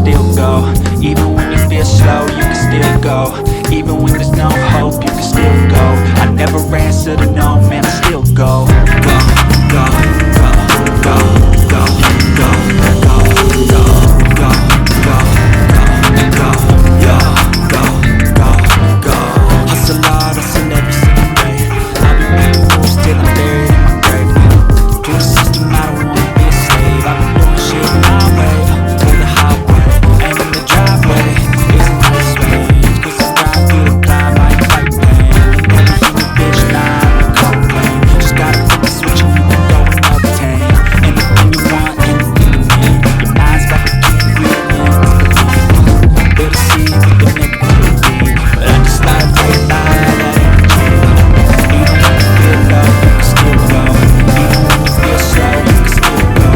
still go. Even when you feel slow, you can still go. Even when there's no hope, you can still go. I never answer to no, man, I still go. Go, go, go, go, go, go, go, go, go, go, go, go, go, go, go. Hustle hard, hustle every single day. I'll be making moves till I'm buried in my grave. To the system, I don't wanna be a slave. I've been doing shit my way, to the highway, and in the driveway is a nice range. 'Cause I ride through the climb, I ain't fight pain. You never hear me, bitch, nah, I don't complain. Just gotta flip the switch and you can go and obtain anything you want, anything you need. Your mind's got the key ingredients, believe. Build a seed, we can make it feel deep. But I just like right by that energy. Even when you feel low, you can still go. Even when you feel slow, you can still go.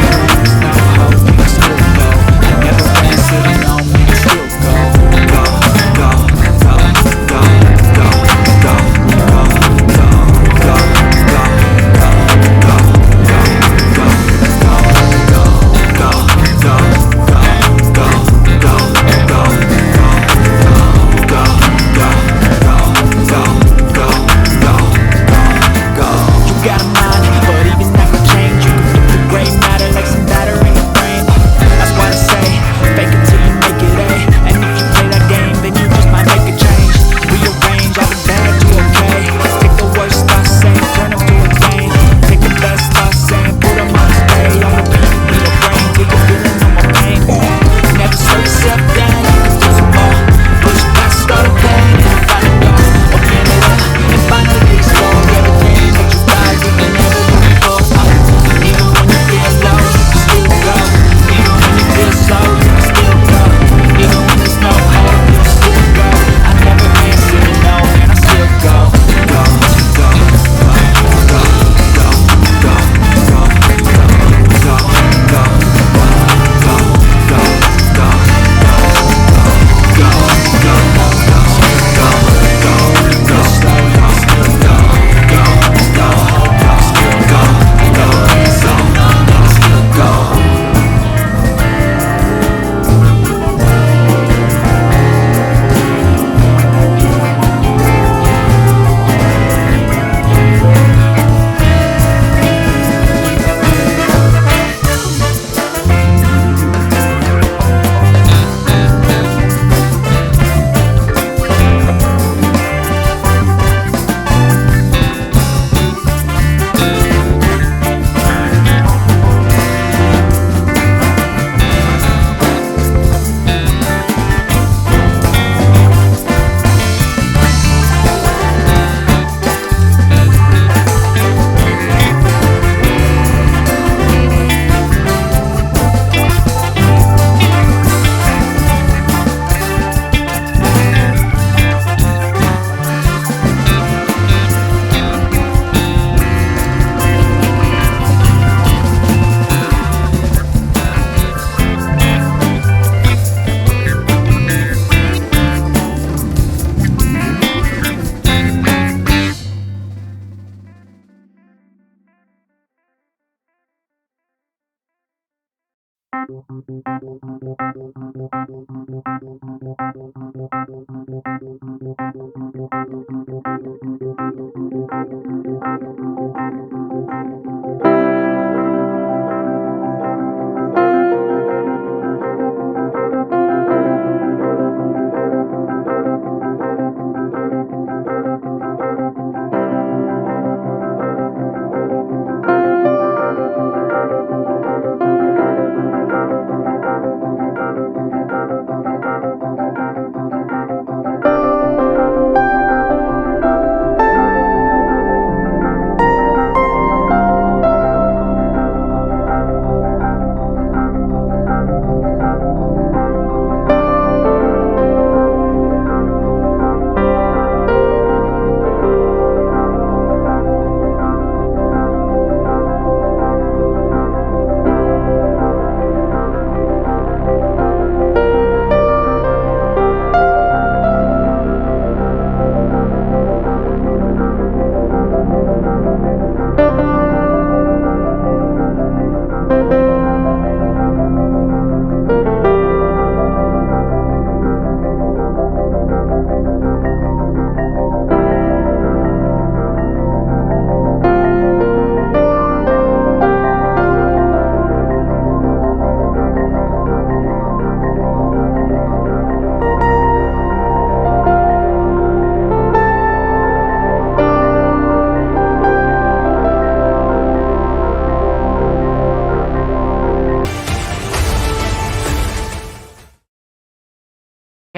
Even when there's no hope, you can still go. I never answer to no, man, I still go. Go, go, go, go, go, go, go, go, go, go, go, go, go, go, go, go, go, go, you got a mind, but even that can change. You can flip the gray matter like some batter in your brain. That's why they say, fake it till you make it A. And if you play that game, then you just might make a change. Rearrange all the bad to okay. Take the worst thoughts saying, turn them to a game. Take the best thoughts saying, put them on display. On repeat in your brain till you're feeling no more pain. Never slow yourself down, you can do some more. Push past all the pain and find a door. Open it up and finally explore everything that you thought you could never do before. Even when you feel low, you can still go. Even when you feel slow, you can still go. Even when there's no hope, you can still go. I never answer to no, and I still go. Go, go, go, go, go, go, go, go, go, go, go, go, go,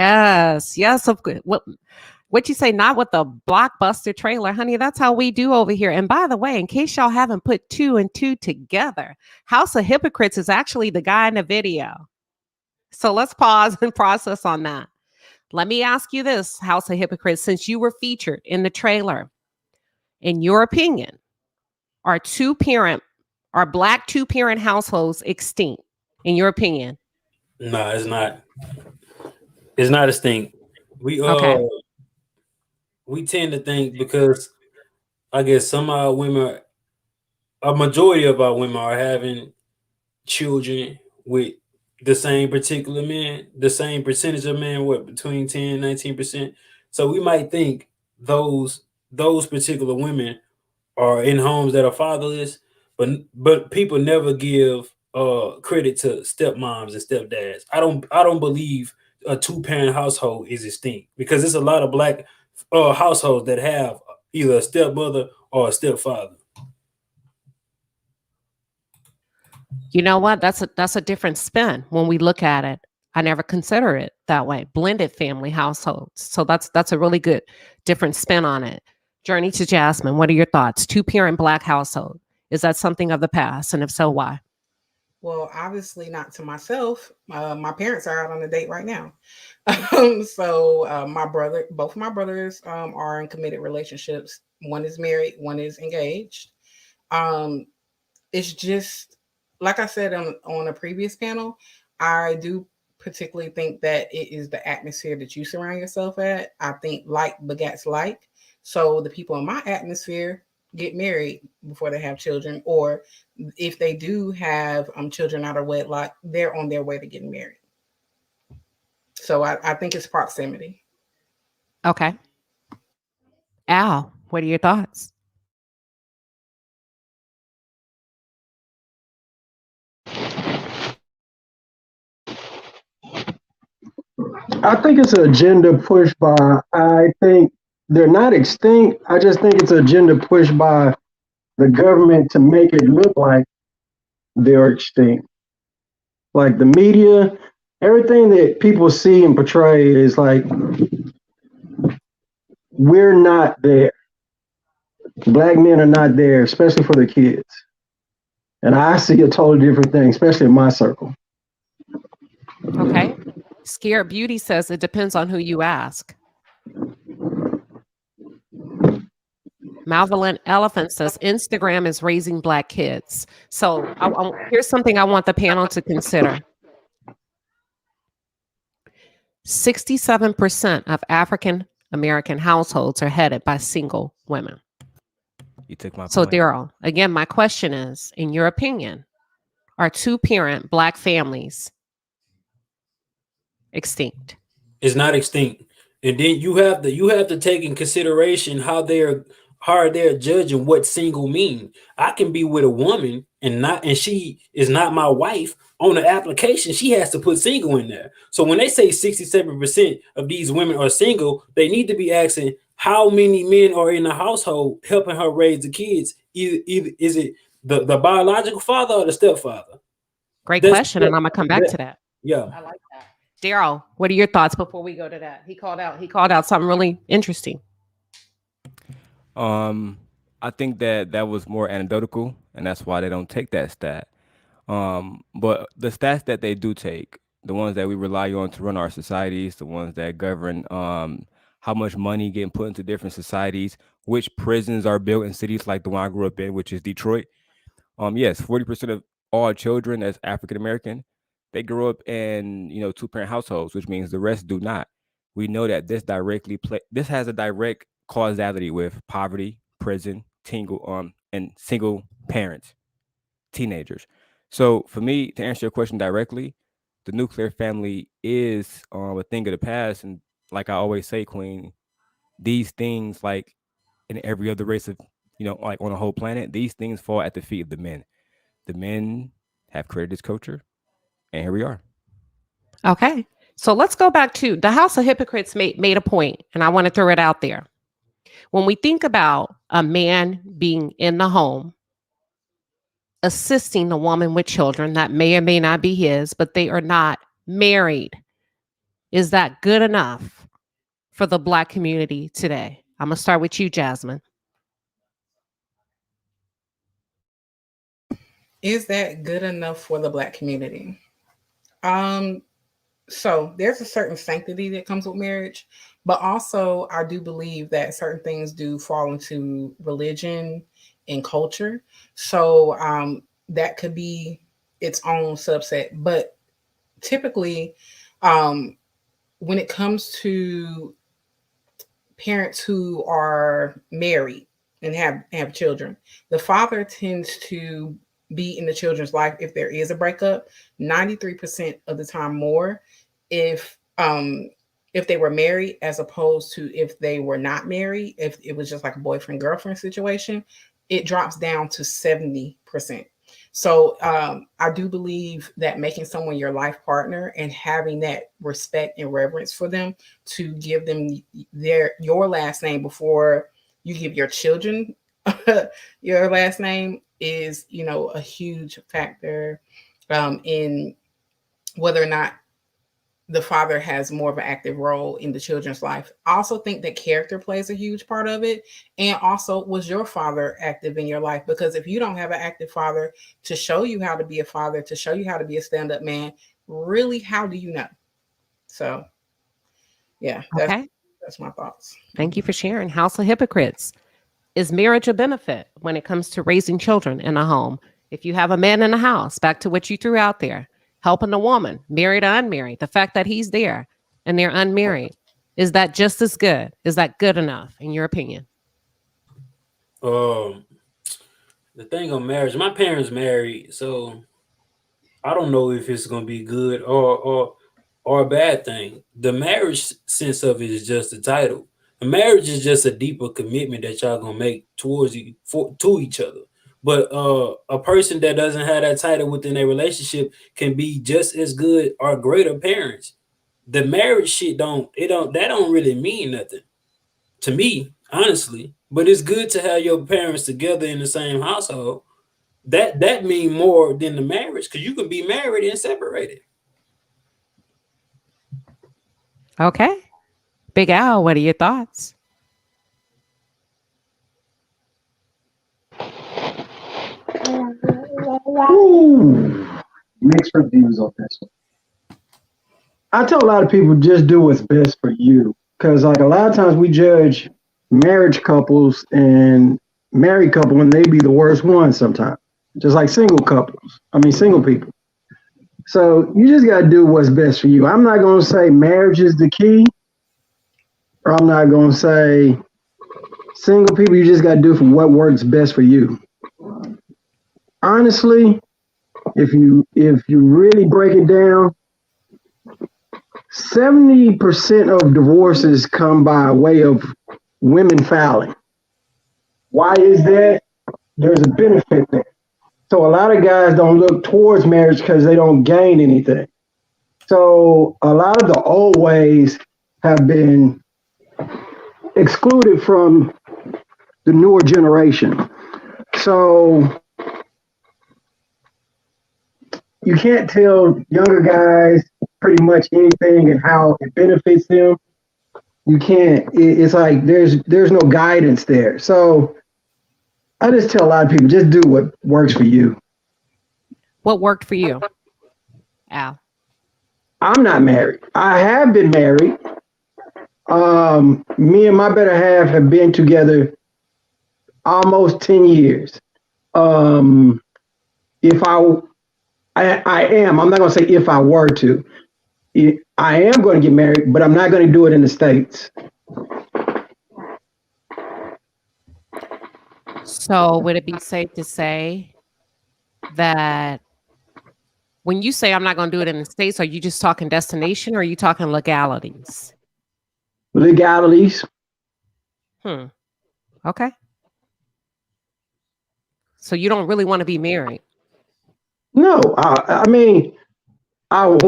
Yes, yes. What you say? Not with the blockbuster trailer, honey. That's how we do over here. And by the way, in case y'all haven't put two and two together, House of Hypocrites is actually the guy in the video. So let's pause and process on that. Let me ask you this, House of Hypocrites, since you were featured in the trailer, in your opinion, are black two-parent households extinct? In your opinion? No, it's not. It's not extinct. We Okay. we tend to think because I guess some of our women, a majority of our women are having children with the same particular men, the same percentage of men, what between 10 and 19%. So we might think those particular women are in homes that are fatherless, but people never give credit to stepmoms and stepdads. I don't believe a two-parent household is extinct because there's a lot of black households that have either a stepmother or a stepfather. You know what? That's a different spin when we look at it. I never consider it that way. Blended family households. So that's a really good different spin on it. Journey to Jasmine. What are your thoughts? Two-parent black household. Is that something of the past? And if so, why? Well, obviously not to myself. My parents are out on a date right now. Both of my brothers are in committed relationships. One is married, one is engaged. Um, it's just like I said on a previous panel, I do particularly think that it is the atmosphere that you surround yourself at. I think like begets like. So the people in my atmosphere get married before they have children, or if they do have children out of wedlock, they're on their way to getting married. So I think it's proximity. Okay. Al, what are your thoughts? I think it's an agenda pushed by, I think they're not extinct. I just think it's an agenda pushed by the government to make it look like they're extinct. Like the media, everything that people see and portray is like, we're not there. Black men are not there, especially for the kids. And I see a totally different thing, especially in my circle. Okay. Scared Beauty says it depends on who you ask. Malvolent Elephant says Instagram is raising black kids. So here's something I want the panel to consider. 67% of African American households are headed by single women. You took my So point. Daryl, again, my question is, in your opinion, are two-parent black families extinct? It's not extinct. And then you have to take in consideration how they're judging what single mean. I can be with a woman and she is not my wife. On the application, she has to put single in there. So when they say 67% of these women are single, they need to be asking how many men are in the household helping her raise the kids. Either is it the biological father or the stepfather? Great That's question, and I'm gonna come back to that. yeah. I like that. Daryl, what are your thoughts before we go to that? He called out something really interesting. I think that was more anecdotal, and that's why they don't take that stat. But the stats that they do take, the ones that we rely on to run our societies, the ones that govern how much money getting put into different societies, which prisons are built in cities like the one I grew up in, which is Detroit. Yes, 40% of all children as African American, they grow up in two-parent households, which means the rest do not. We know that this has a direct causality with poverty, prison, and single parents, teenagers. So for me, to answer your question directly, the nuclear family is a thing of the past, and like I always say, Queen, these things, like in every other race of like on the whole planet, these things fall at the feet of the men. The men have created this culture, and here we are. Okay. So let's go back to the House of Hypocrites made a point, and I want to throw it out there. When we think about a man being in the home, assisting a woman with children that may or may not be his, but they are not married. Is that good enough for the Black community today? I'm going to start with you, Jasmine. Is that good enough for the Black community? So there's a certain sanctity that comes with marriage, but also I do believe that certain things do fall into religion and culture. So that could be its own subset. But typically, when it comes to parents who are married and have children, the father tends to be in the children's life if there is a breakup 93% of the time more if they were married as opposed to if they were not married. If it was just like a boyfriend girlfriend situation, it drops down to 70%. So I do believe that making someone your life partner and having that respect and reverence for them, to give them your last name before you give your children your last name is, a huge factor in whether or not the father has more of an active role in the children's life. I also think that character plays a huge part of it. And also, was your father active in your life? Because if you don't have an active father to show you how to be a father, to show you how to be a stand-up man, really, how do you know? So, yeah, that's my thoughts. Thank you for sharing. House of Hypocrites. Is marriage a benefit when it comes to raising children in a home? If you have a man in the house, back to what you threw out there, helping a woman, married or unmarried, the fact that he's there and they're unmarried, is that just as good? Is that good enough, in your opinion? The thing on marriage, my parents married, so I don't know if it's gonna be good or a bad thing. The marriage sense of it is just the title. A marriage is just a deeper commitment that y'all gonna make towards to each other. But a person that doesn't have that title within a relationship can be just as good or greater parents. The marriage shit don't really mean nothing to me, honestly. But it's good to have your parents together in the same household. That mean more than the marriage, because you can be married and separated. Okay. Big Al, what are your thoughts? Ooh, mixed reviews on this one. I tell a lot of people just do what's best for you, because like a lot of times we judge marriage couples and married couple and they be the worst ones sometimes, just like single people. So you just got to do what's best for you. I'm not going to say marriage is the key, or I'm not going to say single people. You just got to do for what works best for you. Honestly, if you really break it down, 70% of divorces come by way of women fouling. Why is that? There's a benefit there. So a lot of guys don't look towards marriage because they don't gain anything. So a lot of the old ways have been excluded from the newer generation. So you can't tell younger guys pretty much anything and how it benefits them. You can't. It's like there's no guidance there. So I just tell a lot of people, just do what works for you. What worked for you, Al? I'm not married. I have been married. Me and my better half have been together almost 10 years. If I am, I'm not going to say if I were to. I am going to get married, but I'm not going to do it in the States. So would it be safe to say that when you say I'm not going to do it in the States, are you just talking destination or are you talking legalities? Legalities. Okay. So you don't really want to be married? No, I mean, that's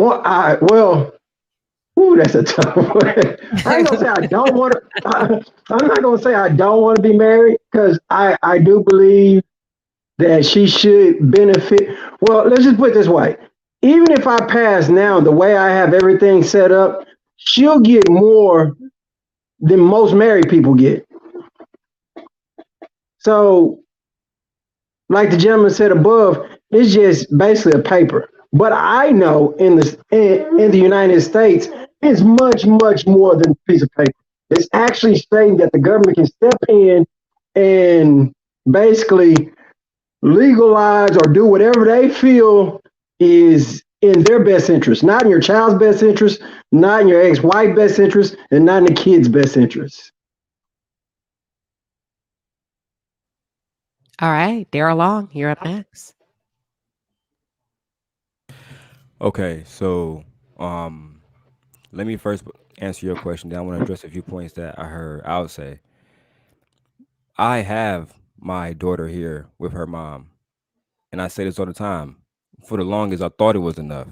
a tough one. I ain't gonna say I don't want to. I'm not gonna say I don't want to be married, because I do believe that she should benefit. Well, let's just put it this way. Even if I pass now, the way I have everything set up, she'll get more than most married people get. So, like the gentleman said above, it's just basically a paper. But I know in the United States, it's much more than a piece of paper. It's actually stating that the government can step in and basically legalize or do whatever they feel is in their best interest, not in your child's best interest, not in your ex-wife's best interest, and not in the kid's best interest. All right, Daryl Long, you're up next. Okay, so let me first answer your question. Then I want to address a few points that I heard. I would say I have my daughter here with her mom, and I say this all the time. For the longest, I thought it was enough.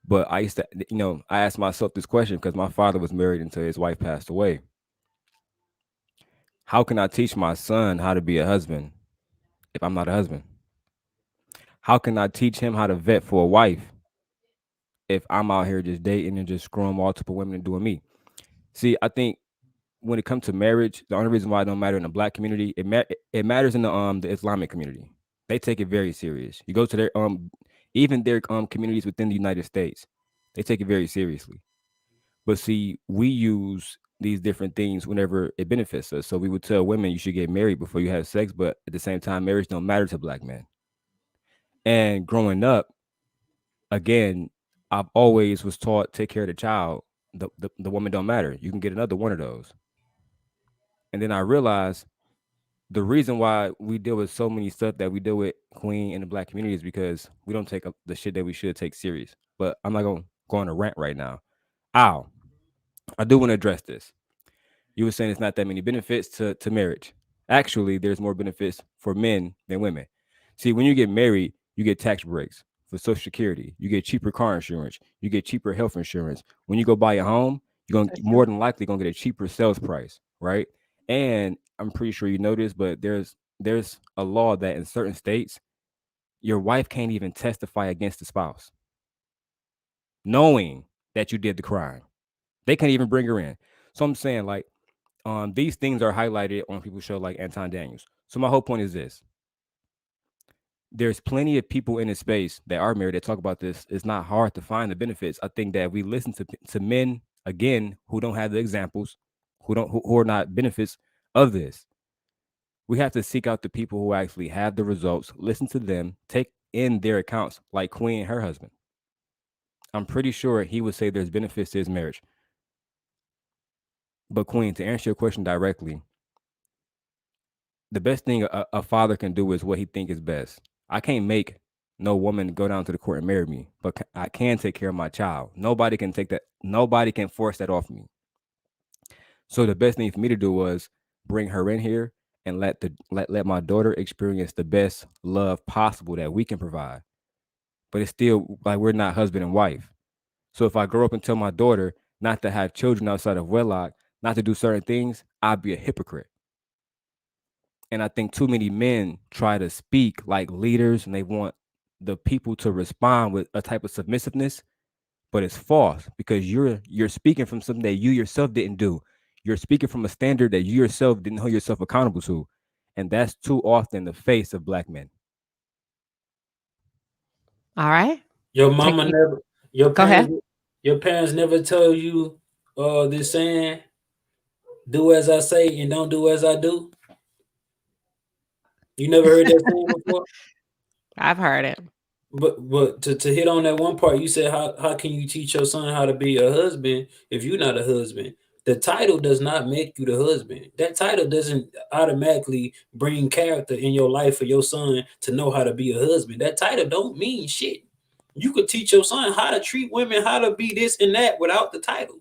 But I used to, I asked myself this question because my father was married until his wife passed away. How can I teach my son how to be a husband if I'm not a husband? How can I teach him how to vet for a wife if I'm out here just dating and just screwing multiple women and doing me? See, I think when it comes to marriage, the only reason why it don't matter in the Black community, it matters in the Islamic community. They take it very serious. You go to their even their communities within the United States, they take it very seriously. But see, we use these different things whenever it benefits us. So we would tell women you should get married before you have sex, but at the same time, marriage don't matter to Black men. And growing up, again, I've always was taught take care of the child. The woman don't matter. You can get another one of those. And then I realized the reason why we deal with so many stuff that we deal with, Queen, in the Black community is because we don't take the shit that we should take serious. But I'm not going to go on a rant right now. I do want to address this. You were saying it's not that many benefits to marriage. Actually, there's more benefits for men than women. See, when you get married, you get tax breaks for Social Security. You get cheaper car insurance. You get cheaper health insurance. When you go buy a home, you're going to more than likely going to get a cheaper sales price, right? And I'm pretty sure you know this, but there's a law that in certain states, your wife can't even testify against the spouse, knowing that you did the crime. They can't even bring her in. So I'm saying, like, these things are highlighted on people's show like Anton Daniels. So my whole point is this. There's plenty of people in this space that are married that talk about this. It's not hard to find the benefits. I think that we listen to men, again, who don't have the examples, who are not benefits of this. We have to seek out the people who actually have the results, listen to them, take in their accounts, like Queen and her husband. I'm pretty sure he would say there's benefits to his marriage. But Queen, to answer your question directly, the best thing a father can do is what he think is best. I can't make no woman go down to the court and marry me, but I can take care of my child. Nobody can take that. Nobody can force that off me. So the best thing for me to do was bring her in here and let my daughter experience the best love possible that we can provide. But it's still like we're not husband and wife. So if I grow up and tell my daughter not to have children outside of wedlock, not to do certain things, I'd be a hypocrite. And I think too many men try to speak like leaders and they want the people to respond with a type of submissiveness, but it's false because you're speaking from something that you yourself didn't do. You're speaking from a standard that you yourself didn't hold yourself accountable to. And that's too often the face of Black men. All right. Your mama never, your Go ahead. parents, your parents never tell you this saying, do as I say and don't do as I do. You never heard that saying before? I've heard it. But to hit on that one part, you said how can you teach your son how to be a husband if you're not a husband? The title does not make you the husband. That title doesn't automatically bring character in your life for your son to know how to be a husband. That title don't mean shit. You could teach your son how to treat women, how to be this and that without the title.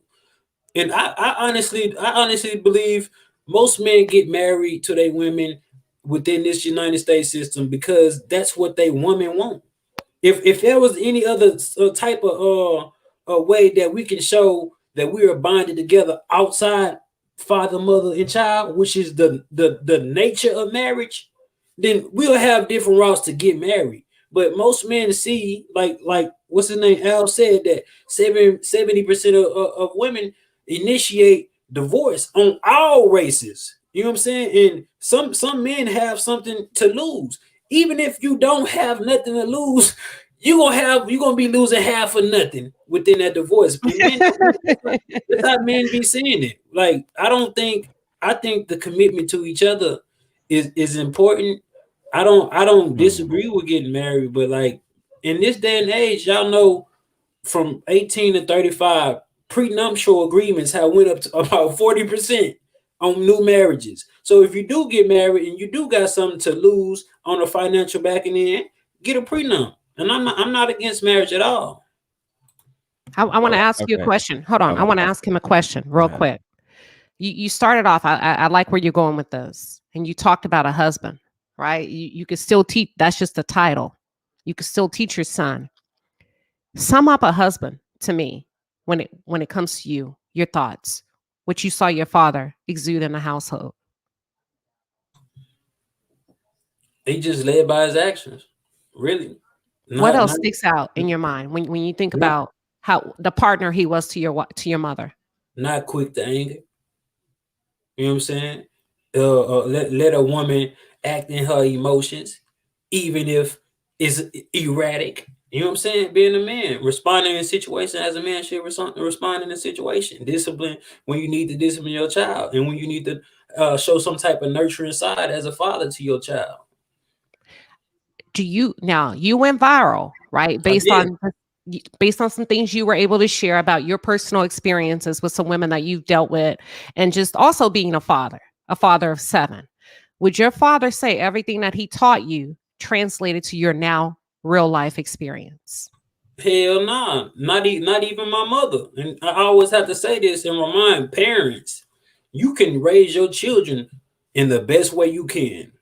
And I honestly believe most men get married to their women within this United States system because that's what they women want. If there was any other type of way that we can show that we are bonded together outside father, mother, and child, which is the nature of marriage, then we'll have different routes to get married. But most men see, like what's his name? Al said that 70% of women initiate divorce on all races. You know what I'm saying? And some men have something to lose. Even if you don't have nothing to lose, you're gonna be losing half or nothing within that divorce. But men, that's how men be seeing it. Like I think the commitment to each other is important. I don't disagree with getting married, but like in this day and age, y'all know from 18 to 35, prenuptial agreements have went up to about 40% on new marriages. So if you do get married and you do got something to lose on the financial backing end, get a prenup. And I'm not against marriage at all. I want to ask you a Okay. question. Hold on. I Okay. want to ask him a question real ahead. quick. You started off, I like where you're going with this. And you talked about a husband, right? You could still teach, that's just the title. You could still teach your son. Sum up a husband to me when it comes to you, your thoughts, what you saw your father exude in the household. He just led by his actions. Really. What Not else not sticks out in your mind when you think not, about how the partner he was to your mother? not quick to anger. You know what I'm saying? Let a woman act in her emotions, even if it's erratic. You know what I'm saying? Being a man, responding in a situation as a man should respond in a situation. Discipline when you need to discipline your child, and when you need to show some type of nurturing side as a father to your child. Now you went viral, right? I did. Based on some things you were able to share about your personal experiences with some women that you've dealt with, and just also being a father of 7. Would your father say everything that he taught you translated to your now real life experience? Hell nah, not even my mother. And I always have to say this and remind parents: you can raise your children in the best way you can,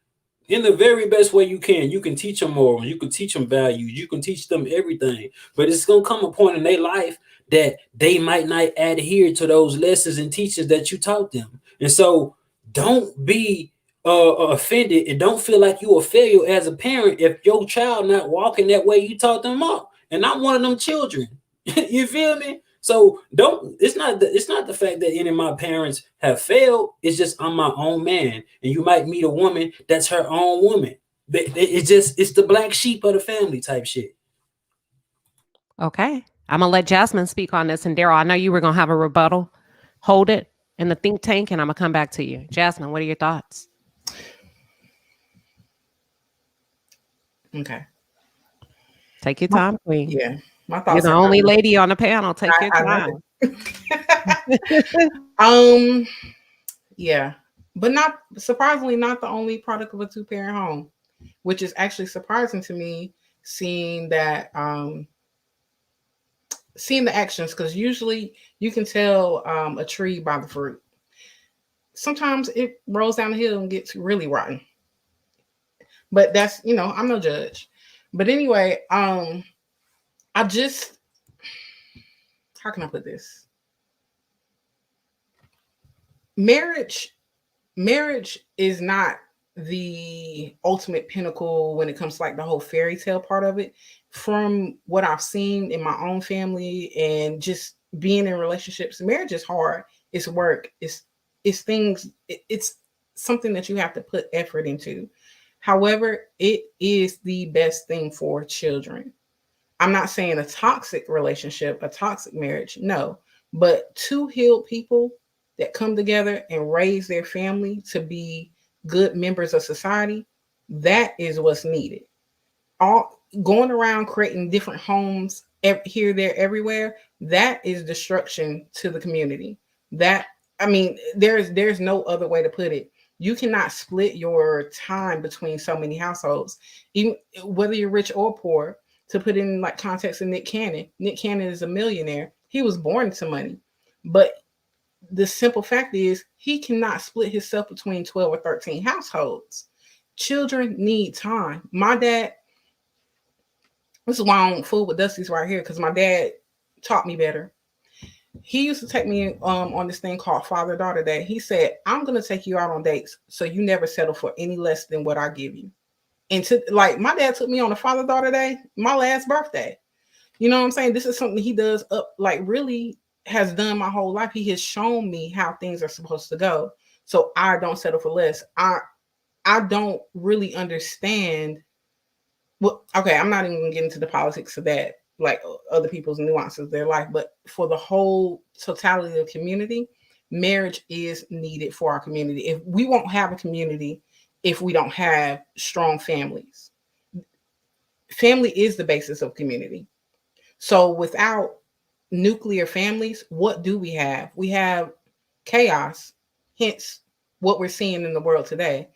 in the very best way you can. You can teach them morals, you can teach them values, you can teach them everything. But it's gonna come a point in their life that they might not adhere to those lessons and teachings that you taught them. And so, don't be offended, and don't feel like you a failure as a parent if your child not walking that way you taught them up. And I'm one of them children. You feel me? So don't. It's not the fact that any of my parents have failed. It's just I'm my own man, and you might meet a woman that's her own woman. It's the black sheep of the family type shit. Okay. I'm gonna let Jasmine speak on this. And Daryl, I know you were gonna have a rebuttal. Hold it in the think tank, and I'm gonna come back to you. Jasmine, what are your thoughts? Okay. Take your time, Queen. Yeah. My You're thoughts the are only lady on the panel. Take your I time. Yeah. But not surprisingly, not the only product of a 2-parent home, which is actually surprising to me, seeing that seeing the actions, because usually you can tell a tree by the fruit. Sometimes it rolls down the hill and gets really rotten. But that's, I'm no judge. But anyway, I just, how can I put this? Marriage is not the ultimate pinnacle when it comes to like the whole fairy tale part of it. From what I've seen in my own family and just being in relationships, marriage is hard. It's work. It's things. It's something that you have to put effort into. However, it is the best thing for children. I'm not saying a toxic relationship, a toxic marriage, no, but 2 healed people that come together and raise their family to be good members of society, that is what's needed. All going around creating different homes here, there, everywhere, that is destruction to the community. That, I mean, there's no other way to put it. You cannot split your time between so many households, even whether you're rich or poor. To put in like context of Nick Cannon. Nick Cannon is a millionaire. He was born to money. But the simple fact is he cannot split himself between 12 or 13 households. Children need time. My dad, this is why I don't fool with Dusty's right here, because my dad taught me better. He used to take me on this thing called Father-Daughter Day. He said, I'm going to take you out on dates so you never settle for any less than what I give you. And to like my dad took me on a father-daughter day, my last birthday. You know what I'm saying? This is something he does up like really has done my whole life. He has shown me how things are supposed to go. So I don't settle for less. I don't really understand. Well, okay, I'm not even gonna get into the politics of that, like other people's nuances of their life, but for the whole totality of the community, marriage is needed for our community. If we won't have a community if we don't have strong families. Family is the basis of community. So without nuclear families, what do we have? We have chaos, hence what we're seeing in the world today.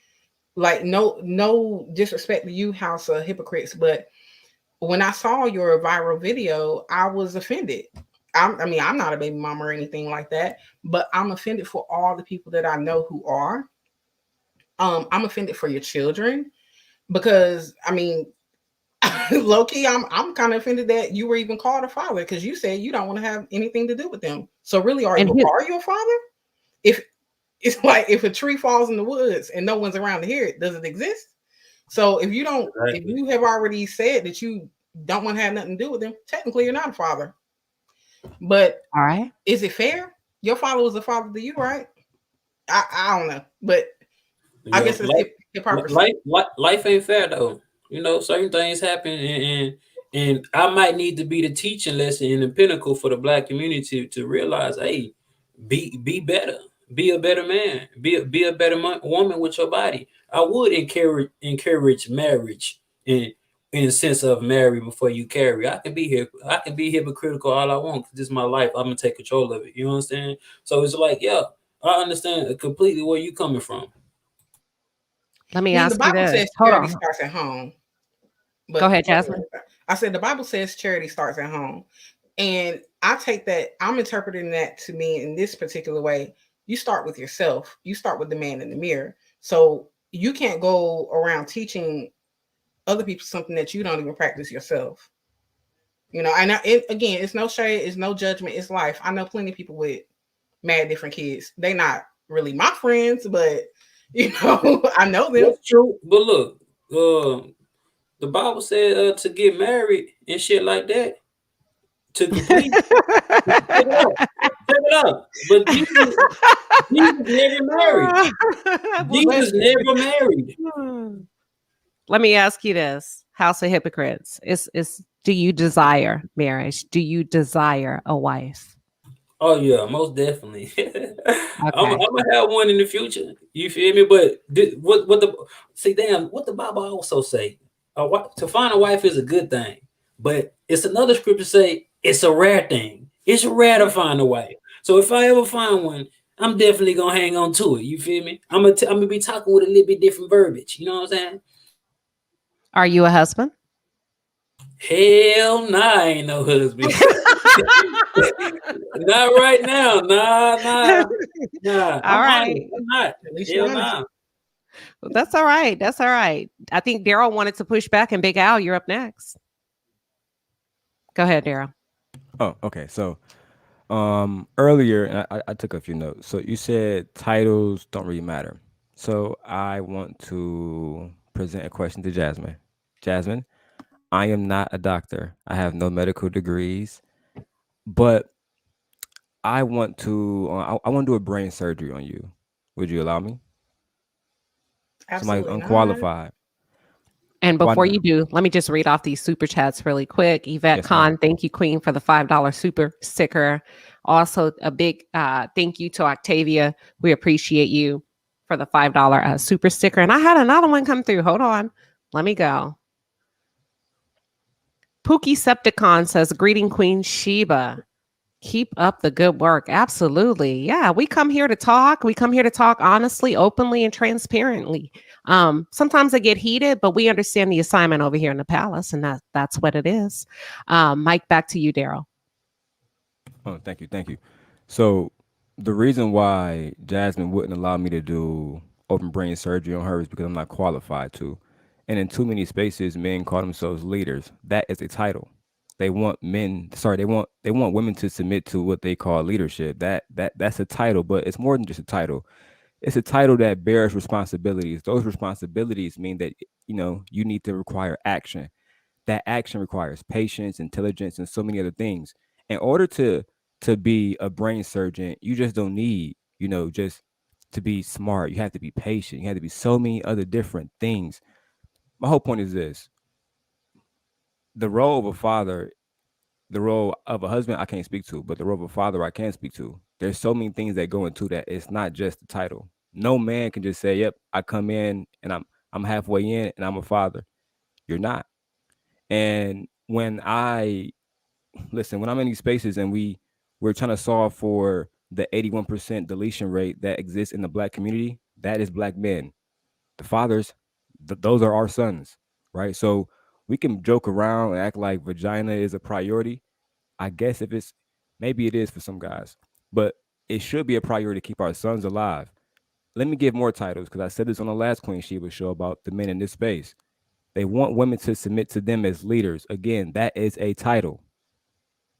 Like no disrespect to you, House of Hypocrites, but when I saw your viral video, I was offended. I mean, I'm not a baby mama or anything like that, but I'm offended for all the people that I know who are. I'm offended for your children because I mean, low key, I'm kind of offended that you were even called a father because you said you don't want to have anything to do with them. So really, are you a father? If it's like if a tree falls in the woods and no one's around to hear it, does it exist? So if you don't, if you have already said that you don't want to have nothing to do with them, technically you're not a father. But all right, is it fair? Your father was a father to you, right? I don't know, but I guess it's hypocrisy. Life ain't fair though. You know, certain things happen, and I might need to be the teaching lesson in the pinnacle for the Black community to realize, hey, be better, be a better man, be a better woman with your body. I would encourage marriage in the sense of marry before you carry. I can be hypocritical all I want because this is my life. I'm gonna take control of it. You understand? So it's like, yeah, I understand completely where you coming from. Let me ask the Bible you this. says charity starts at home. But go ahead, Jasmine. I said the Bible says charity starts at home. And I take that, I'm interpreting that to me in this particular way. You start with yourself. You start with the man in the mirror. So you can't go around teaching other people something that you don't even practice yourself. You know, and again, it's no shade, it's no judgment, it's life. I know plenty of people with mad different kids. They're not really my friends, but you know, I know them. That's true. But look, the Bible said to get married and shit like that. To complete check it out. But Jesus never married. Jesus never married. Let me ask you this, House of Hypocrites. Is do you desire marriage? Do you desire a wife? Oh yeah, most definitely. Okay. I'm gonna have one in the future. You feel me? But what the Bible also say? To find a wife is a good thing, but it's another scripture say it's a rare thing. It's rare to find a wife. So if I ever find one, I'm definitely gonna hang on to it. You feel me? I'm gonna be talking with a little bit different verbiage. You know what I'm saying? Are you a husband? Hell nah, I ain't no husband. Not right now. Nah. All right. I'm not. Hell nah. Well, that's all right. That's all right. I think Daryl wanted to push back, and Big Al, you're up next. Go ahead, Daryl. Oh, okay. So earlier, I took a few notes. So you said titles don't really matter. So I want to present a question to Jasmine. Jasmine, I am not a doctor. I have no medical degrees, but I want to I want to do a brain surgery on you. Would you allow me? Absolutely. Somebody's unqualified. And before you do, let me just read off these super chats really quick. Yvette Khan, thank you, Queen, for the $5 super sticker. Also, a big thank you to Octavia. We appreciate you for the $5 super sticker. And I had another one come through. Hold on. Let me go. Pookie Septicon says, greeting Queen Sheba. Keep up the good work. Absolutely. Yeah, we come here to talk. We come here to talk honestly, openly, and transparently. Sometimes I get heated, but we understand the assignment over here in the palace, and that's what it is. Mike, back to you, Daryl. Oh, thank you. So the reason why Jasmine wouldn't allow me to do open brain surgery on her is because I'm not qualified to. And in too many spaces, men call themselves leaders. That is a title. They want women to submit to what they call leadership. That's a title, but it's more than just a title. It's a title that bears responsibilities. Those responsibilities mean that, you know, you need to require action. That action requires patience, intelligence, and so many other things. In order to be a brain surgeon, you just don't need, you know, just to be smart. You have to be patient. You have to be so many other different things. My whole point is this: the role of a father, the role of a husband, I can't speak to, but the role of a father, I can speak to. There's so many things that go into that. It's not just the title. No man can just say, "Yep, I come in and I'm halfway in and I'm a father." You're not. And when I listen, when I'm in these spaces and we're trying to solve for the 81% deletion rate that exists in the black community, that is black men. The fathers, those are our sons, right? So we can joke around and act like vagina is a priority. I guess if it's maybe it is for some guys, but it should be a priority to keep our sons alive. Let me give more titles because I said this on the last Queen Sheba show about the men in this space. They want women to submit to them as leaders. Again, that is a title.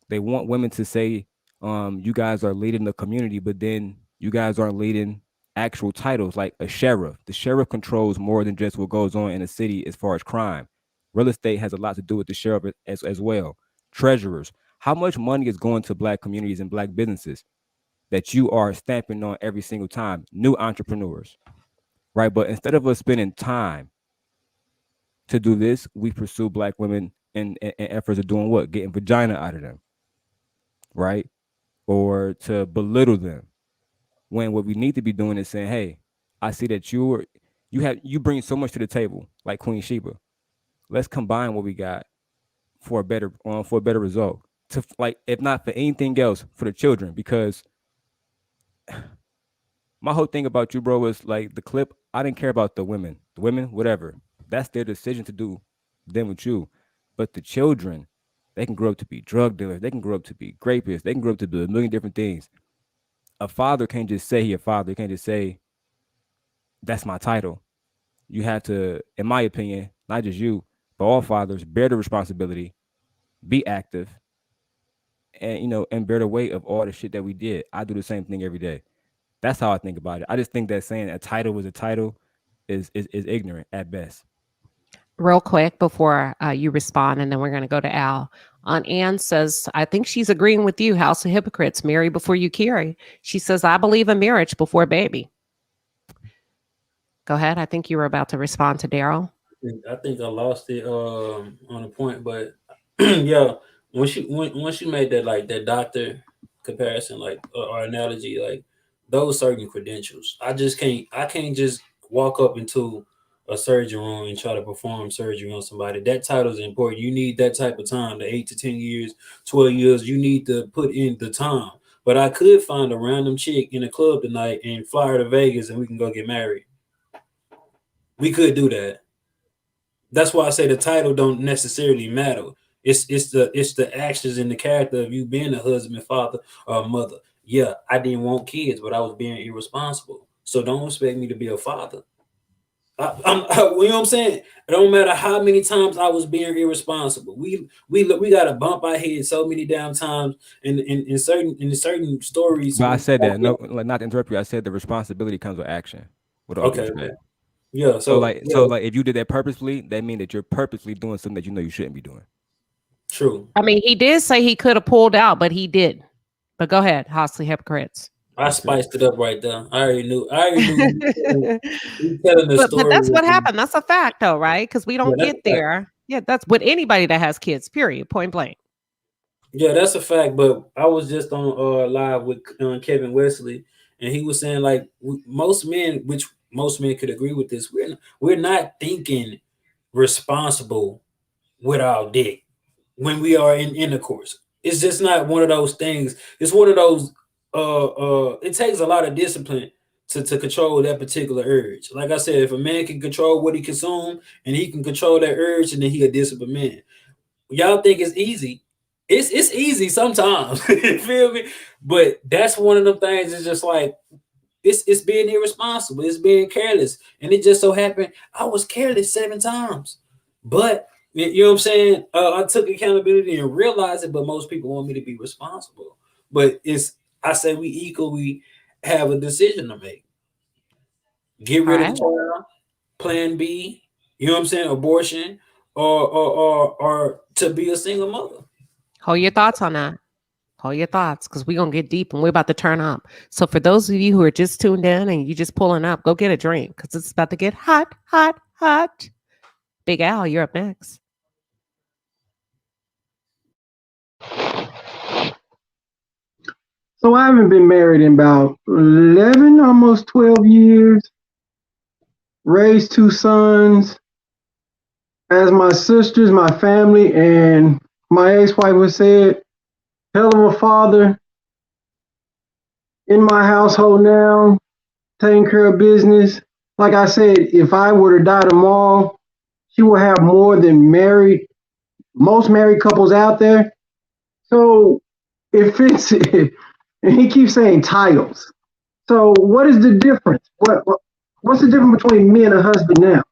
They want women to say, you guys are leading the community, but then you guys aren't leading actual titles like a sheriff. The sheriff controls more than just what goes on in the city as far as crime. Real estate has a lot to do with the sheriff as well. Treasurers. How much money is going to black communities and black businesses that you are stamping on every single time? New entrepreneurs, right? But instead of us spending time to do this, we pursue black women and efforts of doing what? Getting vagina out of them, right? Or to belittle them. When what we need to be doing is saying, hey, I see that you bring so much to the table, like Queen Sheba. Let's combine what we got for a better result. To like, if not for anything else, for the children, because my whole thing about you, bro, is like the clip. I didn't care about the women, whatever. That's their decision to do, them with you. But the children, they can grow up to be drug dealers. They can grow up to be rapists. They can grow up to do a million different things. A father can't just say he a father. He can't just say, that's my title. You have to, in my opinion, not just you, but all fathers, bear the responsibility, be active, and and bear the weight of all the shit that we did. I do the same thing every day. That's how I think about it. I just think that saying a title was a title is ignorant at best. Real quick before you respond, and then we're going to go to Al. Ann says, I think she's agreeing with you, House of Hypocrites, marry before you carry. She says, I believe in marriage before baby. Go ahead. I think you were about to respond to Daryl. I think I lost it on a point, but yeah, when she made that like that doctor comparison, like or analogy, like those certain credentials, I can't just walk up into a surgery room and try to perform surgery on somebody. That title is important. You need that type of time, the 8 to 10 years, 12 years. You need to put in the time. But I could find a random chick in a club tonight and fly her to Vegas, and we can go get married. We could do that. That's why I say the title don't necessarily matter. It's the actions and the character of you being a husband, father, or mother. Yeah, I didn't want kids, but I was being irresponsible. So don't expect me to be a father. You know what I'm saying? It don't matter how many times I was being irresponsible. We got to bump our head so many damn times in certain stories. But I said that, no, like, not to interrupt you. I said the responsibility comes with action. With all due respect. Yeah. So like if you did that purposefully, that means that you're purposely doing something that you know you shouldn't be doing. True. I mean, he did say he could have pulled out, but he did. But go ahead, House of Hypocrites. I spiced it up right there. I already knew. You telling the story. But that's what happened. That's a fact, though, right? Because we don't get there. Yeah, that's with anybody that has kids. Period. Point blank. Yeah, that's a fact. But I was just on live with Kevin Wesley, and he was saying like most men, which most men could agree with this. We're not thinking responsible with our dick when we are in intercourse. It's just not one of those things. It's one of those. It takes a lot of discipline to control that particular urge. Like I said, if a man can control what he consumes and he can control that urge, and then he a disciplined man. Y'all think it's easy. It's easy sometimes. You feel me? But that's one of them things. It's just like it's being irresponsible. It's being careless. And it just so happened I was careless 7 times. But you know what I'm saying? I took accountability and realized it. But most people want me to be responsible. But I say we equally have a decision to make. Get rid of the right. child. Plan B. You know what I'm saying? Abortion, or to be a single mother. Hold your thoughts on that. Hold your thoughts, because we're going to get deep and we're about to turn up. So for those of you who are just tuned in and you just pulling up, go get a drink because it's about to get hot, hot, hot. Big Al, you're up next. So I haven't been married in about 11, almost 12 years. Raised 2 sons. As my sisters, my family, and my ex-wife would say it, hell of a father in my household now, taking care of business. Like I said, if I were to die tomorrow, she will have more than most married couples out there. So it fits. And he keeps saying titles. So what is the difference? What's the difference between me and a husband now?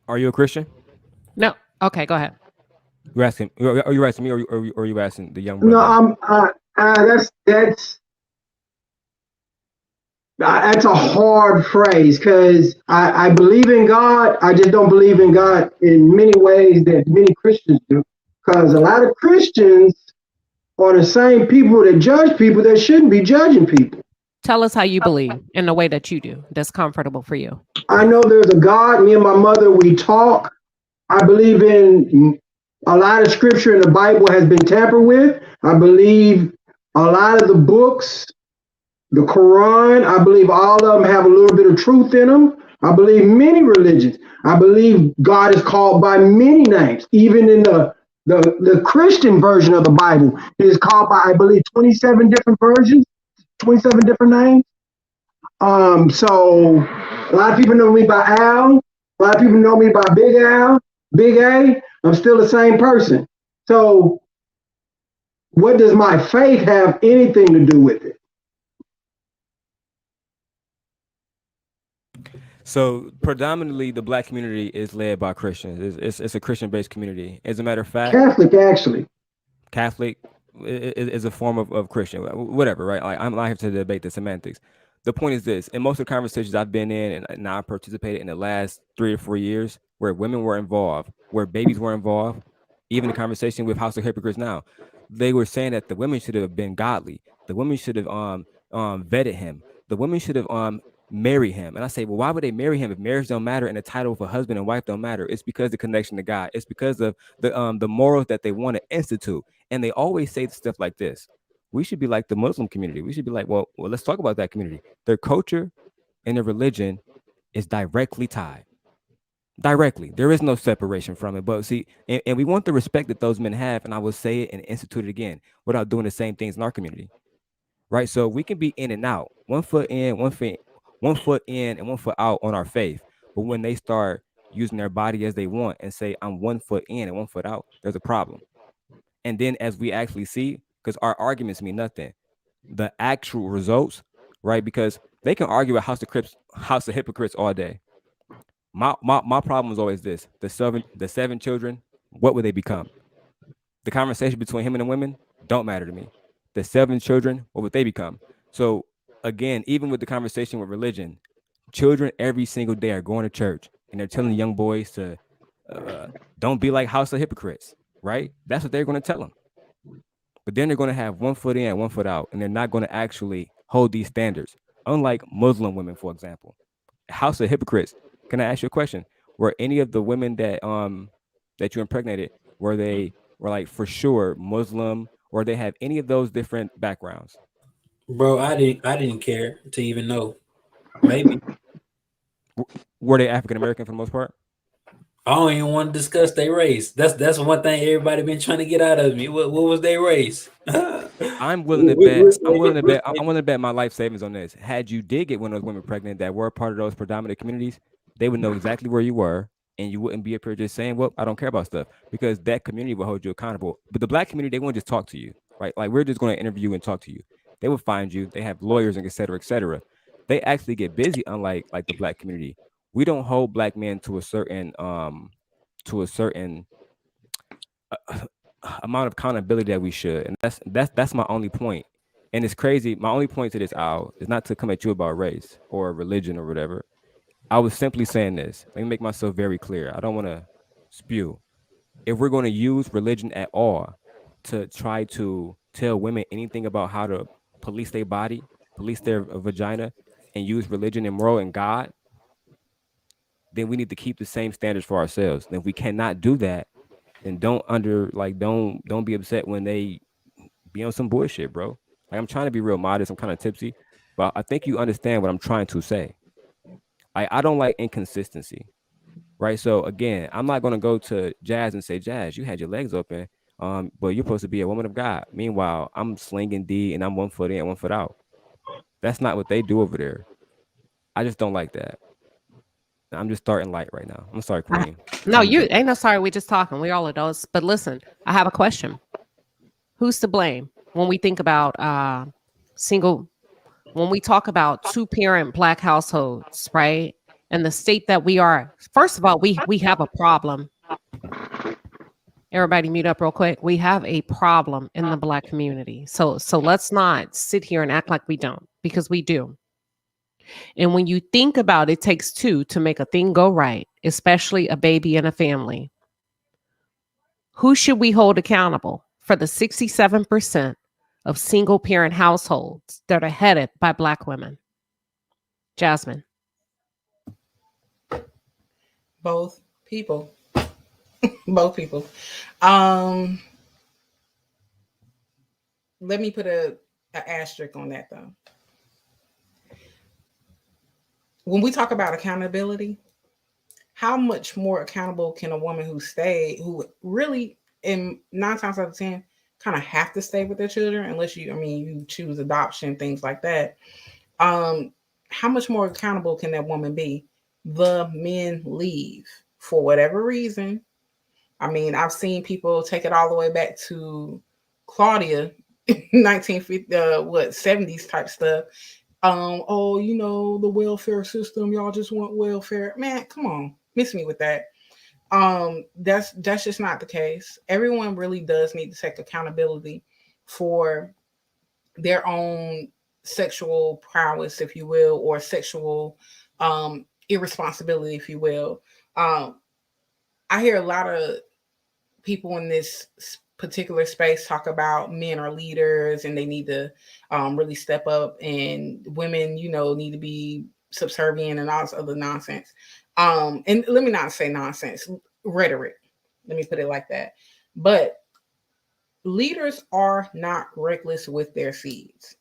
Are you a Christian? No. Okay, go ahead. You're asking. Are you asking me, or are you asking the young No, brother? that's a hard phrase because I believe in God. I just don't believe in God in many ways that many Christians do. Because a lot of Christians are the same people that judge people that shouldn't be judging people. Tell us how you believe in the way that you do. That's comfortable for you. I know there's a God. Me and my mother, we talk. I believe in a lot of scripture in the Bible has been tampered with. I believe a lot of the books, the Quran, I believe all of them have a little bit of truth in them. I believe many religions. I believe God is called by many names. Even in the Christian version of the Bible, it is called by, I believe, 27 different versions, 27 different names. So a lot of people know me by Al. A lot of people know me by Big Al, Big A. I'm still the same person. So what does my faith have anything to do with it? So predominantly, the Black community is led by Christians. It's a Christian-based community. As a matter of fact, Catholic, actually. Catholic is a form of Christian, whatever, right? Like, I'm not here to debate the semantics. The point is this: in most of the conversations I've been in, and I participated in the last 3 or 4 years, where women were involved, where babies were involved, even the conversation with House of Hypocrites now, they were saying that the women should have been godly. The women should have vetted him. The women should have marry him. And I say, well, why would they marry him if marriage don't matter and the title of a husband and wife don't matter? It's because the connection to God. It's because of the morals that they want to institute. And they always say stuff like this: we should be like the Muslim community. We should be like, well, let's talk about that community. Their culture and their religion is directly tied. Directly. There is no separation from it. But see, and we want the respect that those men have, and I will say it and institute it again without doing the same things in our community. Right. So we can be in and out, one foot in, one foot in and one foot out on our faith. But when they start using their body as they want and say, I'm 1 foot in and 1 foot out, there's a problem. And then as we actually see, because our arguments mean nothing, the actual results, right? Because they can argue with House of Hypocrites all day. My problem is always this: the seven children, what would they become? The conversation between him and the women don't matter to me. The 7 children, what would they become? So again, even with the conversation with religion, children every single day are going to church and they're telling young boys to don't be like House of Hypocrites, right? That's what they're going to tell them. But then they're going to have 1 foot in, 1 foot out, and they're not going to actually hold these standards. Unlike Muslim women, for example, House of Hypocrites. Can I ask you a question? Were any of the women that you impregnated, were like for sure Muslim, or they have any of those different backgrounds? Bro, I didn't care to even know. Maybe. Were they African American for the most part? I don't even want to discuss their race. That's one thing everybody been trying to get out of me. What was their race? I'm willing to bet. I'm willing to bet my life savings on this. Had you did get one of those women pregnant that were part of those predominant communities, they would know exactly where you were, and you wouldn't be up here just saying, "Well, I don't care about stuff," because that community will hold you accountable. But the Black community, they won't just talk to you, right? Like, we're just going to interview and talk to you. They will find you. They have lawyers and et cetera, et cetera. They actually get busy, unlike like the Black community. We don't hold Black men to a certain amount of accountability that we should, and that's my only point. And it's crazy. My only point to this, Al, is not to come at you about race or religion or whatever. I was simply saying this. Let me make myself very clear. I don't want to spew. If we're going to use religion at all to try to tell women anything about how to police their body, police their vagina, and use religion and moral and God, then we need to keep the same standards for ourselves. And if we cannot do that, then don't be upset when they be on some bullshit, bro. Like, I'm trying to be real modest. I'm kind of tipsy, but I think you understand what I'm trying to say. I don't like inconsistency, right? So again, I'm not going to go to Jazz and say, Jazz, you had your legs open, but you're supposed to be a woman of God. Meanwhile, I'm slinging D and I'm 1 foot in, 1 foot out. That's not what they do over there. I just don't like that. I'm just starting light right now. I'm sorry, Queen. No, you ain't no sorry. We just talking. We all adults. But listen, I have a question. Who's to blame when we think about when we talk about 2-parent Black households, right? And the state that we are. First of all, we have a problem. Everybody mute up real quick. We have a problem in the Black community. So let's not sit here and act like we don't, because we do. And when you think about it, takes two to make a thing go right, especially a baby and a family. Who should we hold accountable for the 67% of single parent households that are headed by Black women? Jasmine. Both people. Both people. Let me put an asterisk on that though. When we talk about accountability, how much more accountable can a woman who really, in 9 times out of 10, kind of have to stay with their children, unless you choose adoption, things like that. How much more accountable can that woman be? The men leave for whatever reason. I mean, I've seen people take it all the way back to Claudia, 1950, 70s type stuff. The welfare system, y'all just want welfare. Man, come on, miss me with that. That's just not the case. Everyone really does need to take accountability for their own sexual prowess, if you will, or sexual irresponsibility, if you will. I hear a lot of people in this particular space talk about men are leaders and they need to really step up, and women, need to be subservient and all this other nonsense. And let me not say nonsense, rhetoric. Let me put it like that. But leaders are not reckless with their seeds.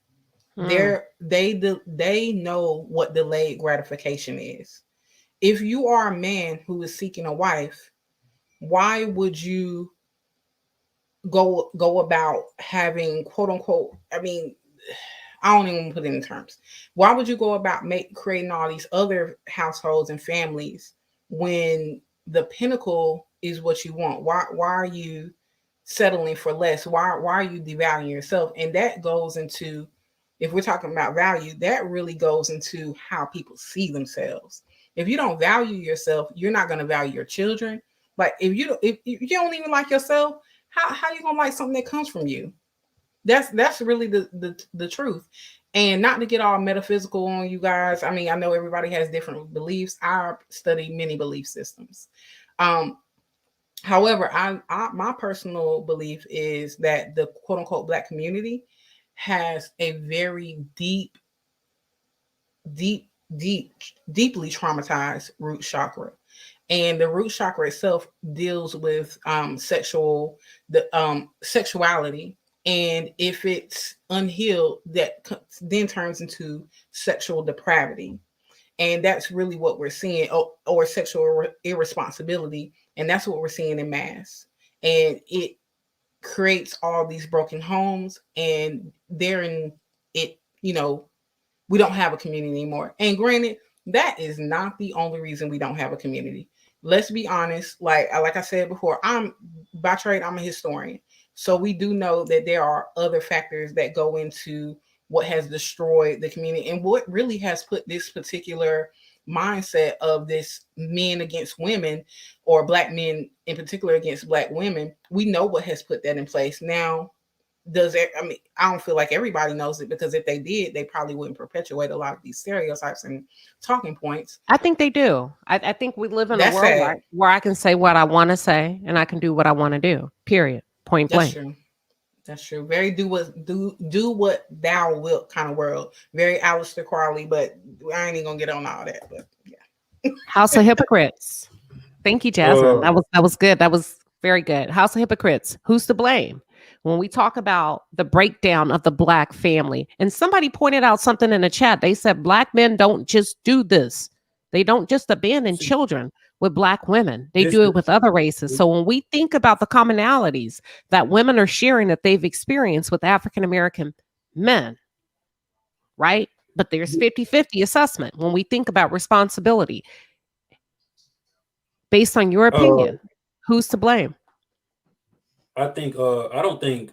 They know what delayed gratification is. If you are a man who is seeking a wife, why would you go about having, quote unquote, I don't even put it in terms. Why would you go about creating all these other households and families when the pinnacle is what you want? Why are you settling for less? Why are you devaluing yourself? And that goes into, if we're talking about value, that really goes into how people see themselves. If you don't value yourself, you're not going to value your children. Like if you don't even like yourself, how you gonna like something that comes from you? That's really the truth. And not to get all metaphysical on you guys. I mean, I know everybody has different beliefs. I study many belief systems. However, my personal belief is that the quote unquote Black community has a very deeply traumatized root chakra. And the root chakra itself deals with sexuality. And if it's unhealed, that then turns into sexual depravity. And that's really what we're seeing, or sexual irresponsibility. And that's what we're seeing in mass. And it creates all these broken homes. And therein it, we don't have a community anymore. And granted, that is not the only reason we don't have a community. Let's be honest. Like I said before, by trade, I'm a historian. So we do know that there are other factors that go into what has destroyed the community and what really has put this particular mindset of this men against women, or Black men in particular against Black women. We know what has put that in place. Now, does it? I mean, I don't feel like everybody knows it, because if they did, they probably wouldn't perpetuate a lot of these stereotypes and talking points. I think they do. I think we live in a That's world sad. where I can say what I want to say and I can do what I want to do. Period. Point That's blank. true. That's true. Very do what thou wilt kind of world. Very Aleister Crowley, but I ain't even gonna get on all that. But yeah. House of Hypocrites. Thank you, Jasmine. Uh, That was good. That was very good. House of Hypocrites. Who's to blame? When we talk about the breakdown of the Black family, and somebody pointed out something in the chat, they said Black men don't just do this. They don't just abandon See, children with Black women. They this do it is with other races. So when we think about the commonalities that women are sharing that they've experienced with African American men, right? But there's 50-50 assessment when we think about responsibility. Based on your uh, opinion, who's to blame? I don't think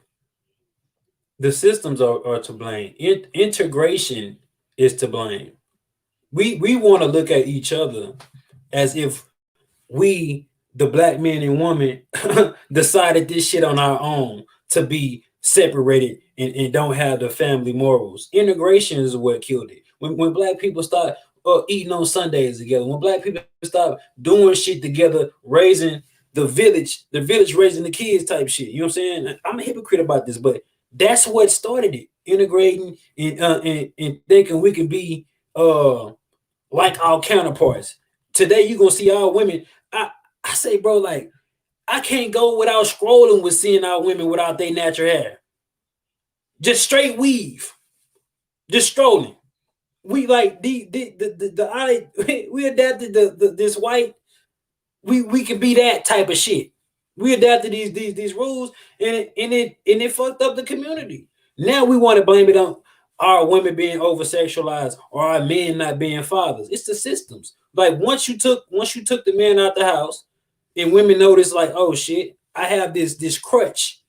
the systems are to blame. Integration is to blame. We want to look at each other as if we, the Black men and women, decided this shit on our own to be separated and don't have the family morals. Integration is what killed it. When Black people start eating on Sundays together, when Black people start doing shit together, raising the village raising the kids type shit. You know what I'm saying? I'm a hypocrite about this, but that's what started it. Integrating and thinking we can be like our counterparts. Today you're gonna see our women. I say, bro, like I can't go without scrolling with seeing our women without their natural hair. Just straight weave. Just strolling. We like we adapted this white. We can be that type of shit. We adapted these rules and it fucked up the community. Now we want to blame it on our women being over sexualized or our men not being fathers. It's the systems. Like once you took the man out the house and women notice like, oh shit, I have this crutch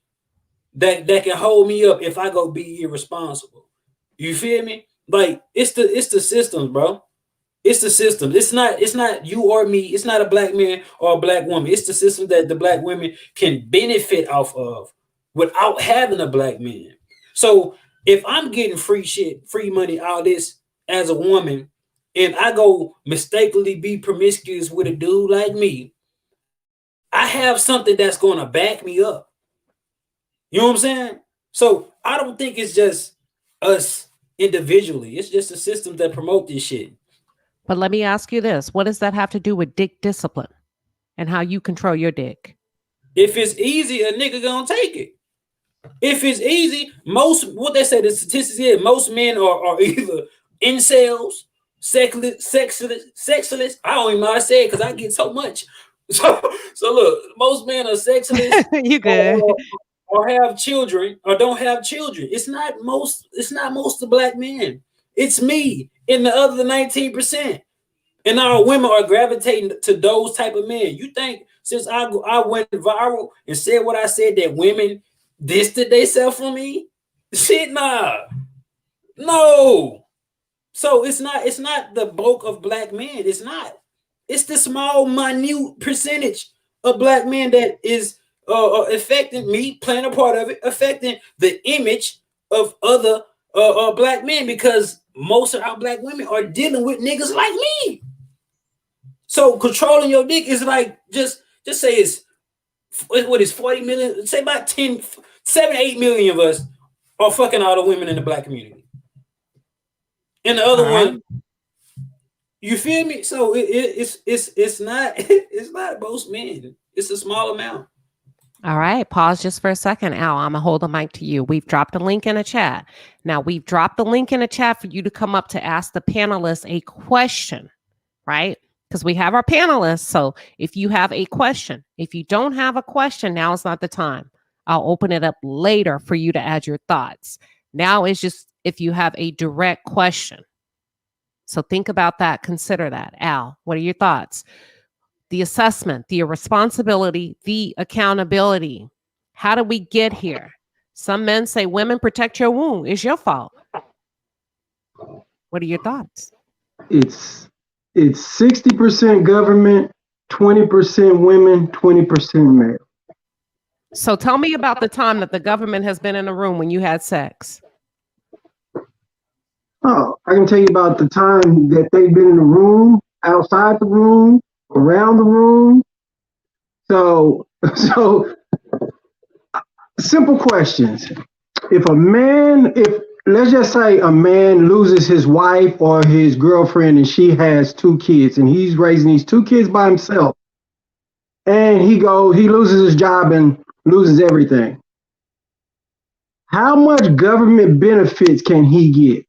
that can hold me up if I go be irresponsible. You feel me? Like it's the systems, bro. It's the system. It's not you or me. It's not a Black man or a Black woman. It's the system that the Black women can benefit off of without having a Black man. So if I'm getting free shit, free money, all this as a woman, and I go mistakenly be promiscuous with a dude like me, I have something that's going to back me up. You know what I'm saying? So I don't think it's just us individually. It's just the systems that promote this shit. But let me ask you this. What does that have to do with dick discipline and how you control your dick? If it's easy, a nigga gonna take it. If it's easy, what they say, the statistics is most men are either incels, sexless. I don't even know how to say it because I get so much. So look, most men are sexless. You good. Or have children or don't have children. It's not most of Black men. It's me and the other 19%. And our women are gravitating to those type of men. You think since I went viral and said what I said that women distanced themselves from me? Shit, nah. No. So it's not the bulk of Black men. It's not. It's the small, minute percentage of Black men that is affecting me, playing a part of it, affecting the image of other Black men, because most of our Black women are dealing with niggas like me. So controlling your dick is like just say it's what is 40 million, say about 7, 8 million of us are fucking all the women in the Black community. And the other one, you feel me? So it's not most men. It's a small amount. All right, pause just for a second. Al, I'm gonna hold the mic to you. We've dropped a link in the chat. Now we've dropped the link in the chat for you to come up to ask the panelists a question, right? Because we have our panelists. So if you have a question, if you don't have a question, now is not the time. I'll open it up later for you to add your thoughts. Now is just if you have a direct question. So think about that. Consider that. Al, what are your thoughts? The assessment, the responsibility, the accountability. How do we get here? Some men say, women, protect your womb. It's your fault. What are your thoughts? It's 60% government, 20% women, 20% male. So tell me about the time that the government has been in the room when you had sex. Oh, I can tell you about the time that they've been in the room, outside the room, around the room. So, so simple questions. If let's just say a man loses his wife or his girlfriend and she has 2 kids and he's raising these 2 kids by himself and he loses his job and loses everything. How much government benefits can he get?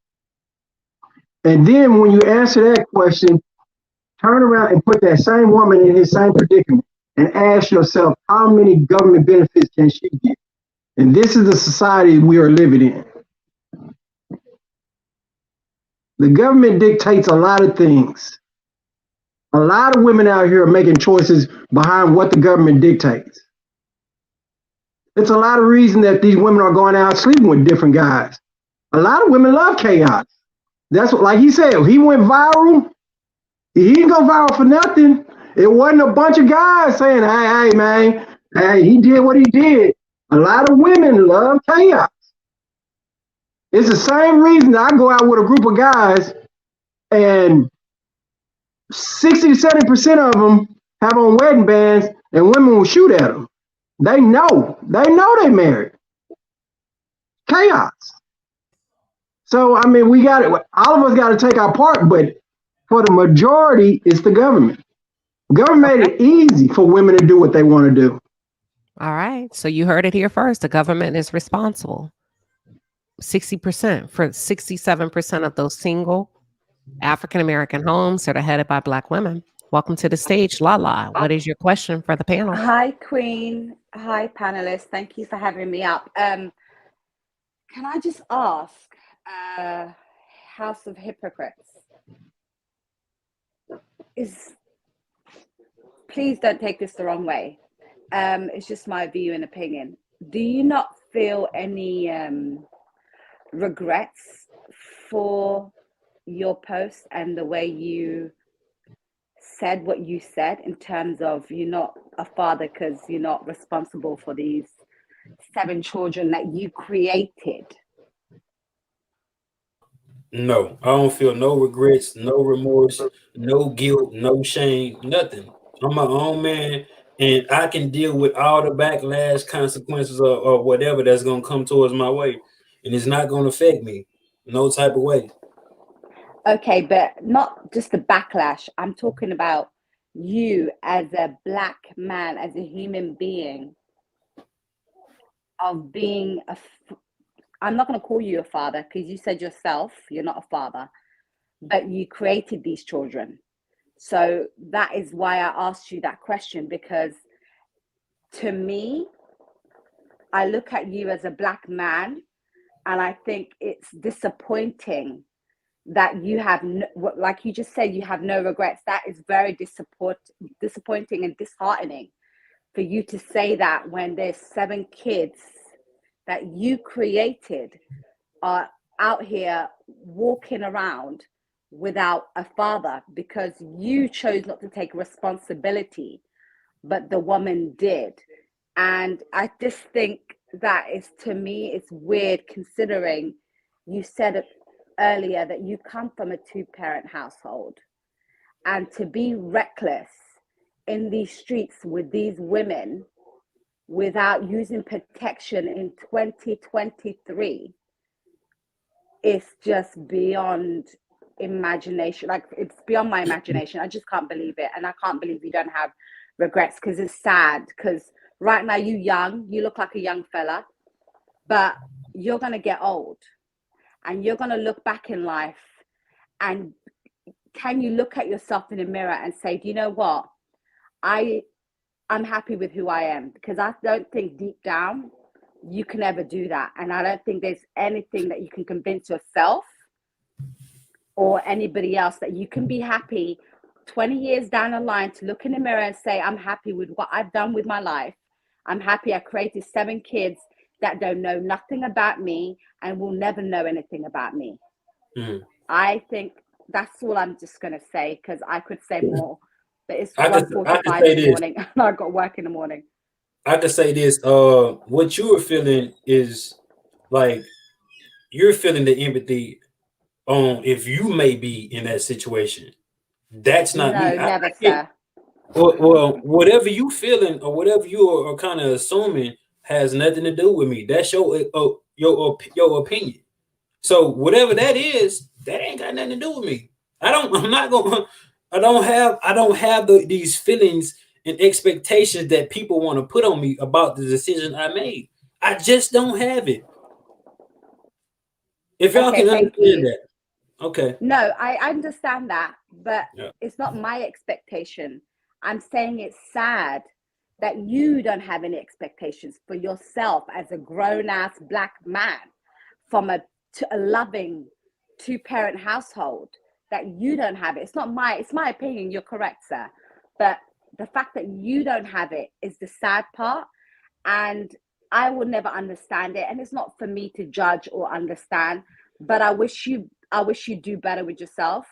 And then when you answer that question, turn around and put that same woman in his same predicament and ask yourself, how many government benefits can she get? And this is the society we are living in. The government dictates a lot of things. A lot of women out here are making choices behind what the government dictates. It's a lot of reason that these women are going out sleeping with different guys. A lot of women love chaos. That's what, like he said, he went viral. He didn't go viral for nothing. It wasn't a bunch of guys saying, hey, man, hey, he did what he did. A lot of women love chaos. It's the same reason I go out with a group of guys and 60 to 70% of them have on wedding bands and women will shoot at them. They know they married. Chaos. So, I mean, all of us got to take our part, but for the majority, it's the government. Government made it easy for women to do what they want to do. All right. So you heard it here first. The government is responsible. 60% for 67% of those single African-American homes that are headed by Black women. Welcome to the stage, Lala. What is your question for the panel? Hi, Queen. Hi, panelists. Thank you for having me up. Can I just ask, House of Hypocrites, please don't take this the wrong way. It's just my view and opinion. Do you not feel any regrets for your post and the way you said what you said in terms of you're not a father because you're not responsible for these 7 children that you created? No, I don't feel no regrets, no remorse, no guilt, no shame, nothing. I'm my own man, and I can deal with all the backlash, consequences, or whatever that's gonna come towards my way, and it's not gonna affect me, no type of way. Okay, but not just the backlash. I'm talking about you as a Black man, as a human being, of being I'm not going to call you a father because you said yourself you're not a father, but you created these children. So that is why I asked you that question, because to me, I look at you as a Black man and I think it's disappointing that you have, like you just said, you have no regrets. That is very disappointing and disheartening for you to say that when there's 7 kids that you created are out here walking around without a father because you chose not to take responsibility, but the woman did. And I just think that is, to me, it's weird considering you said it earlier that you come from a 2-parent household, and to be reckless in these streets with these women without using protection in 2023 is just beyond imagination. Like, it's beyond my imagination. I just can't believe it. And I can't believe you don't have regrets, because it's sad. Because right now you look like a young fella, but you're going to get old and you're going to look back in life, and can you look at yourself in the mirror and say, do you know what? I'm happy with who I am, because I don't think deep down you can ever do that. And I don't think there's anything that you can convince yourself or anybody else that you can be happy 20 years down the line to look in the mirror and say, I'm happy with what I've done with my life. I'm happy I created 7 kids that don't know nothing about me and will never know anything about me. Mm. I think that's all I'm just going to say, because I could say more. But it's I could 1:45 say in the this. morning and I've got work in the morning. I could say this. What you were feeling is like you're feeling the empathy on if you may be in that situation. That's not me. No, I never, get sir. well, whatever you feeling or whatever you are kind of assuming has nothing to do with me. That's your opinion. So whatever that is, that ain't got nothing to do with me. I'm not gonna. I don't have these feelings and expectations that people want to put on me about the decision I made. I just don't have it. If y'all Okay, can thank understand you. that, okay. No, I understand that, but Yeah. it's not my expectation. I'm saying it's sad that you don't have any expectations for yourself as a grown-ass black man from a loving two-parent household, that you don't have it. It's my opinion. You're correct, sir. But the fact that you don't have it is the sad part. And I will never understand it. And it's not for me to judge or understand, but I wish you do better with yourself.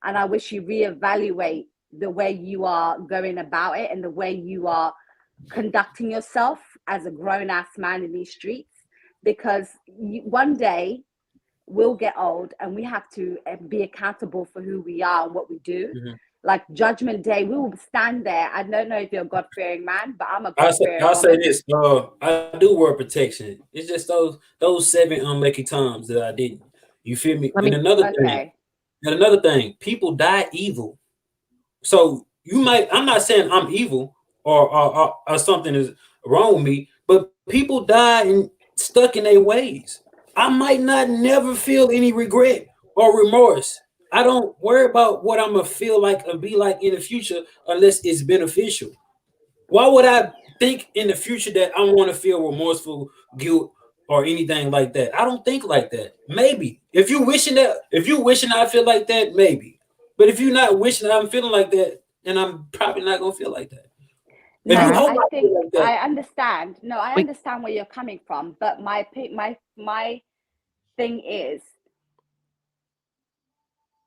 And I wish you reevaluate the way you are going about it and the way you are conducting yourself as a grown-ass man in these streets, because one day we'll get old and we have to be accountable for who we are and what we do. Mhm. Like Judgment Day, we will stand there. I don't know if you're a God-fearing man, but I'm a I'll say, God-fearing I'll say woman. this. I do wear protection. It's just those 7 unlucky times that I didn't. You feel me? Let And me Okay. another thing, people die evil. So you might. I'm not saying I'm evil or something is wrong with me, but people die and stuck in their ways. I might not never feel any regret or remorse. I don't worry about what I'm gonna feel like or be like in the future unless it's beneficial. Why would I think in the future that I want to feel remorseful, guilt, or anything like that? I don't think like that. Maybe if you wishing I feel like that, maybe. But if you're not wishing I'm feeling like that, then I'm probably not gonna feel like that. If you No, Cat. hope I I think feel like that, I understand. No, I We understand where you're coming from, but my thing is,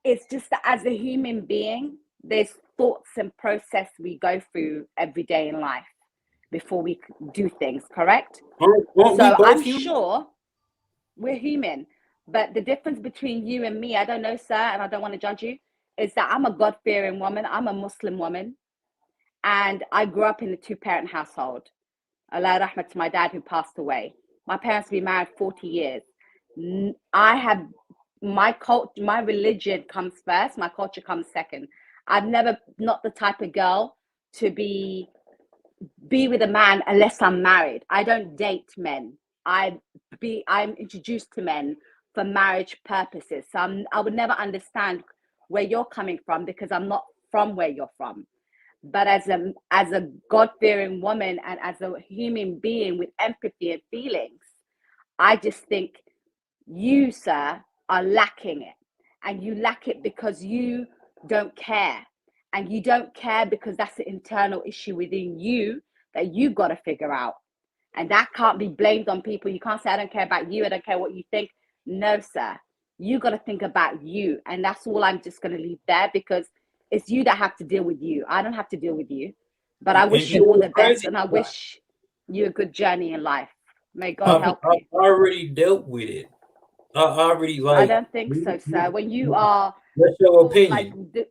it's just that as a human being, there's thoughts and process we go through every day in life before we do things, correct? aren't we So both I'm human? sure we're human, but the difference between you and me, I don't know, sir, and I don't want to judge you, is that I'm a God-fearing woman. I'm a Muslim woman, and I grew up in a two-parent household. Allah rahmat to my dad who passed away. My parents have been married 40 years. I have my religion comes first, my culture comes second. I've never not the type of girl to be with a man unless I'm married. I don't date men. I'm introduced to men for marriage purposes. So I would never understand where you're coming from because I'm not from where you're from. But as a God-fearing woman and as a human being with empathy and feelings, I just think you, sir, are lacking it. And you lack it because you don't care. And you don't care because that's an internal issue within you that you've got to figure out. And that can't be blamed on people. You can't say, I don't care about you. I don't care what you think. No, sir. You got to think about you. And that's all I'm just going to leave there because it's you that have to deal with you. I don't have to deal with you. But I wish And you all it's the best. crazy. And I wish you a good journey in life. May God help I've you. already dealt with it. I already I like. don't think so, sir. When you are That's your full, like, opinion.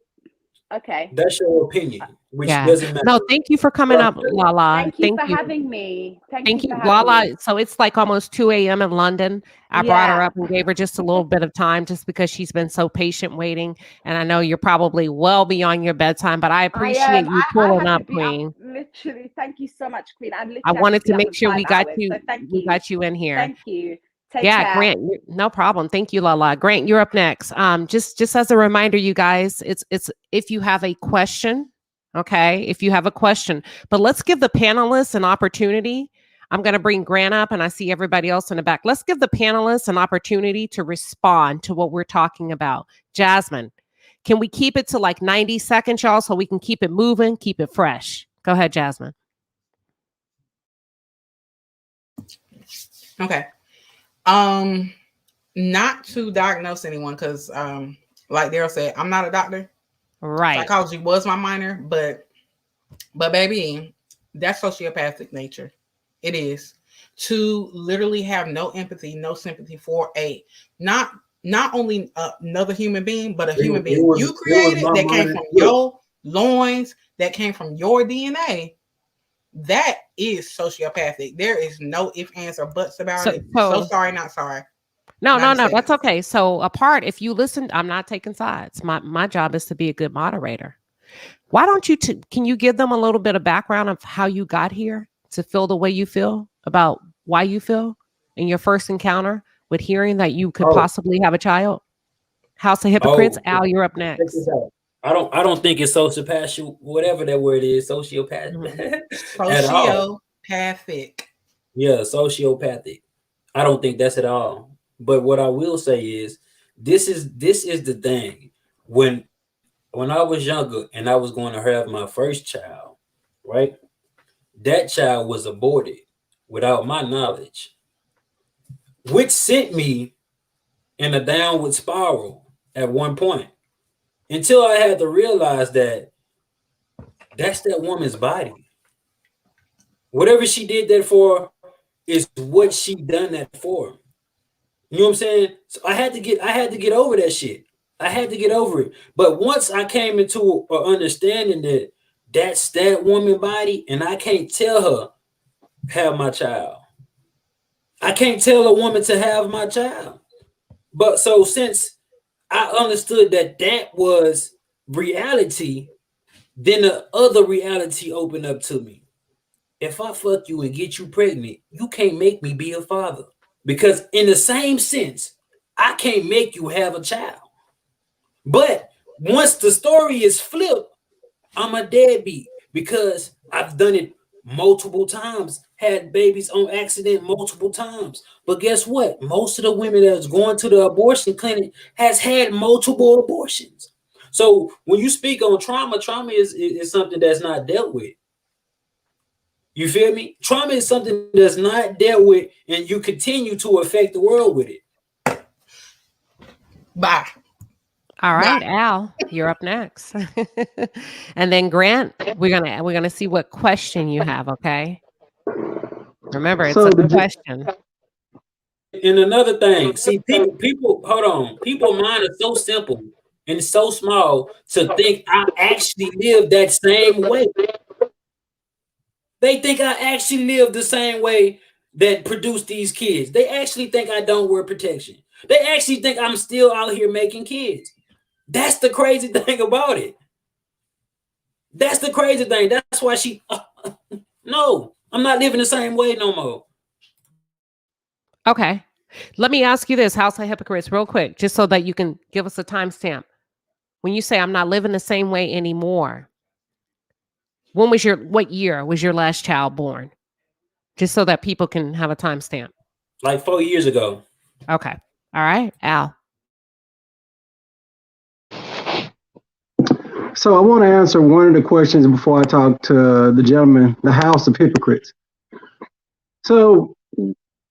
okay. That's your opinion, which yeah. doesn't matter. No, thank you for coming up, Lala. Thank you Thank for you. having me. Thank Thank you you, for having Lala. me. So it's like almost 2 a.m. in London. I brought her Yeah. up and gave her just a little bit of time just because she's been so patient waiting. And I know you're probably well beyond your bedtime, but I appreciate you I pulling had to up, be up Queen. literally. Thank you so much, Queen. I I literally had to wanted be to up make for sure 5 we got hours. you So thank we you. got you in here. Thank you. Take Yeah, care. Grant, no problem. Thank you, Lala. Grant, you're up next. Just as a reminder, you guys, it's if you have a question, okay, if you have a question, but let's give the panelists an opportunity. I'm going to bring Grant up and I see everybody else in the back. Let's give the panelists an opportunity to respond to what we're talking about. Jasmine, can we keep it to like 90 seconds, y'all, so we can keep it moving, keep it fresh? Go ahead, Jasmine. Okay. Not to diagnose anyone because like Daryl said, I'm not a doctor. Right. Psychology was my minor, but baby, that's sociopathic nature. It is to literally have no empathy, no sympathy for not only another human being, but a human being you created that came from your loins, that came from your DNA. That is sociopathic. There is no ifs, ands, or buts about it. So sorry, not sorry. No, that's okay. So if you listen, I'm not taking sides. My job is to be a good moderator. Why don't you, can you give them a little bit of background of how you got here to feel the way you feel about why you feel in your first encounter with hearing that you could possibly have a child? House of Hypocrites. Al, you're up next. I don't think it's sociopathic, whatever that word is, sociopath. Sociopathic. Yeah, sociopathic. I don't think that's at all. But what I will say is this is the thing. When I was younger and I was going to have my first child, right? That child was aborted without my knowledge, which sent me in a downward spiral at one point until I had to realize that that's that woman's body. Whatever she did that for is what she done that for. You know what I'm saying? So I had to get over that shit. I had to get over it. But once I came into an understanding that that's that woman body, and I can't tell her have my child. I can't tell a woman to have my child. But so since I understood that was reality, then the other reality opened up to me. If I fuck you and get you pregnant, you can't make me be a father. Because in the same sense, I can't make you have a child. But once the story is flipped, I'm a deadbeat because I've done it multiple times, had babies on accident multiple times. But guess what? Most of the women that's going to the abortion clinic has had multiple abortions. So when you speak on trauma is something that's not dealt with. You feel me? Trauma is something that's not dealt with, and you continue to affect the world with it. Bye. All right, Al, you're up next. And then Grant, we're gonna see what question you have, okay? Remember, it's a question. And another thing, see, people, hold on. People's mind is so simple and so small to think I actually live that same way. They think I actually live the same way that produced these kids. They actually think I don't wear protection. They actually think I'm still out here making kids. That's the crazy thing about it. That's the crazy thing. That's why no, I'm not living the same way no more. Okay. Let me ask you this, House of Hypocrites, real quick, just so that you can give us a timestamp. When you say I'm not living the same way anymore, what year was your last child born? Just so that people can have a timestamp. Like 4 years ago. Okay. All right, Al. So I want to answer one of the questions before I talk to the gentleman, the House of Hypocrites. So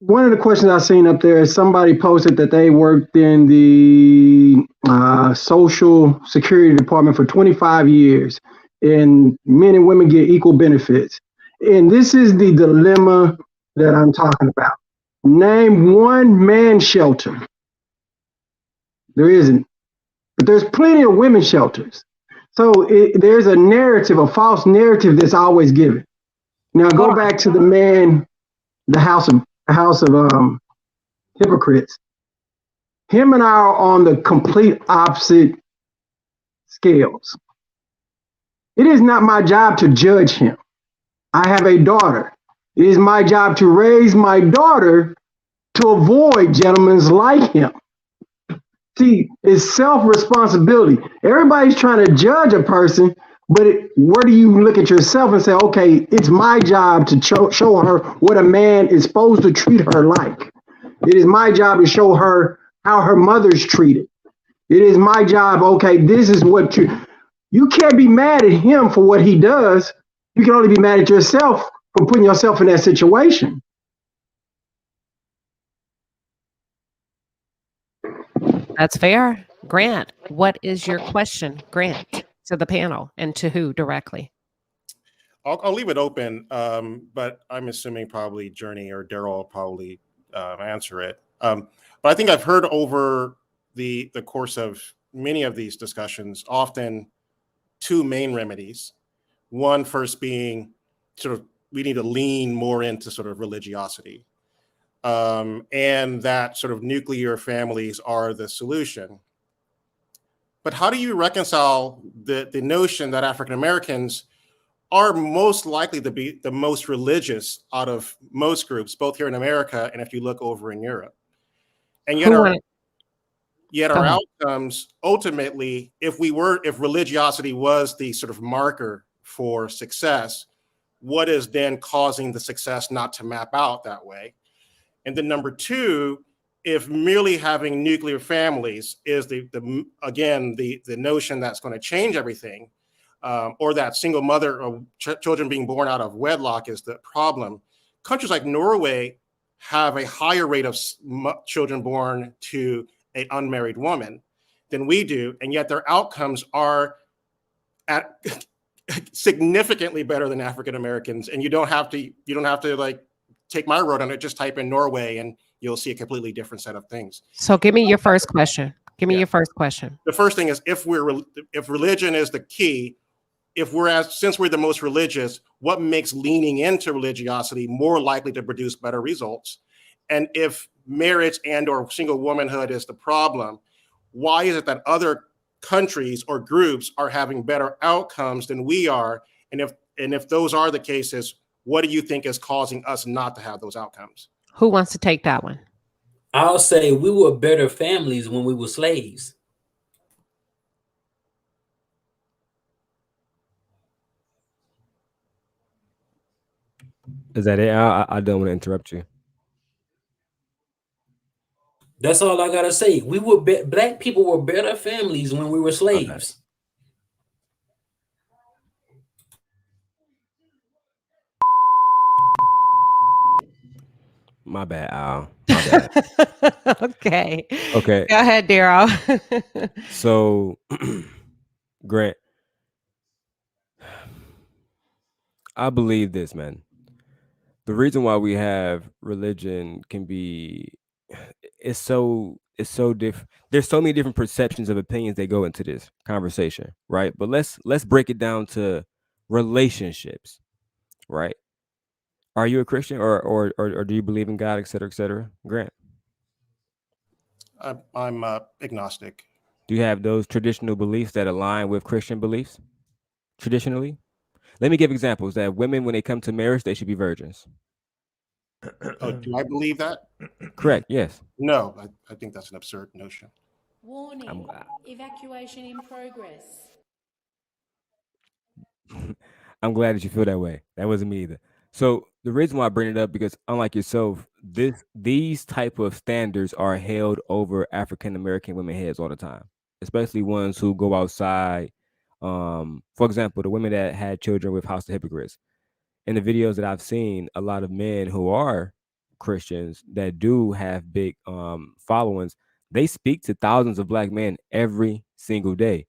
one of the questions I've seen up there is somebody posted that they worked in the Social Security Department for 25 years, and men and women get equal benefits. And this is the dilemma that I'm talking about. Name one man shelter. There isn't, but there's plenty of women's shelters. So there's a narrative, a false narrative that's always given. Now go back to the man, the House of Hypocrites. Him and I are on the complete opposite scales. It is not my job to judge him. I have a daughter. It is my job to raise my daughter to avoid gentlemen like him. See, it's self-responsibility. Everybody's trying to judge a person, but where do you look at yourself and say, okay, it's my job to show her what a man is supposed to treat her like. It is my job to show her how her mother's treated. It is my job, okay, this is what you can't be mad at him for what he does. You can only be mad at yourself for putting yourself in that situation. That's fair. Grant, what is your question, Grant, to the panel and to who directly? I'll leave it open, but I'm assuming probably Journey or Daryl will probably answer it. But I think I've heard over the course of many of these discussions, often two main remedies. One first being sort of we need to lean more into sort of religiosity, and that sort of nuclear families are the solution. But how do you reconcile the notion that African Americans are most likely to be the most religious out of most groups, both here in America and if you look over in Europe? And yet our outcomes ultimately, if religiosity was the sort of marker for success, what is then causing the success not to map out that way? And then number two, if merely having nuclear families is the notion that's going to change everything, or that single mother or children being born out of wedlock is the problem, countries like Norway have a higher rate of children born to an unmarried woman than we do, and yet their outcomes are significantly better than African Americans. And you don't have to like take my word on it. Just type in Norway and you'll see a completely different set of things. So give me your first question. Your first question. The first thing is if religion is the key, since we're the most religious, what makes leaning into religiosity more likely to produce better results? And if marriage and or single womanhood is the problem, why is it that other countries or groups are having better outcomes than we are? And if those are the cases, what do you think is causing us not to have those outcomes? Who wants to take that one? I'll say we were better families when we were slaves. Is that it? I don't want to interrupt you. That's all I gotta say. We were black people were better families when we were slaves. My bad, Al. My bad. Okay. Okay. Go ahead, Daryl. So, Grant, I believe this, man. The reason why we have religion can be it's so different. There's so many different perceptions of opinions that go into this conversation, right? But let's break it down to relationships, right? Are you a Christian or do you believe in God, et cetera, Grant? I'm agnostic. Do you have those traditional beliefs that align with Christian beliefs? Traditionally? Let me give examples that women, when they come to marriage, they should be virgins. Oh, do I believe that? Correct, yes. No, I think that's an absurd notion. Warning, evacuation in progress. I'm glad that you feel that way. That wasn't me either. So the reason why I bring it up, because unlike yourself, these type of standards are held over African American women heads all the time, especially ones who go outside. For example, the women that had children with House of Hypocrites. In the videos that I've seen, a lot of men who are Christians that do have big followings, they speak to thousands of black men every single day,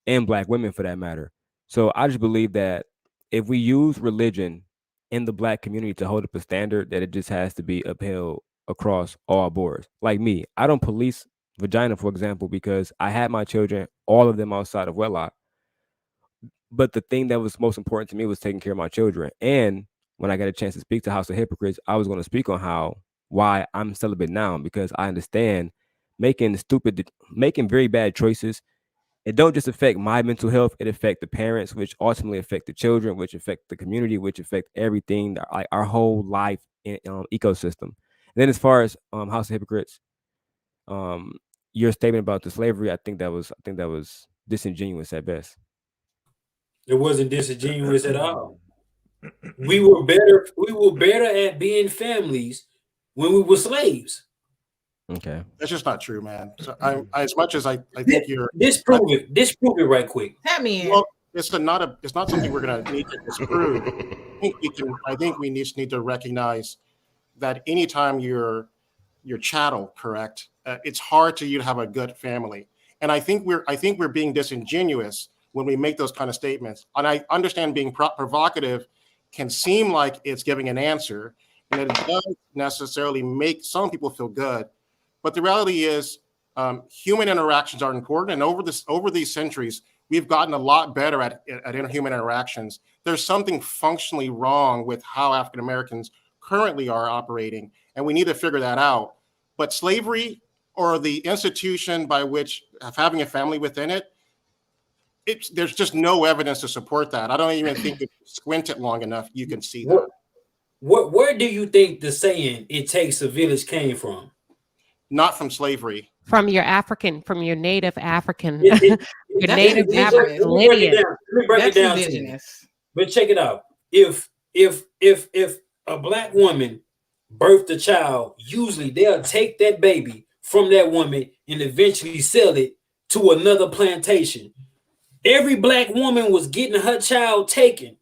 and black women for that matter. So I just believe that if we use religion in the black community to hold up a standard, that it just has to be upheld across all boards. Like me, I don't police vagina, for example, because I had my children, all of them outside of wedlock. But the thing that was most important to me was taking care of my children. And when I got a chance to speak to House of Hypocrites, I was going to speak on why I'm celibate now, because I understand making very bad choices. It don't just affect my mental health, it affects the parents, which ultimately affect the children, which affect the community, which affect everything, like our whole life ecosystem. And then as far as House of Hypocrites, your statement about the slavery, I think that was disingenuous at best. It wasn't disingenuous at all. We were better at being families when we were slaves. Okay, that's just not true, man. So as much as I think you're disprove it right quick. That mean well, it's not something we're gonna need to disprove. I think we need to recognize that anytime you're chattel, correct, it's hard to you to have a good family. And I think we're being disingenuous when we make those kind of statements. And I understand being provocative can seem like it's giving an answer, and it does necessarily make some people feel good. But the reality is, human interactions are important, and over these centuries, we've gotten a lot better at interhuman interactions. There's something functionally wrong with how African Americans currently are operating, and we need to figure that out. But slavery, or the institution by which of having a family within it, there's just no evidence to support that. I don't even think if you squint it long enough, you can see that. Where do you think the saying "it takes a village" came from? Not from slavery. From your native African, It- it- your That's native indigenous. African Let me break it lineage. down. Let me break it That's down to you. indigenous. But check it out. If a black woman birthed a child, usually they'll take that baby from that woman and eventually sell it to another plantation. Every black woman was getting her child taken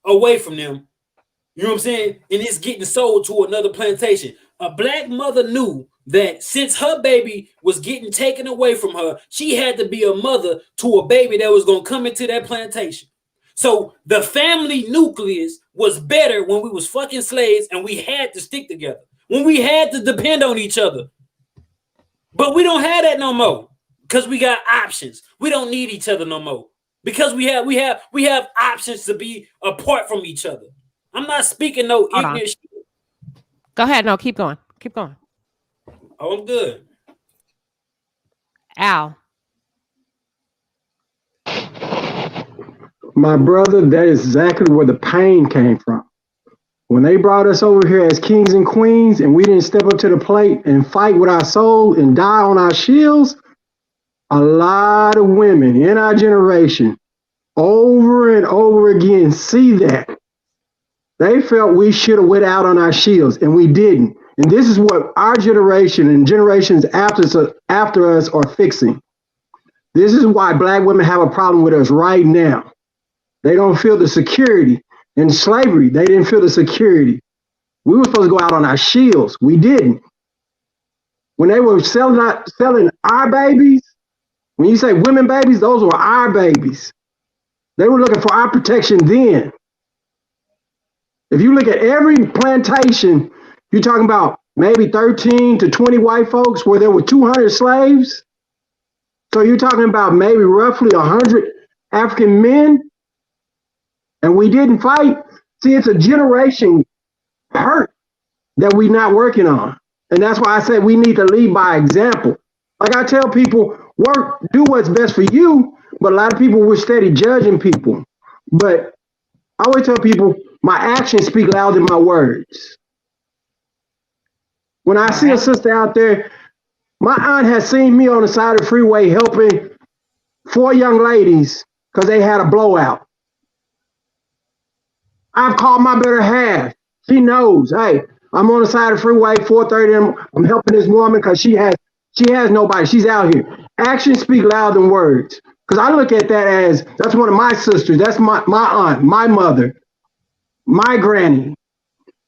away from them. You know what I'm saying? And it's getting sold to another plantation. A black mother knew that since her baby was getting taken away from her, she had to be a mother to a baby that was going to come into that plantation. So the family nucleus was better when we was fucking slaves and we had to stick together, when we had to depend on each other. But we don't have that no more because we got options. We don't need each other no more because we have options to be apart from each other. I'm not speaking no Hold on. ignorant shit. Go ahead. No, keep going. Keep going. Oh, I'm good. Al. My brother, that is exactly where the pain came from. When they brought us over here as kings and queens and we didn't step up to the plate and fight with our soul and die on our shields, a lot of women in our generation over and over again see that. They felt we should have went out on our shields and we didn't. And this is what our generation and generations after us are fixing. This is why black women have a problem with us right now. They don't feel the security. In slavery, they didn't feel the security. We were supposed to go out on our shields. We didn't. When they were selling our babies, when you say women babies, those were our babies. They were looking for our protection then. If you look at every plantation, you're talking about maybe 13 to 20 white folks where there were 200 slaves. So you're talking about maybe roughly 100 African men. And we didn't fight. See, it's a generation hurt that we're not working on. And that's why I said we need to lead by example. Like I tell people, do what's best for you. But a lot of people were steady judging people. But I always tell people, my actions speak louder than my words. When I see a sister out there, my aunt has seen me on the side of the freeway helping 4 young ladies because they had a blowout. I've called my better half. She knows, hey, I'm on the side of the freeway, 4:30. I'm helping this woman because she has nobody. She's out here. Actions speak louder than words. Because I look at that as, that's one of my sisters. That's my aunt, my mother, my granny.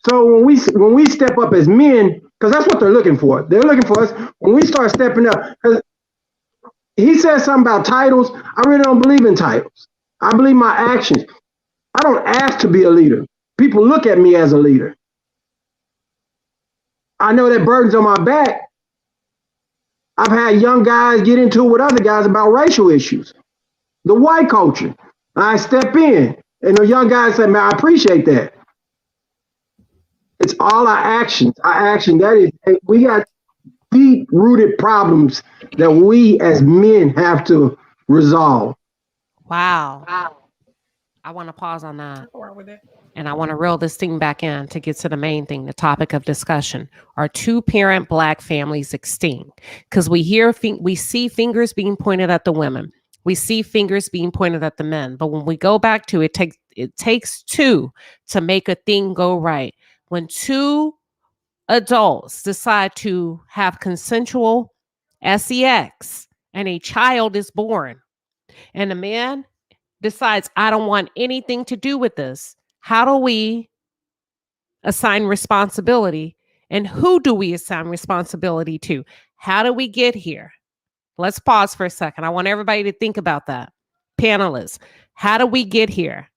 So when we step up as men, because that's what they're looking for. They're looking for us when we start stepping up. Because he said something about titles. I really don't believe in titles. I believe my actions. I don't ask to be a leader. People look at me as a leader. I know that burden's on my back. I've had young guys get into it with other guys about racial issues. The white culture. I step in, and the young guys say, man, I appreciate that. It's all our actions. Our action, we got deep-rooted problems that we as men have to resolve. Wow. I want to pause on that. And I want to reel this thing back in to get to the main thing, the topic of discussion. Are 2-parent black families extinct? Because we see fingers being pointed at the women. We see fingers being pointed at the men. But when we go back to it takes 2 to make a thing go right. When 2 adults decide to have consensual sex and a child is born and a man decides, I don't want anything to do with this, how do we assign responsibility? And who do we assign responsibility to? How do we get here? Let's pause for a second. I want everybody to think about that. Panelists, how do we get here?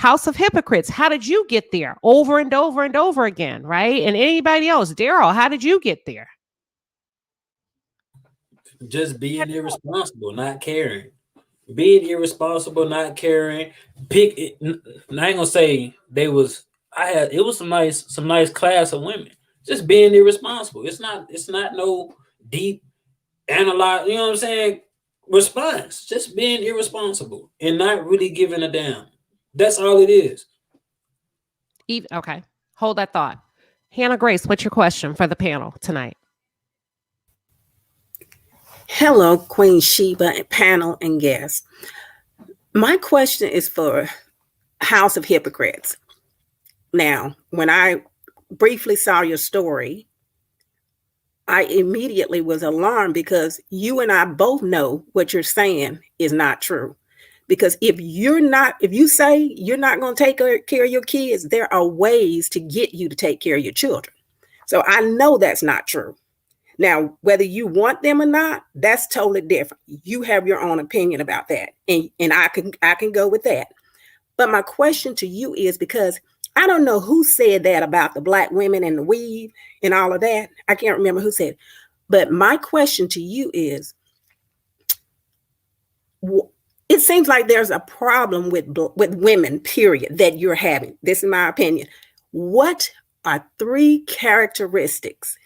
House of Hypocrites, how did you get there? Over and over and over again, right? And anybody else, Daryl, how did you get there? Just being irresponsible, not caring. Being irresponsible, not caring. Pick it. I ain't gonna say they was. It was some nice class of women. Just being irresponsible. It's not no deep analyze. You know what I'm saying? Response. Just being irresponsible and not really giving a damn. That's all it is. Okay, hold that thought. Hannah Grace, what's your question for the panel tonight? Hello, Queen Sheba, panel and guests. My question is for House of Hypocrites. Now, when I briefly saw your story, I immediately was alarmed because you and I both know what you're saying is not true. Because if you say you're not going to take care of your kids, there are ways to get you to take care of your children. So I know that's not true. Now, whether you want them or not, that's totally different. You have your own opinion about that. And I can go with that. But my question to you is, because I don't know who said that about the Black women and the weave and all of that. I can't remember who said it. But my question to you is, it seems like there's a problem with women, period, that you're having. This is my opinion. What are 3 characteristics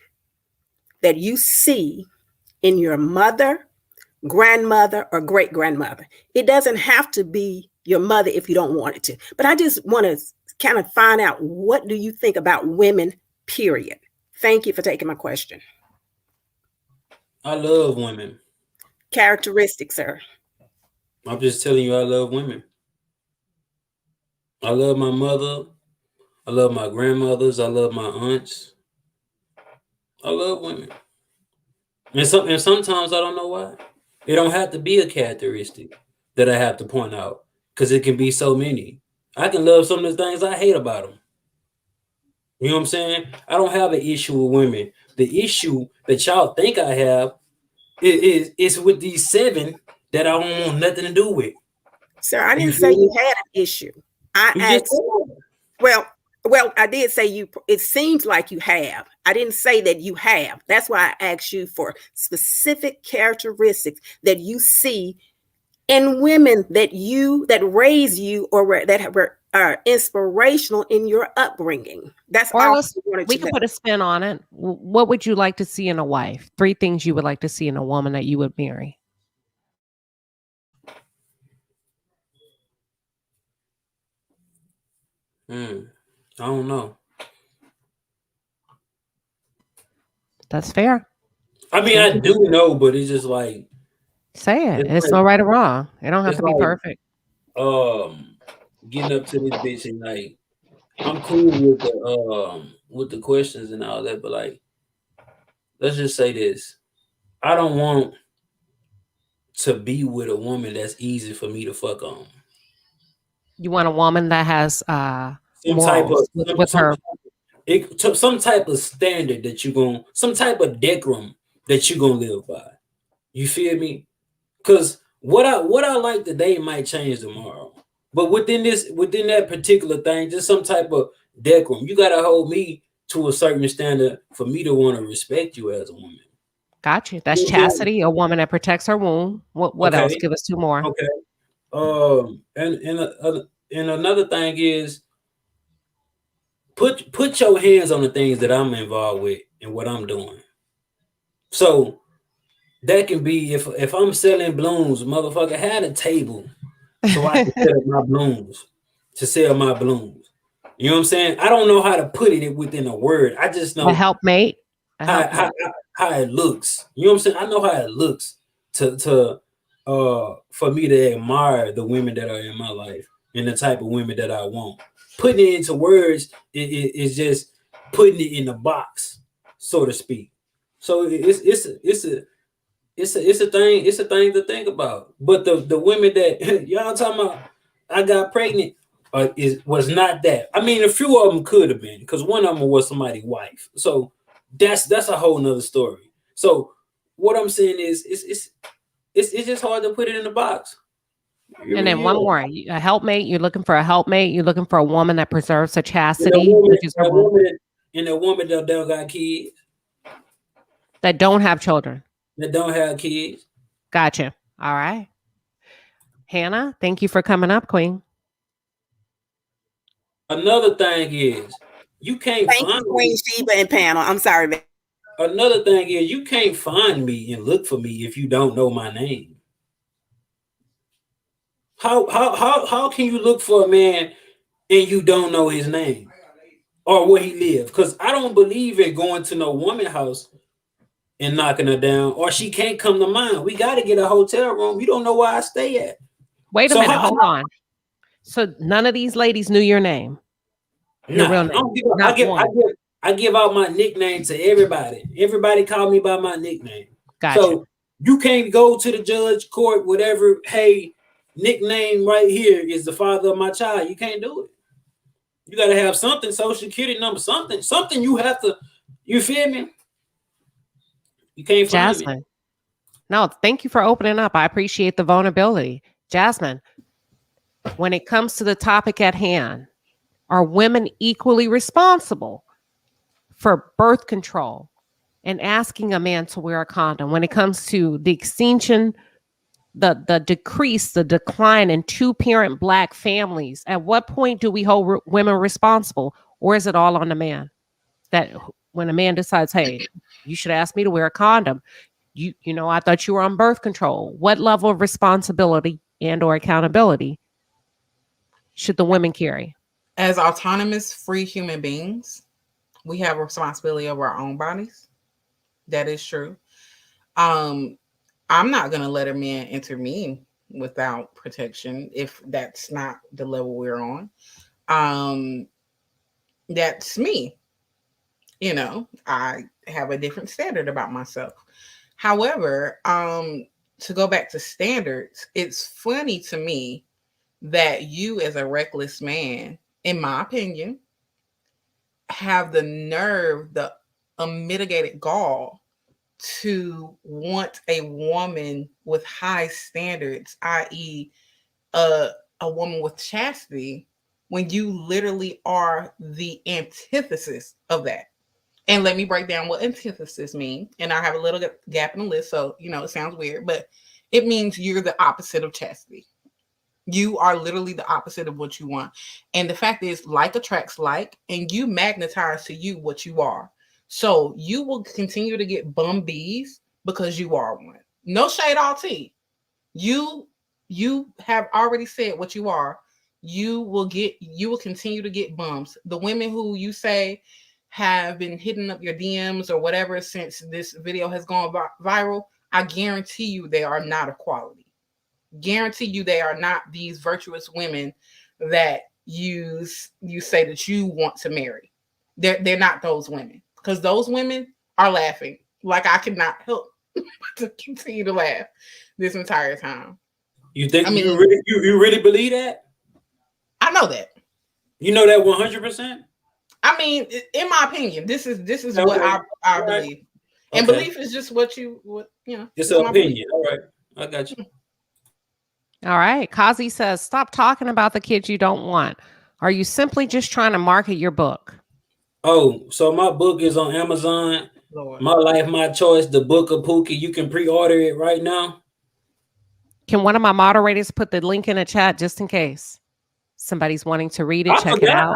that you see in your mother, grandmother, or great-grandmother? It doesn't have to be your mother if you don't want it to. But I just want to kind of find out, what do you think about women, period? Thank you for taking my question. I love women. Characteristics, sir. I'm just telling you, I love women. I love my mother. I love my grandmothers. I love my aunts. I love women. And sometimes I don't know why. It don't have to be a characteristic that I have to point out, because it can be so many. I can love some of the things I hate about them. You know what I'm saying? I don't have an issue with women. The issue that y'all think I have is with these 7 that I don't want nothing to do with. Sir, I didn't say you had an issue. I asked, well, I did say you, it seems like you have. I didn't say that you have. That's why I asked you for specific characteristics that you see in women that raise you, or that are inspirational in your upbringing. That's all we can put a spin on it. What would you like to see in a wife? 3 things you would like to see in a woman that you would marry. I don't know. That's fair. I mean, I do know, but it's just like, say it. It's no right or wrong. It don't have to be perfect. Getting up to this bitch and like, I'm cool with the questions and all that, but like, let's just say this: I don't want to be with a woman that's easy for me to fuck on. You want a woman that has some type of standard that some type of decorum that you're gonna live by. You feel me? Because what I like today might change tomorrow. But within that particular thing, just some type of decorum. You gotta hold me to a certain standard for me to want to respect you as a woman. Gotcha. That's chastity, a woman that protects her womb. What else? Give us 2 more. Okay. And another thing is, put your hands on the things that I'm involved with and what I'm doing. So that can be, if I'm selling blooms, motherfucker, had a table so I can sell my blooms, to sell my blooms. You know what I'm saying? I don't know how to put it within a word. I just know a helpmate. How it looks. You know what I'm saying? I know how it looks to for me to admire the women that are in my life and the type of women that I want. Putting it into words is just putting it in a box, so to speak. So it's a thing to think about. But the women that y'all talking about, I got pregnant, was not that. I mean, a few of them could have been, because one of them was somebody's wife. So that's a whole nother story. So what I'm saying is, it's just hard to put it in the box. It And then really one is. more, a helpmate. You're looking for a helpmate. You're looking for a woman that preserves her And a chastity, woman, which is her a womb, woman, and a woman that don't got kids, that don't have children. that don't have kids. Gotcha. All right. Hannah, thank you for coming up, Queen. Another thing is, you can't Thank you, find Queen me. Sheba and panel. I'm sorry, babe. Another thing is, you can't find me and look for me if you don't know my name. How can you look for a man and you don't know his name or where he lives? Because I don't believe in going to no woman house and knocking her down, or she can't come to mine. We got to get a hotel room. You don't know where I stay at. Wait a So minute. Hold on. So none of these ladies knew your name. Your real name. I give out my nickname to everybody. Everybody call me by my nickname. Gotcha. So you can't go to the judge, court, whatever. Hey, nickname right here is the father of my child. You can't do it. You got to have something, social security number, something you have to. You feel me? You can't find me. Jasmine. No, thank you for opening up. I appreciate the vulnerability. Jasmine, when it comes to the topic at hand, are women equally responsible for birth control and asking a man to wear a condom when it comes to the extinction, the decrease, the decline in two-parent Black families? At what point do we hold women responsible, or is it all on the man? That when a man decides, hey, you should ask me to wear a condom, you know, I thought you were on birth control. What level of responsibility and or accountability should the women carry? As autonomous, free human beings, we have a responsibility over our own bodies. That is true. I'm not going to let a man intervene without protection if that's not the level we're on. That's me. You know, I have a different standard about myself. However, to go back to standards, it's funny to me that you, as a reckless man, in my opinion, have the nerve, the unmitigated gall to want a woman with high standards, i.e., a woman with chastity, when you literally are the antithesis of that. And let me break down what antithesis means. And I have a little gap in the list, so you know it sounds weird, but it means you're the opposite of chastity. You are literally the opposite of what you want. And the fact is, like attracts like, and you magnetize to you what you are. So you will continue to get bum bees because you are one. No shade, all tea. You have already said what you are. You will continue to get bums. The women who you say have been hitting up your DMs or whatever since this video has gone viral, I guarantee you they are not of quality. Guarantee you they are not these virtuous women that you say that you want to marry. They're not those women, because those women are laughing. Like, I could not help to continue to laugh this entire time. You think you really believe that? I know that. You know that 100%? I mean, in my opinion, this is what I believe. And belief is just what you know. It's an opinion. All right. I got you. All right. Kazi says, stop talking about the kids you don't want. Are you simply just trying to market your book? Oh, so my book is on Amazon. Lord. My Life, My Choice, the Book of Pookie. You can pre-order it right now. Can one of my moderators put the link in the chat just in case somebody's wanting to read it? Check it out.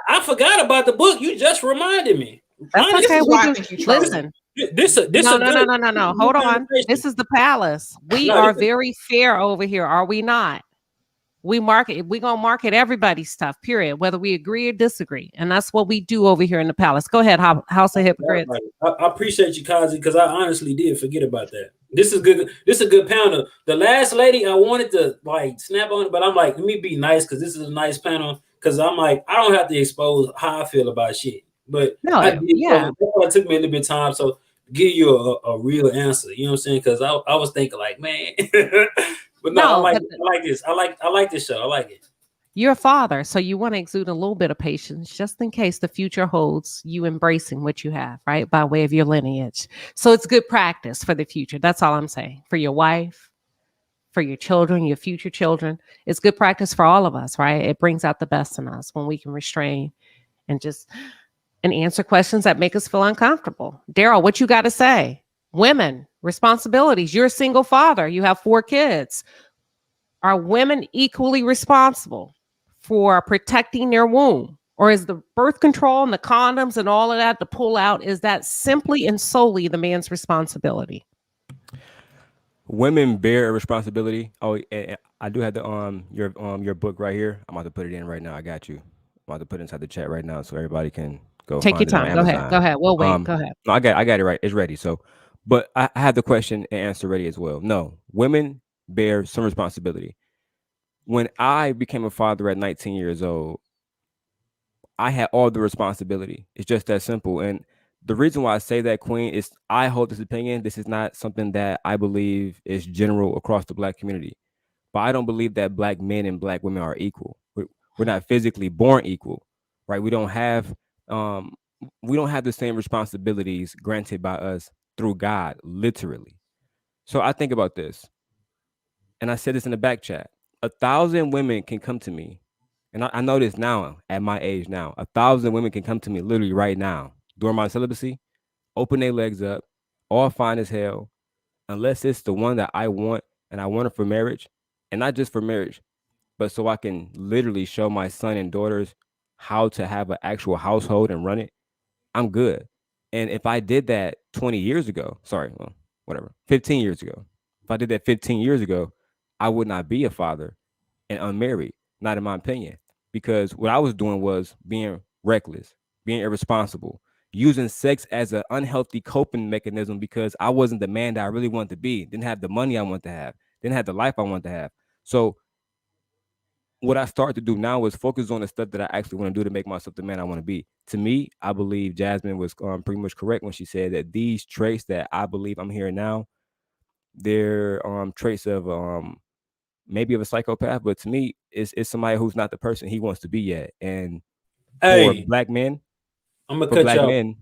I forgot about the book. You just reminded me. That's okay. Listen. No. Hold on. This is the palace. We are very fair over here, are we not? We're gonna market everybody's stuff, period, whether we agree or disagree. And that's what we do over here in the palace. Go ahead, House of Hypocrites. I appreciate you, Kazi, because I honestly did forget about that. This is good. This is a good panel. The last lady, I wanted to like snap on it, but I'm like, let me be nice because this is a nice panel. Because I'm like, I don't have to expose how I feel about shit. But that's why it took me a little bit of time. So give you a real answer. You know what I'm saying? Because I was thinking like, man. But I like this. I like this show. I like it. You're a father, so you want to exude a little bit of patience just in case the future holds you embracing what you have, right? By way of your lineage. So it's good practice for the future. That's all I'm saying. For your wife, for your children, your future children. It's good practice for all of us, right? It brings out the best in us when we can restrain and answer questions that make us feel uncomfortable. Daryl, what you got to say? Women, responsibilities. You're a single father. You have 4 kids. Are women equally responsible for protecting their womb? Or is the birth control and the condoms and all of that to pull out, is that simply and solely the man's responsibility? Women bear a responsibility. Oh, and I do have the your book right here. I'm about to put it in right now. I got you. I'm about to put it inside the chat right now so everybody can go Take your find it on time. Amazon. Go ahead. We'll wait. Go ahead. No, I got it right. It's ready. So, but I have the question and answer ready as well. No, women bear some responsibility. When I became a father at 19 years old, I had all the responsibility. It's just that simple. And the reason why I say that, Queen, is I hold this opinion. This is not something that I believe is general across the Black community. But I don't believe that Black men and Black women are equal. We're not physically born equal, right? We don't have the same responsibilities granted by us through God, literally. So I think about this, and I said this in the back chat. 1,000 women can come to me, and I know this now at my age now. 1,000 women can come to me literally right now during my celibacy, open their legs up, all fine as hell, unless it's the one that I want and I want it for marriage, and not just for marriage, but so I can literally show my son and daughters how to have an actual household and run it. I'm good. And if I did that 20 years ago, 15 years ago, if I did that 15 years ago, I would not be a father and unmarried, not in my opinion, because what I was doing was being reckless, being irresponsible, using sex as an unhealthy coping mechanism because I wasn't the man that I really wanted to be, didn't have the money I wanted to have, didn't have the life I wanted to have. So what I start to do now is focus on the stuff that I actually want to do to make myself the man I want to be. To me, I believe Jasmine was pretty much correct when she said that these traits that I believe I'm hearing now, they're traits of maybe of a psychopath, but to me, it's somebody who's not the person he wants to be yet. And for Black men, I'm gonna cut you off.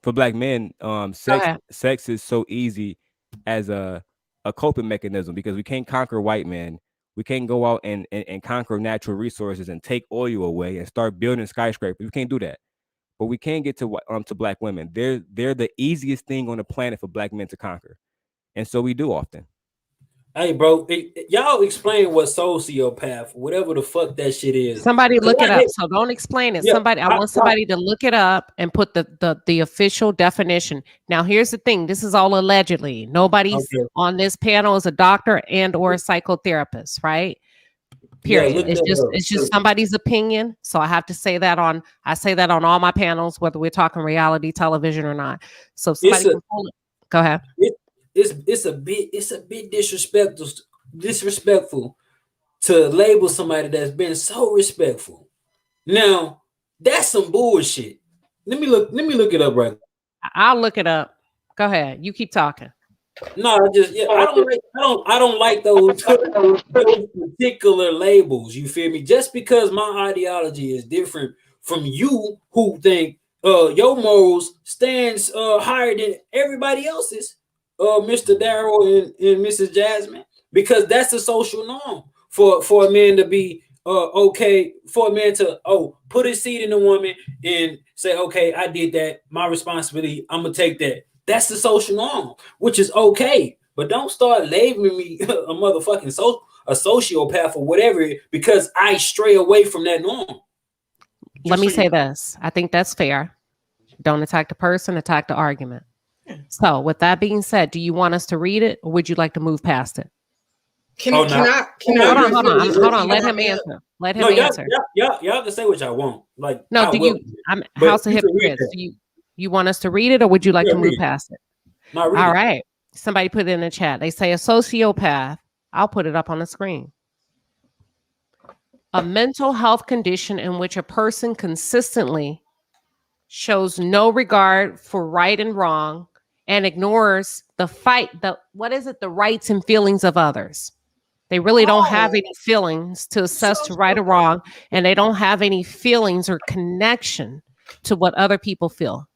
For Black men, sex is so easy as a coping mechanism because we can't conquer white men. We can't go out and conquer natural resources and take oil away and start building skyscrapers. We can't do that. But we can get to Black women. They're the easiest thing on the planet for Black men to conquer. And so we do often. Hey, bro, y'all explain what sociopath, whatever the fuck that shit is. Somebody look it up. So don't explain it. Yeah, I want somebody to look it up and put the official definition. Now, here's the thing. This is all allegedly. Nobody's on this panel is a doctor and or a psychotherapist, right? Period. Yeah, it's just somebody's opinion. So I have to say that on all my panels, whether we're talking reality television or not. So if somebody can pull it. Go ahead. It's a bit disrespectful to label somebody that's been so respectful. Now that's some bullshit. Let me look it up right now. I'll look it up. Go ahead. You keep talking. No, I don't like those particular labels. You feel me? Just because my ideology is different from you, who think your morals stands higher than everybody else's. Mr. Daryl and Mrs. Jasmine, because that's the social norm for a man to be okay, for a man to put his seed in a woman and say, okay, I did that, my responsibility, I'm gonna take that. That's the social norm, which is okay. But don't start labeling me a motherfucking a sociopath or whatever because I stray away from that norm. Let me say this. I think that's fair. Don't attack the person, attack the argument. So with that being said, do you want us to read it or would you like to move past it? Hold on. Let him answer. Y'all can say what y'all want. Like, no, House of Hypocrites. Do you want us to read it or would you like to move past it? All right. Somebody put it in the chat. They say a sociopath. I'll put it up on the screen. A mental health condition in which a person consistently shows no regard for right and wrong and ignores the rights and feelings of others. They really don't have any feelings to assess to right or wrong, and they don't have any feelings or connection to what other people feel.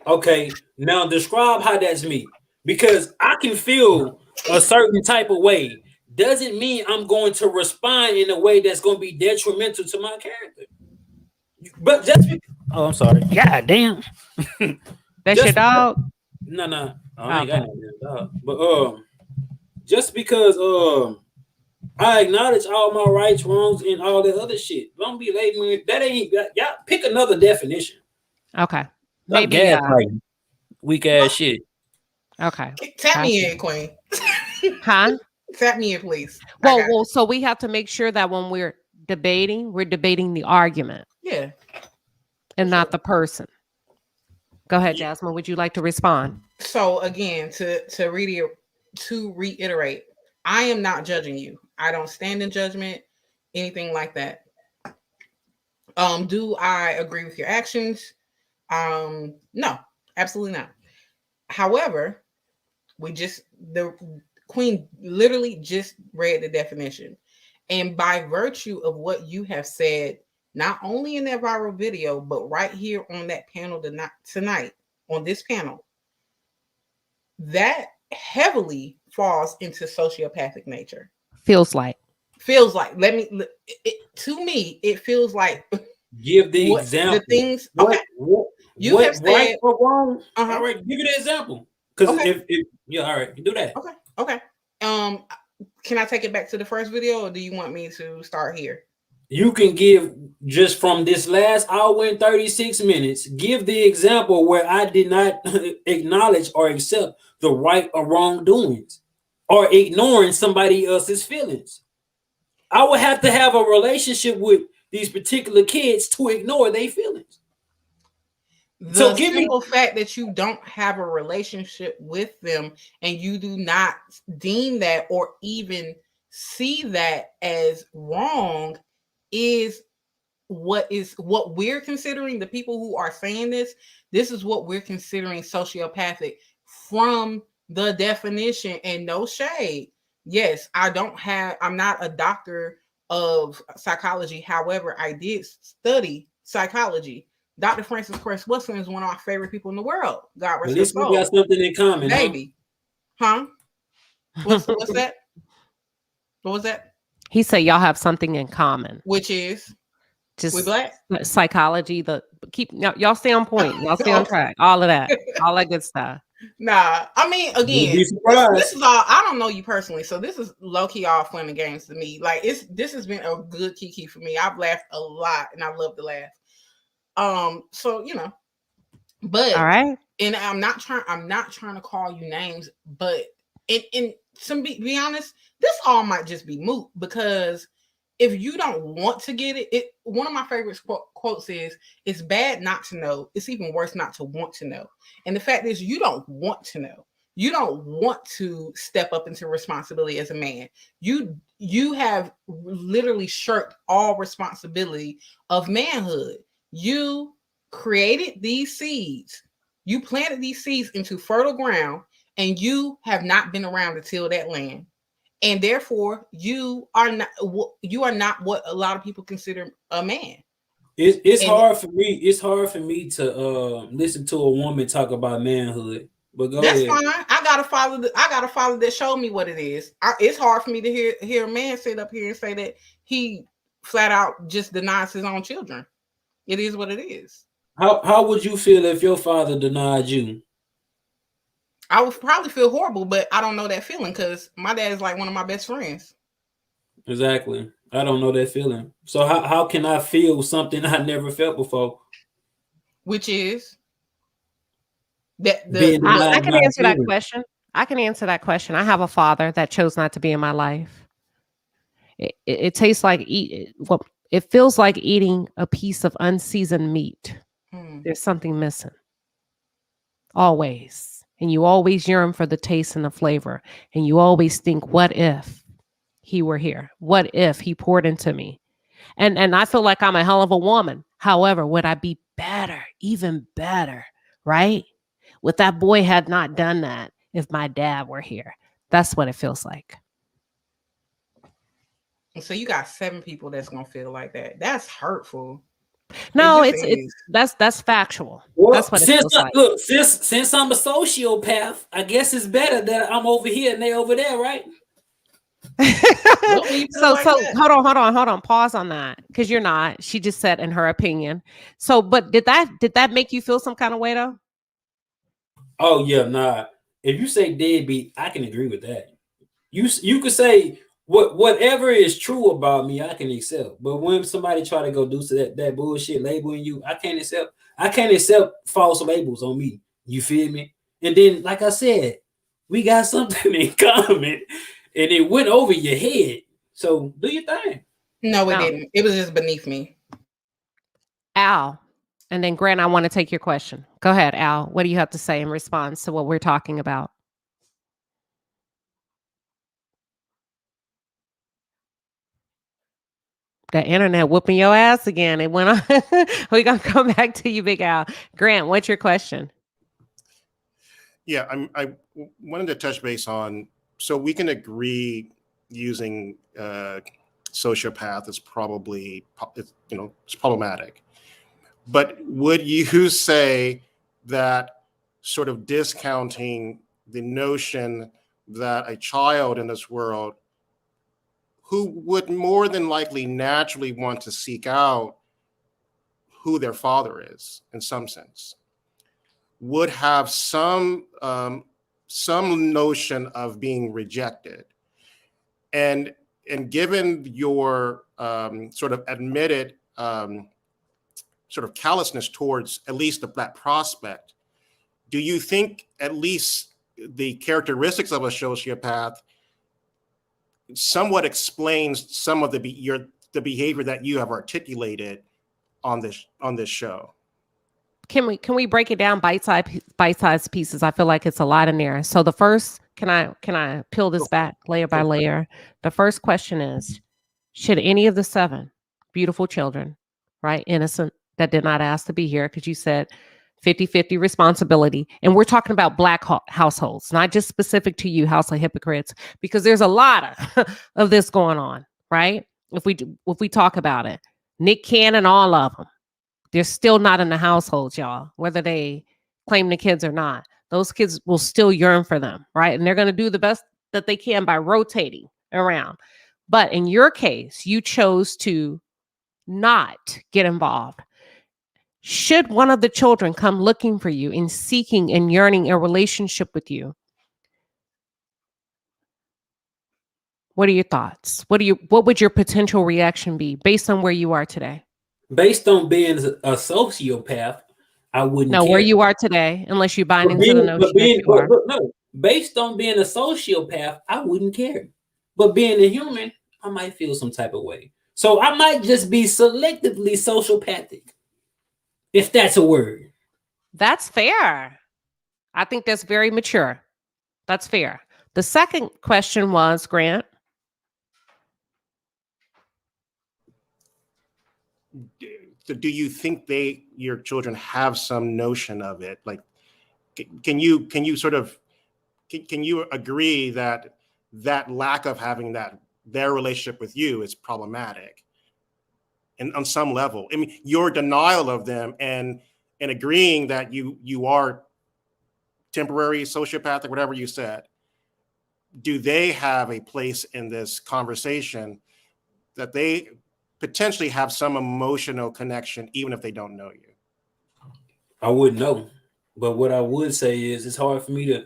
Okay, now describe how that's me, because I can feel a certain type of way doesn't mean I'm going to respond in a way that's going to be detrimental to my character. But just oh, I'm sorry. God damn. That's your dog? No. I ain't got no damn dog. But just because I acknowledge all my rights, wrongs, and all that other shit. Don't be labeling that ain't y'all pick another definition. Okay. Maybe weak ass shit. Okay. Tap me in, Queen. Huh? Tap me in, please. Well, so we have to make sure that when we're debating the argument. Yeah. And not the person. Go ahead, Jasmine. Would you like to respond? So again, to reiterate, I am not judging you. I don't stand in judgment, anything like that. Do I agree with your actions? No, absolutely not. However, the Queen literally just read the definition. And by virtue of what you have said, not only in that viral video, but right here on that panel tonight, on this panel, that heavily falls into sociopathic nature. Feels like. To me, it feels like. Give the example. The things. Okay. You have said right or wrong. All right, give you the example. Because if all right, do that. Okay. Can I take it back to the first video, or do you want me to start here? You can give just from this last hour and 36 minutes, give the example where I did not acknowledge or accept the right or wrong doings or ignoring somebody else's feelings. I would have to have a relationship with these particular kids to ignore their feelings. The simple fact that you don't have a relationship with them and you do not deem that or even see that as wrong is what we're considering. The people who are saying this is what we're considering sociopathic from the definition. And no shade. Yes, I'm not a doctor of psychology. However, I did study psychology. Dr. Francis Cress Wilson is one of my favorite people in the world. God rest his soul. We got something in common, baby. Huh? What's that? What was that? He said y'all have something in common, which is just we black psychology. Y'all stay on point. Y'all stay on track. All of that, all that good stuff. Nah, I mean, again, this is all. I don't know you personally, so this is low key all fun and games to me. Like this has been a good kiki for me. I've laughed a lot, and I love to laugh. So but all right, and I'm not trying to call you names, but in some be honest, this all might just be moot because if you don't want to get it, one of my favorite quotes is, "It's bad not to know. It's even worse not to want to know." And the fact is, you don't want to know. You don't want to step up into responsibility as a man. You have literally shirked all responsibility of manhood. You created these seeds. You planted these seeds into fertile ground, and you have not been around to till that land. And therefore, you are not what a lot of people consider a man. It's hard for me. It's hard for me to listen to a woman talk about manhood. But go ahead. Fine. I got a father that showed me what it is. It's hard for me to hear a man sit up here and say that he flat out just denies his own children. It is what it is. How would you feel if your father denied you? I would probably feel horrible, but I don't know that feeling because my dad is like one of my best friends. Exactly. I don't know that feeling. So how can I feel something I never felt before? Which is that I can answer that question. I can answer that question. I have a father that chose not to be in my life. It tastes like it feels like eating a piece of unseasoned meat. There's something missing. Always. And you always yearn for the taste and the flavor. And you always think, what if he were here? What if he poured into me? And I feel like I'm a hell of a woman. However, would I be better, even better, right? Would that boy had not done that if my dad were here? That's what it feels like. So you got 7 people that's gonna feel like that. That's hurtful. No, that's factual. Well, that's what it feels like. Look, since I'm a sociopath, I guess it's better that I'm over here and they over there, right? So hold on. Pause on that, because you're not. She just said in her opinion. So, but did that make you feel some kind of way though? Oh yeah, nah. If you say deadbeat, I can agree with that. You could say whatever is true about me, I can accept. But when somebody try to go do that bullshit labeling you, I can't accept false labels on me. You feel me? And then, like I said, we got something in common, and it went over your head. So do your thing. No, it didn't. It was just beneath me. Al, and then Grant, I want to take your question. Go ahead, Al. What do you have to say in response to what we're talking about? The internet whooping your ass again. It went on. We're going to come back to you, Big Al. Grant, what's your question? Yeah, I wanted to touch base on, so we can agree using sociopath is probably, it's problematic. But would you say that sort of discounting the notion that a child in this world who would more than likely naturally want to seek out who their father is in some sense, would have some notion of being rejected, and given your sort of admitted sort of callousness towards at least that prospect, do you think at least the characteristics of a sociopath somewhat explains some of the behavior that you have articulated on this show? Can we break it down bite-sized pieces? I feel like it's a lot in there. So the first, can I peel this back layer by layer? The first question is, should any of the 7 beautiful children, right, innocent, that did not ask to be here, because you said 50-50 responsibility, and we're talking about Black households, not just specific to you, House of Hypocrites, because there's a lot of this going on, right? If we talk about it, Nick Cannon, all of them, they're still not in the households, y'all, whether they claim the kids or not. Those kids will still yearn for them, right? And they're going to do the best that they can by rotating around. But in your case, you chose to not get involved. Should one of the children come looking for you and seeking and yearning a relationship with you, what are your thoughts? What would your potential reaction be based on where you are today? Based on being a sociopath, I wouldn't care. Where you are today, unless you bind into the notion that you are. No, based on being a sociopath, I wouldn't care. But being a human, I might feel some type of way. So I might just be selectively sociopathic, if that's a word. That's fair. I think that's very mature. That's fair. The second question was, Grant. Do you think your children have some notion of it? Like, can you agree that lack of having their relationship with you is problematic? And on some level, I mean, your denial of them and agreeing that you are temporary sociopathic, whatever you said, do they have a place in this conversation that they potentially have some emotional connection, even if they don't know you? I wouldn't know. But what I would say is it's hard for me to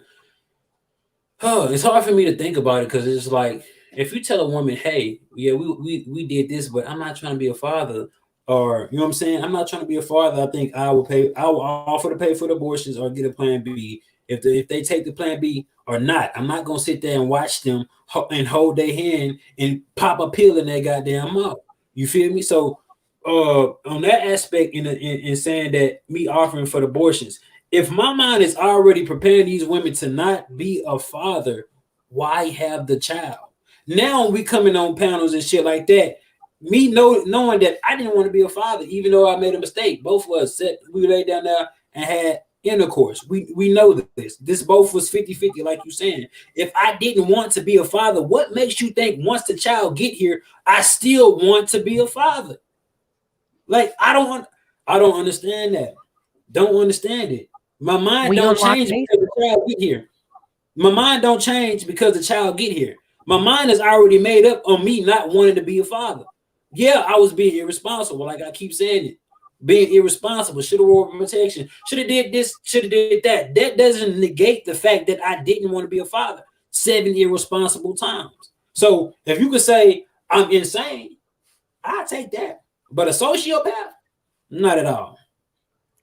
think about it, because it's like, if you tell a woman, hey, yeah, we did this, but I'm not trying to be a father, or you know what I'm saying? I'm not trying to be a father. I think I will offer to pay for the abortions or get a plan B. If they take the plan B or not, I'm not gonna sit there and watch them and hold their hand and pop a pill in their goddamn mouth. You feel me? So on that aspect, in saying that me offering for the abortions, if my mind is already preparing these women to not be a father, why have the child? Now we coming on panels and shit like that, me knowing that I didn't want to be a father, even though I made a mistake. Both of us we laid down there and had intercourse. We know this both was 50-50, like you saying. If I didn't want to be a father, what makes you think once the child get here, I still want to be a father? Like, I don't understand that. Don't understand it. My mind don't change because the child get here. My mind don't change because the child get here. My mind is already made up on me not wanting to be a father. Yeah, I was being irresponsible, like I keep saying it. Being irresponsible, should have wore protection, should have did this, should have did that. That doesn't negate the fact that I didn't want to be a father 7 irresponsible times. So if you could say I'm insane, I'll take that. But a sociopath, not at all.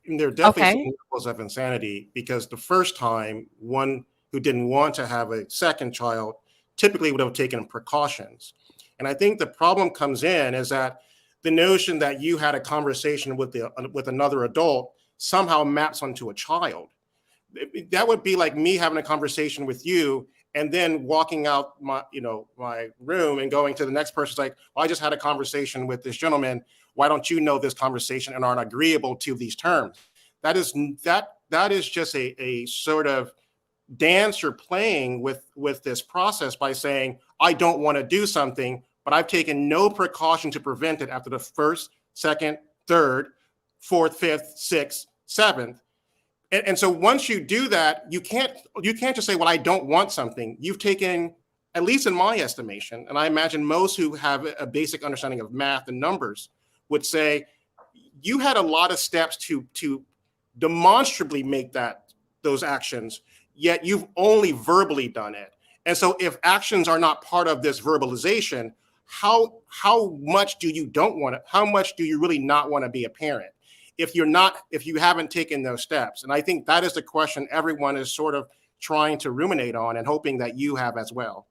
And there are definitely Okay. some levels of insanity, because the first time, one who didn't want to have a second child typically would have taken precautions. And I think the problem comes in is that the notion that you had a conversation with another adult somehow maps onto a child. That would be like me having a conversation with you and then walking out my room and going to the next person, like, well, I just had a conversation with this gentleman. Why don't you know this conversation and aren't agreeable to these terms? That is just a sort of dance you're playing with this process by saying, I don't want to do something, but I've taken no precaution to prevent it after the first, second, third, fourth, fifth, sixth, seventh. And so once you do that, you can't just say, well, I don't want something. You've taken, at least in my estimation, and I imagine most who have a basic understanding of math and numbers would say, you had a lot of steps to demonstrably make those actions, yet you've only verbally done it. And so if actions are not part of this verbalization, how much do you really not want to be a parent if you haven't taken those steps? And I think that is the question everyone is sort of trying to ruminate on and hoping that you have as well.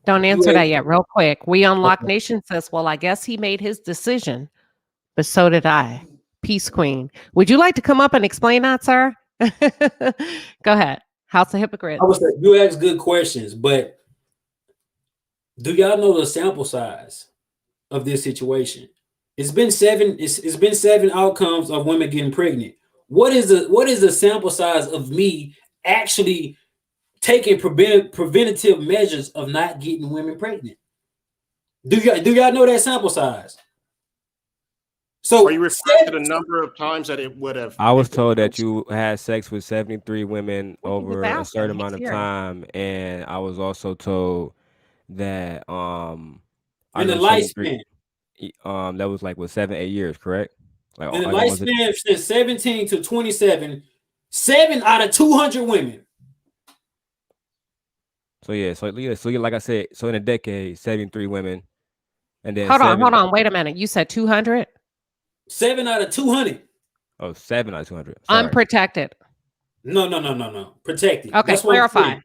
Don't answer that yet. Real quick. We Unlock Nation says, well, I guess he made his decision, but so did I. Peace Queen. Would you like to come up and explain that, sir? Go ahead. House of Hypocrites. I would say you ask good questions, but do y'all know the sample size of this situation? It's been 7. It's been 7 outcomes of women getting pregnant. What is the sample size of me actually taking preventative measures of not getting women pregnant? Do y'all know that sample size? So are you referring to the number of times that it would have? I was told that you had sex with 73 women over a certain amount of time, and I was also told that in the lifespan, that was like 7-8 years, correct? Like in the lifespan since 17 to 27, 7 out of 200 women. So like I said, so in a decade, 73 women, and then hold on, wait a minute. You said 200? 7 out of 200. Oh, 7 out of 200. Sorry. Unprotected. No. Protected. Okay, that's clarify.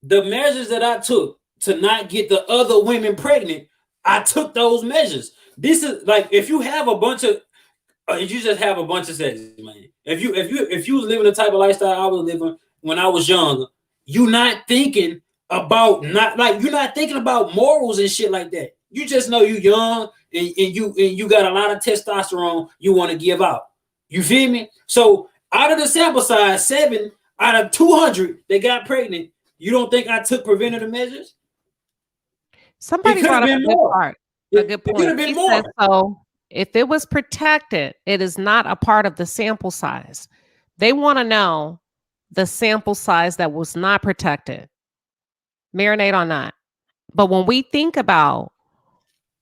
The measures that I took to not get the other women pregnant, I took those measures. This is like if you have a bunch of, you just have a bunch of sex, man. If you was living the type of lifestyle I was living when I was younger, you're not thinking about morals and shit like that. You just know you young and you got a lot of testosterone you want to give out. You feel me? So out of the sample size, 7 out of 200 that got pregnant, you don't think I took preventative measures? Somebody brought up a good part. A good point. It could have been more. Said, so if it was protected, it is not a part of the sample size. They want to know the sample size that was not protected. Marinate on that. But when we think about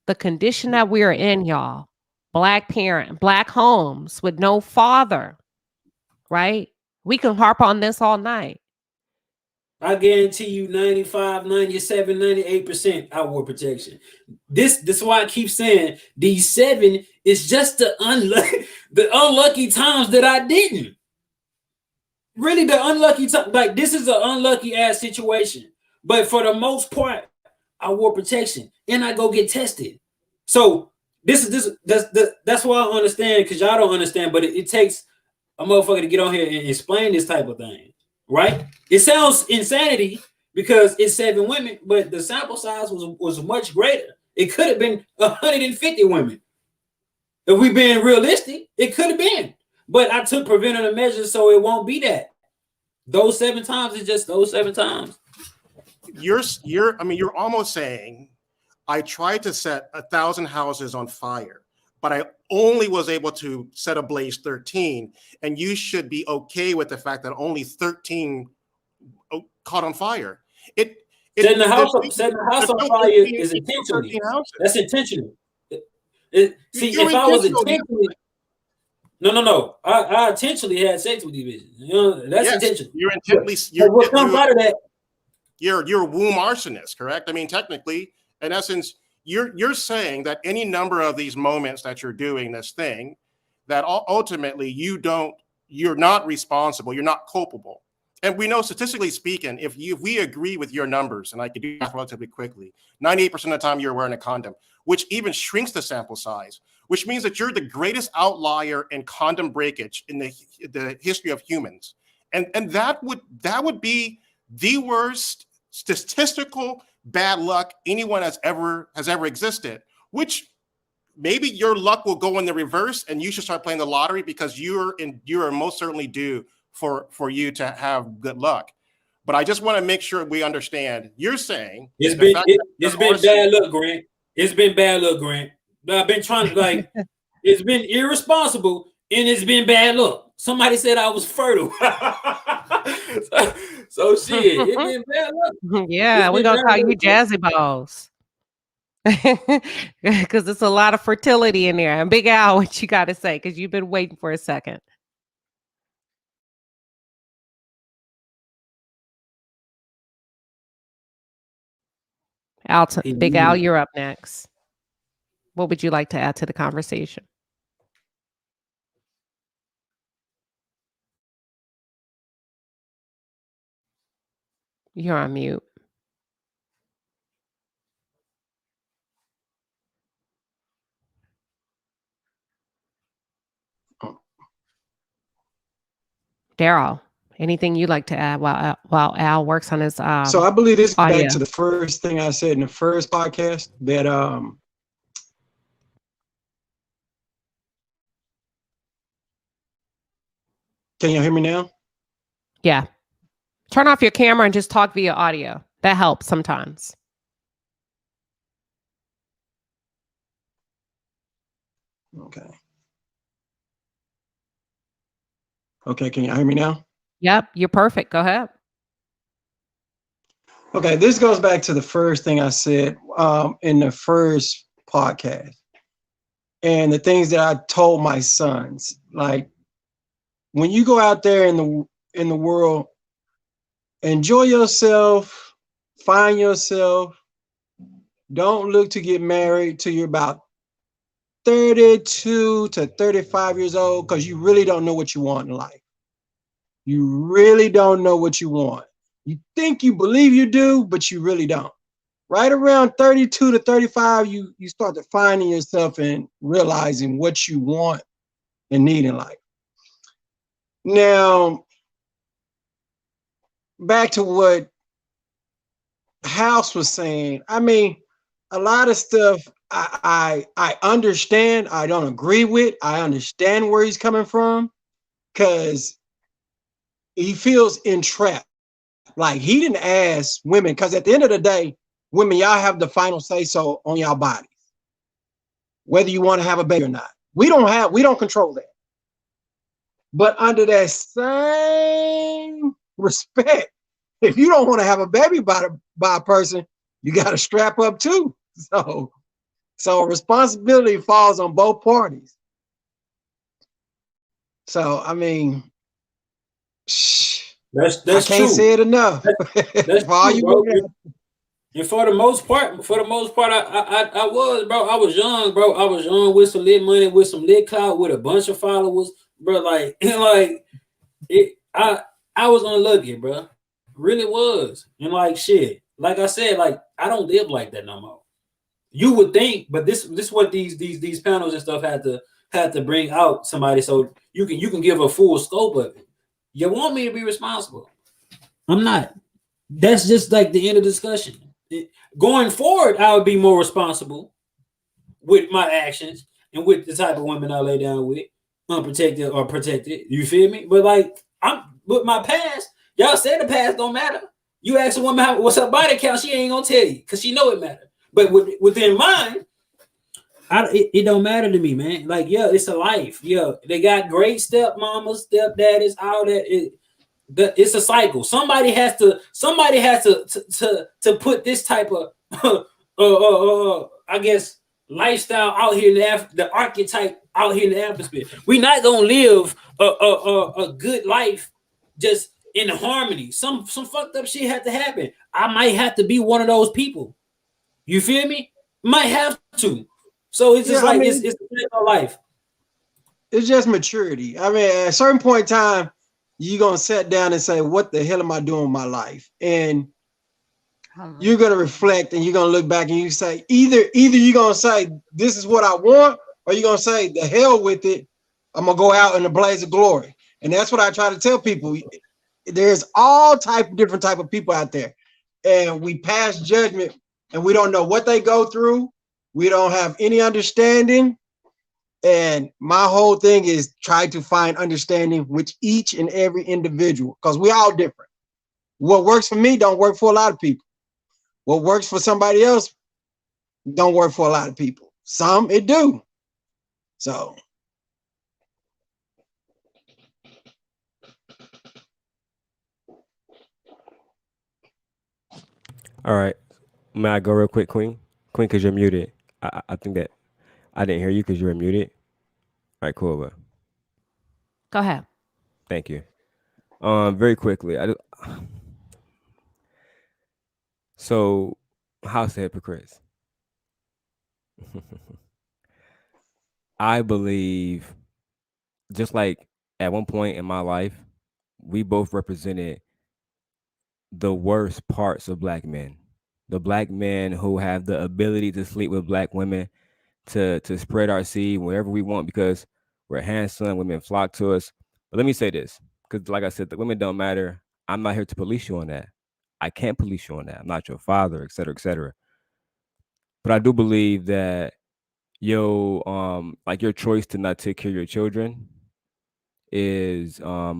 the condition that we are in, y'all, Black parent, Black homes with no father, right? We can harp on this all night. I guarantee you 95, 97, 98% I wore protection. This is why I keep saying these 7 is just the unlucky times that I didn't. Really the unlucky time. Like this is an unlucky ass situation. But for the most part, I wore protection and I go get tested. So that's why I understand, because y'all don't understand, but it takes a motherfucker to get on here and explain this type of thing. Right? It sounds insanity because it's 7 women, but the sample size was much greater. It could have been 150 women. If we're being realistic, it could have been. But I took preventative measures so it won't be that. Those 7 times is just those 7 times. You're almost saying I tried to set 1,000 houses on fire, but I only was able to set ablaze 13, and you should be okay with the fact that only 13 caught on fire. Setting the house on fire is intentionally. That's intentional. See, if I was intentionally, no, I intentionally had sex with these bitches. You know, that's intentional. You're intently. What comes out of that? You're a womb arsonist, correct? I mean, technically, in essence, you're saying that any number of these moments that you're doing this thing, that ultimately you're not responsible, you're not culpable. And we know, statistically speaking, if we agree with your numbers, and I can do that relatively quickly, 98% of the time you're wearing a condom, which even shrinks the sample size, which means that you're the greatest outlier in condom breakage in the history of humans. And that would be the worst statistical bad luck anyone has ever existed, which maybe your luck will go in the reverse and you should start playing the lottery, because you are most certainly due for you to have good luck. But I just want to make sure we understand. You're saying it's been bad luck, Grant. It's been bad luck, Grant. I've been trying to it's been irresponsible and it's been bad luck. Somebody said I was fertile. so shit, it's been bad luck. Yeah, we're gonna call you Jazzy Balls. Because it's a lot of fertility in there. And Big Al, what you got to say? Because you've been waiting for a second. Big Al, you're up next. What would you like to add to the conversation? You're on mute. Daryl, anything you'd like to add while Al works on his so I believe this is audio. back to the first thing I said in the first podcast, that can you hear me now? Yeah. Turn off your camera and just talk via audio. That helps sometimes. Okay, can you hear me now? Yep, you're perfect. Go ahead. Okay, this goes back to the first thing I said in the first podcast, and the things that I told my sons. Like, when you go out there in the world, enjoy yourself, find yourself. Don't look to get married till you're about 32 to 35 years old, because you really don't know what you want in life. You really don't know what you want. You think you believe you do, but you really don't. Right around 32 to 35, you start defining yourself and realizing what you want and need in life. Now, back to what House was saying. I mean, a lot of stuff I understand. I don't agree with. I understand where he's coming from, because he feels entrapped. Like, he didn't ask women, because at the end of the day, women, y'all have the final say so on y'all bodies, whether you want to have a baby or not. We don't control that. But under that same respect, if you don't want to have a baby by a person, you got to strap up too. So responsibility falls on both parties. So, I mean, that's I can't true. say it enough. That's true, bro. And for the most part, I was, bro. I was young, bro. I was young with some lit money, with some lit clout, with a bunch of followers, bro. I was unlucky, bro. Really was. And like, shit, like I said, like, I don't live like that no more. You would think, but this what these panels and stuff had to bring out somebody, so you can give a full scope of it. You want me to be responsible? I'm not. That's just like the end of the discussion. Going forward, I would be more responsible with my actions and with the type of women I lay down with, unprotected or protected. You feel me? But like, I'm with my past. Y'all say the past don't matter. You ask a woman what's her body count, she ain't gonna tell you because she know it matters. But within mine, it don't matter to me, man. Like, yeah, it's a life. Yeah, they got great stepmamas, stepdaddies, all that. it's a cycle. Somebody has to put this type of I guess lifestyle out here in the archetype out here in the atmosphere. We're not gonna live a good life just in harmony. Some fucked up shit had to happen. I might have to be one of those people. You feel me? Might have to. So it's just it's a life. It's just maturity. I mean, at a certain point in time, you're gonna sit down and say, "What the hell am I doing with my life?" And you're gonna reflect and you're gonna look back and you say, either you're gonna say, "This is what I want," or you're gonna say, "The hell with it. I'm gonna go out in a blaze of glory." And that's what I try to tell people. There's all different type of people out there, and we pass judgment, and we don't know what they go through. We don't have any understanding. And my whole thing is try to find understanding with each and every individual, because we're all different. What works for me don't work for a lot of people. What works for somebody else don't work for a lot of people. Some it do. So. All right. May I go real quick, Queen? Queen, because you're muted. I think that I didn't hear you because you were muted. All right, cool. But Go ahead. thank you. Very quickly. So, House of Hypocrites. I believe, just like at one point in my life, we both represented the worst parts of Black men. The Black men who have the ability to sleep with Black women, to spread our seed wherever we want because we're handsome, women flock to us. But let me say this, because like I said, the women don't matter. I'm not here to police you on that. I can't police you on that. I'm not your father, et cetera, et cetera. But I do believe that like your choice to not take care of your children is I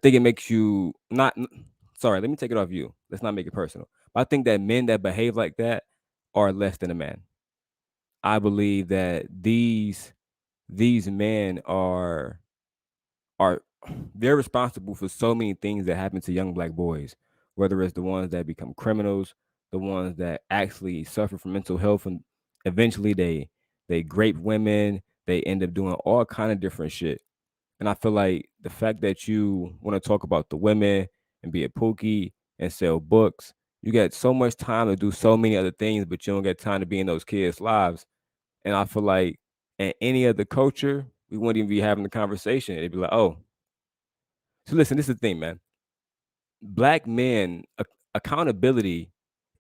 think it makes you not sorry, let me take it off you. Let's not make it personal. But I think that men that behave like that are less than a man. I believe that these men are they're responsible for so many things that happen to young Black boys, whether it's the ones that become criminals, the ones that actually suffer from mental health, and eventually they grape women, they end up doing all kind of different shit. And I feel like the fact that you want to talk about the women and be a pookie and sell books, you get so much time to do so many other things, but you don't get time to be in those kids' lives. And I feel like in any other culture, we wouldn't even be having the conversation. It'd be like, oh. So listen, this is the thing, man. Black men, accountability,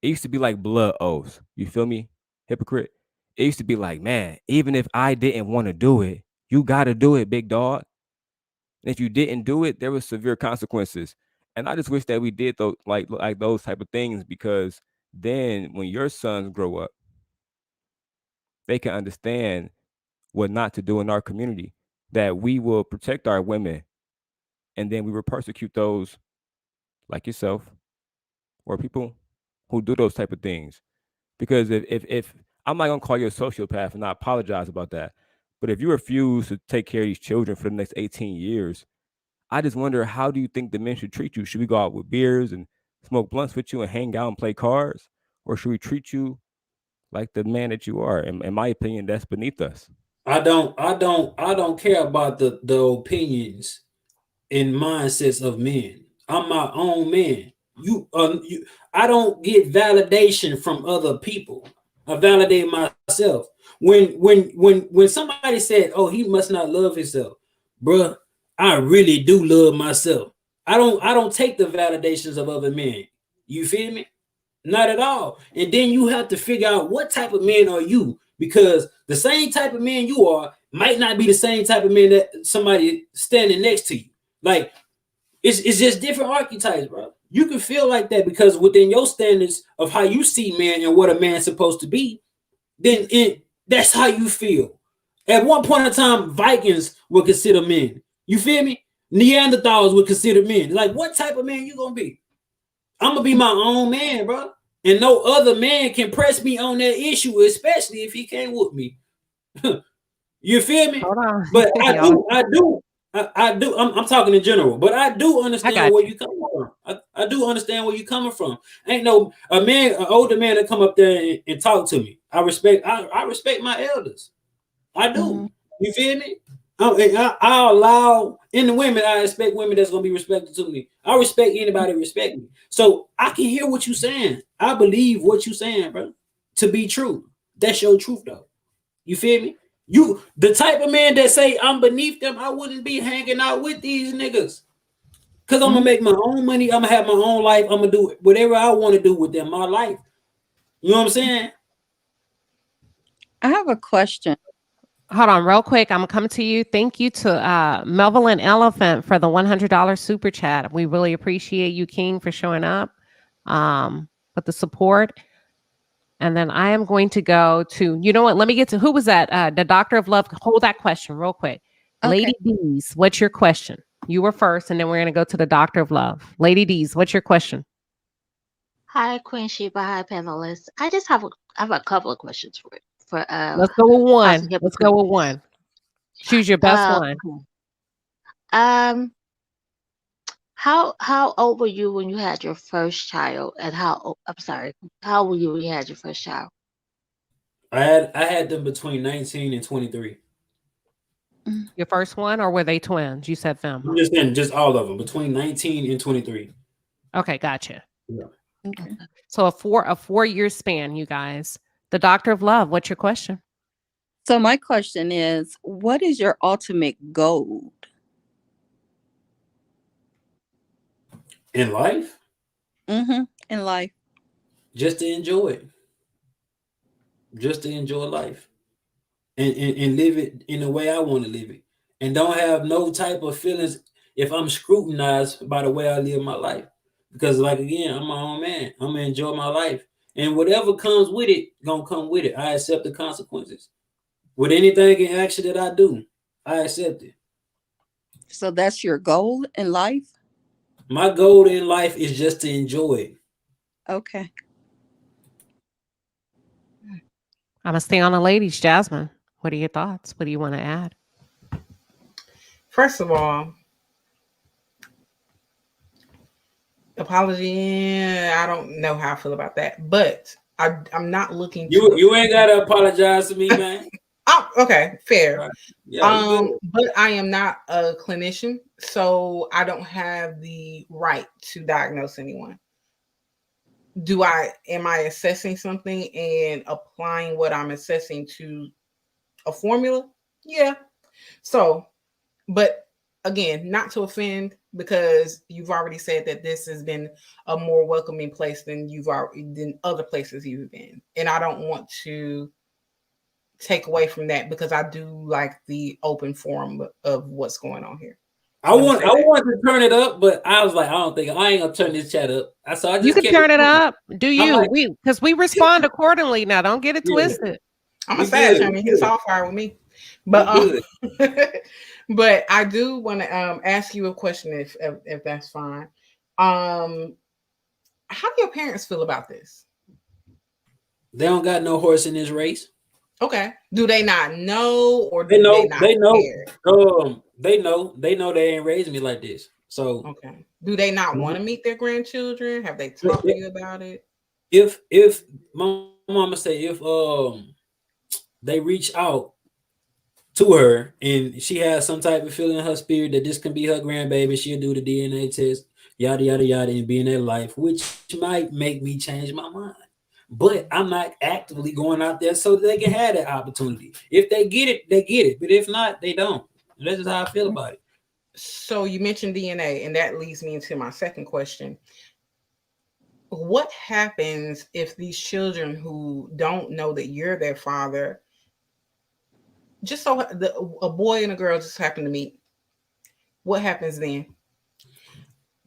it used to be like blood oaths. You feel me? Hypocrite. It used to be like, man, even if I didn't want to do it, you got to do it, big dog. And if you didn't do it, there was severe consequences. And I just wish that we did those like those type of things, because then when your sons grow up, they can understand what not to do in our community, that we will protect our women, and then we will persecute those like yourself or people who do those type of things. Because if I'm not gonna call you a sociopath, and I apologize about that, but if you refuse to take care of these children for the next 18 years, I just wonder, how do you think the men should treat you? Should we go out with beers and smoke blunts with you and hang out and play cards? Or should we treat you like the man that you are? In my opinion, that's beneath us. I don't care about the opinions and mindsets of men. I'm my own man. I don't get validation from other people. I validate myself. When somebody said, "Oh, he must not love himself," bruh, I really do love myself. I don't take the validations of other men. You feel me? Not at all. And then you have to figure out what type of man are you, because the same type of man you are might not be the same type of man that somebody standing next to you. Like, it's just different archetypes, bro. You can feel like that because within your standards of how you see man and what a man's supposed to be, then that's how you feel. At one point in time, Vikings were considered men. You feel me? Neanderthals were considered men. Like, what type of man you gonna be? I'm gonna be my own man, bro. And no other man can press me on that issue, especially if he can't whoop me. You feel me? Hold on. But I I do. I'm talking in general, but I do I understand got where you. you coming from. I do understand where you coming from. Ain't no an older man that come up there and talk to me. I respect my elders. I do. Mm-hmm. You feel me? I allow in the women. I expect women that's gonna be respected to me. I respect anybody respect me. So I can hear what you saying. I believe what you saying, bro, to be true. That's your truth, though. You feel me? You the type of man that say I'm beneath them. I wouldn't be hanging out with these niggas. Cause I'm gonna make my own money. I'm gonna have my own life. I'm gonna do whatever I want to do with them. My life. You know what I'm saying? I have a question. Hold on, real quick. I'm coming to you. Thank you to Melvin Elephant for the $100 super chat. We really appreciate you, King, for showing up with the support. And then I am going to go to, you know what? Let me get to who was that? The Doctor of Love. Hold that question real quick. Okay. Lady D's, what's your question? You were first, and then we're going to go to the Doctor of Love. Lady D's, what's your question? Hi, Queen Sheba. Hi, panelists. I just have a couple of questions for Let's go with House of one. Let's go with one. Choose your best one. Okay. How old were you when you had your first child, and how old were you when you had your first child? I had them between 19 and 23. Your first one, or were they twins? You said them. I'm just saying, just all of them between 19 and 23. Okay, gotcha. Yeah. Okay. So a 4-year span, you guys. The Doctor of Love, what's your question? So my question is, what is your ultimate goal? In life? Mm-hmm. In life. Just to enjoy it. Just to enjoy life. And live it in the way I want to live it. And don't have no type of feelings if I'm scrutinized by the way I live my life. Because like again, I'm my own man. I'm gonna enjoy my life. And whatever comes with it, gonna come with it. I accept the consequences. With anything and action that I do, I accept it. So that's your goal in life? My goal in life is just to enjoy it. Okay. I'm gonna stay on the ladies. Jasmine, what are your thoughts? What do you want to add? First of all, apology. I don't know how I feel about that, but I'm not looking. You ain't gotta apologize to me, man. Oh, okay, fair. Right. Yeah, but I am not a clinician, so I don't have the right to diagnose anyone. Am I assessing something and applying what I'm assessing to a formula? Yeah. So, but again, not to offend, because you've already said that this has been a more welcoming place than other places you've been. And I don't want to take away from that, because I do like the open forum of what's going on here. I want to turn it up, but I was like, I ain't gonna turn this chat up. So I just You can turn it up. Do you? Like, Because we respond accordingly now. Don't get it twisted. I'm a sad Tony. He's all fire with me. But but I do want to ask you a question, if that's fine. How do your parents feel about this? They don't got no horse in this race. Okay. Do they not know, or They know? They know. They know. They know they ain't raised me like this. So okay. Do they not want to meet their grandchildren? Have they talked to you about it? If my mama say if they reach out to her and she has some type of feeling in her spirit that this can be her grandbaby, she'll do the DNA test, yada yada yada, and be in their life, which might make me change my mind. But I'm not actively going out there so they can have that opportunity. If they get it, they get it. But if not, they don't. That's just how I feel about it. So you mentioned DNA, and that leads me into my second question. What happens if these children who don't know that you're their father, just so a boy and a girl just happen to meet? What happens then?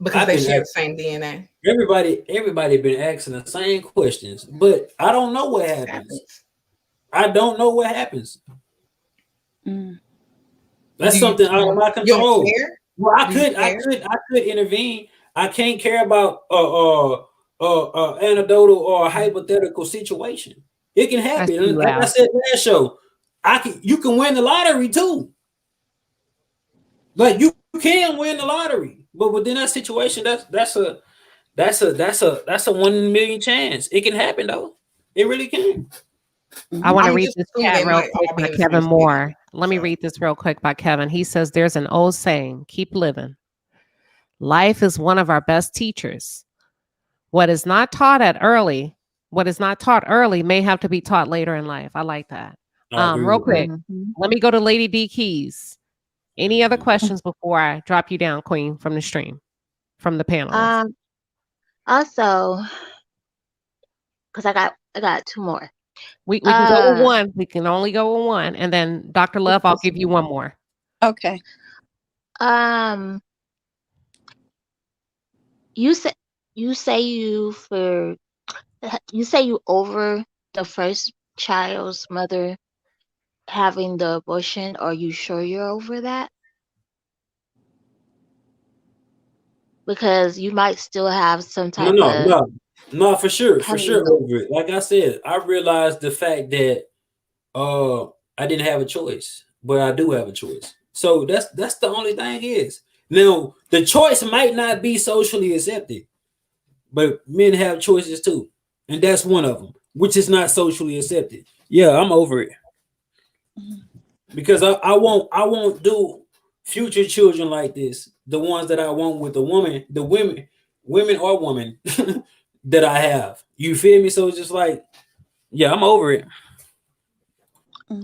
Because they share the same DNA. Everybody been asking the same questions, but I don't know what happens. I don't know what happens. That's something out of my control. Well, I could intervene. I can't care about anecdotal or a hypothetical situation. It can happen. Like I said last show, you can win the lottery too. Like you can win the lottery, but within that situation, that's a 1 in a million chance. It can happen though. It really can. I want to I'm read just this assuming chat they real might quick all be by in the same Kevin state. Moore. Let me So read this real quick by Kevin. He says, "There's an old saying: keep living. Life is one of our best teachers. What is not taught early may have to be taught later in life." I like that. I agree Real with that. quick, let me go to Lady D Keys. Any other questions before I drop you down, Queen, from the stream, from the panelists? Also, because I got two more. We can go with one. We can only go with one, and then Dr. Love, I'll give you one more. Okay. You say you over the first child's mother having the abortion. Are you sure you're over that? Because you might still have some type of No, for sure honey. over it. Like I said, I realized the fact that I didn't have a choice, but I do have a choice. So that's the only thing is. Now the choice might not be socially accepted, but men have choices too, and that's one of them, which is not socially accepted. Yeah, I'm over it because I won't do future children like this. The ones that I want with the women or woman that I have. You feel me? So it's just like, yeah, I'm over it. All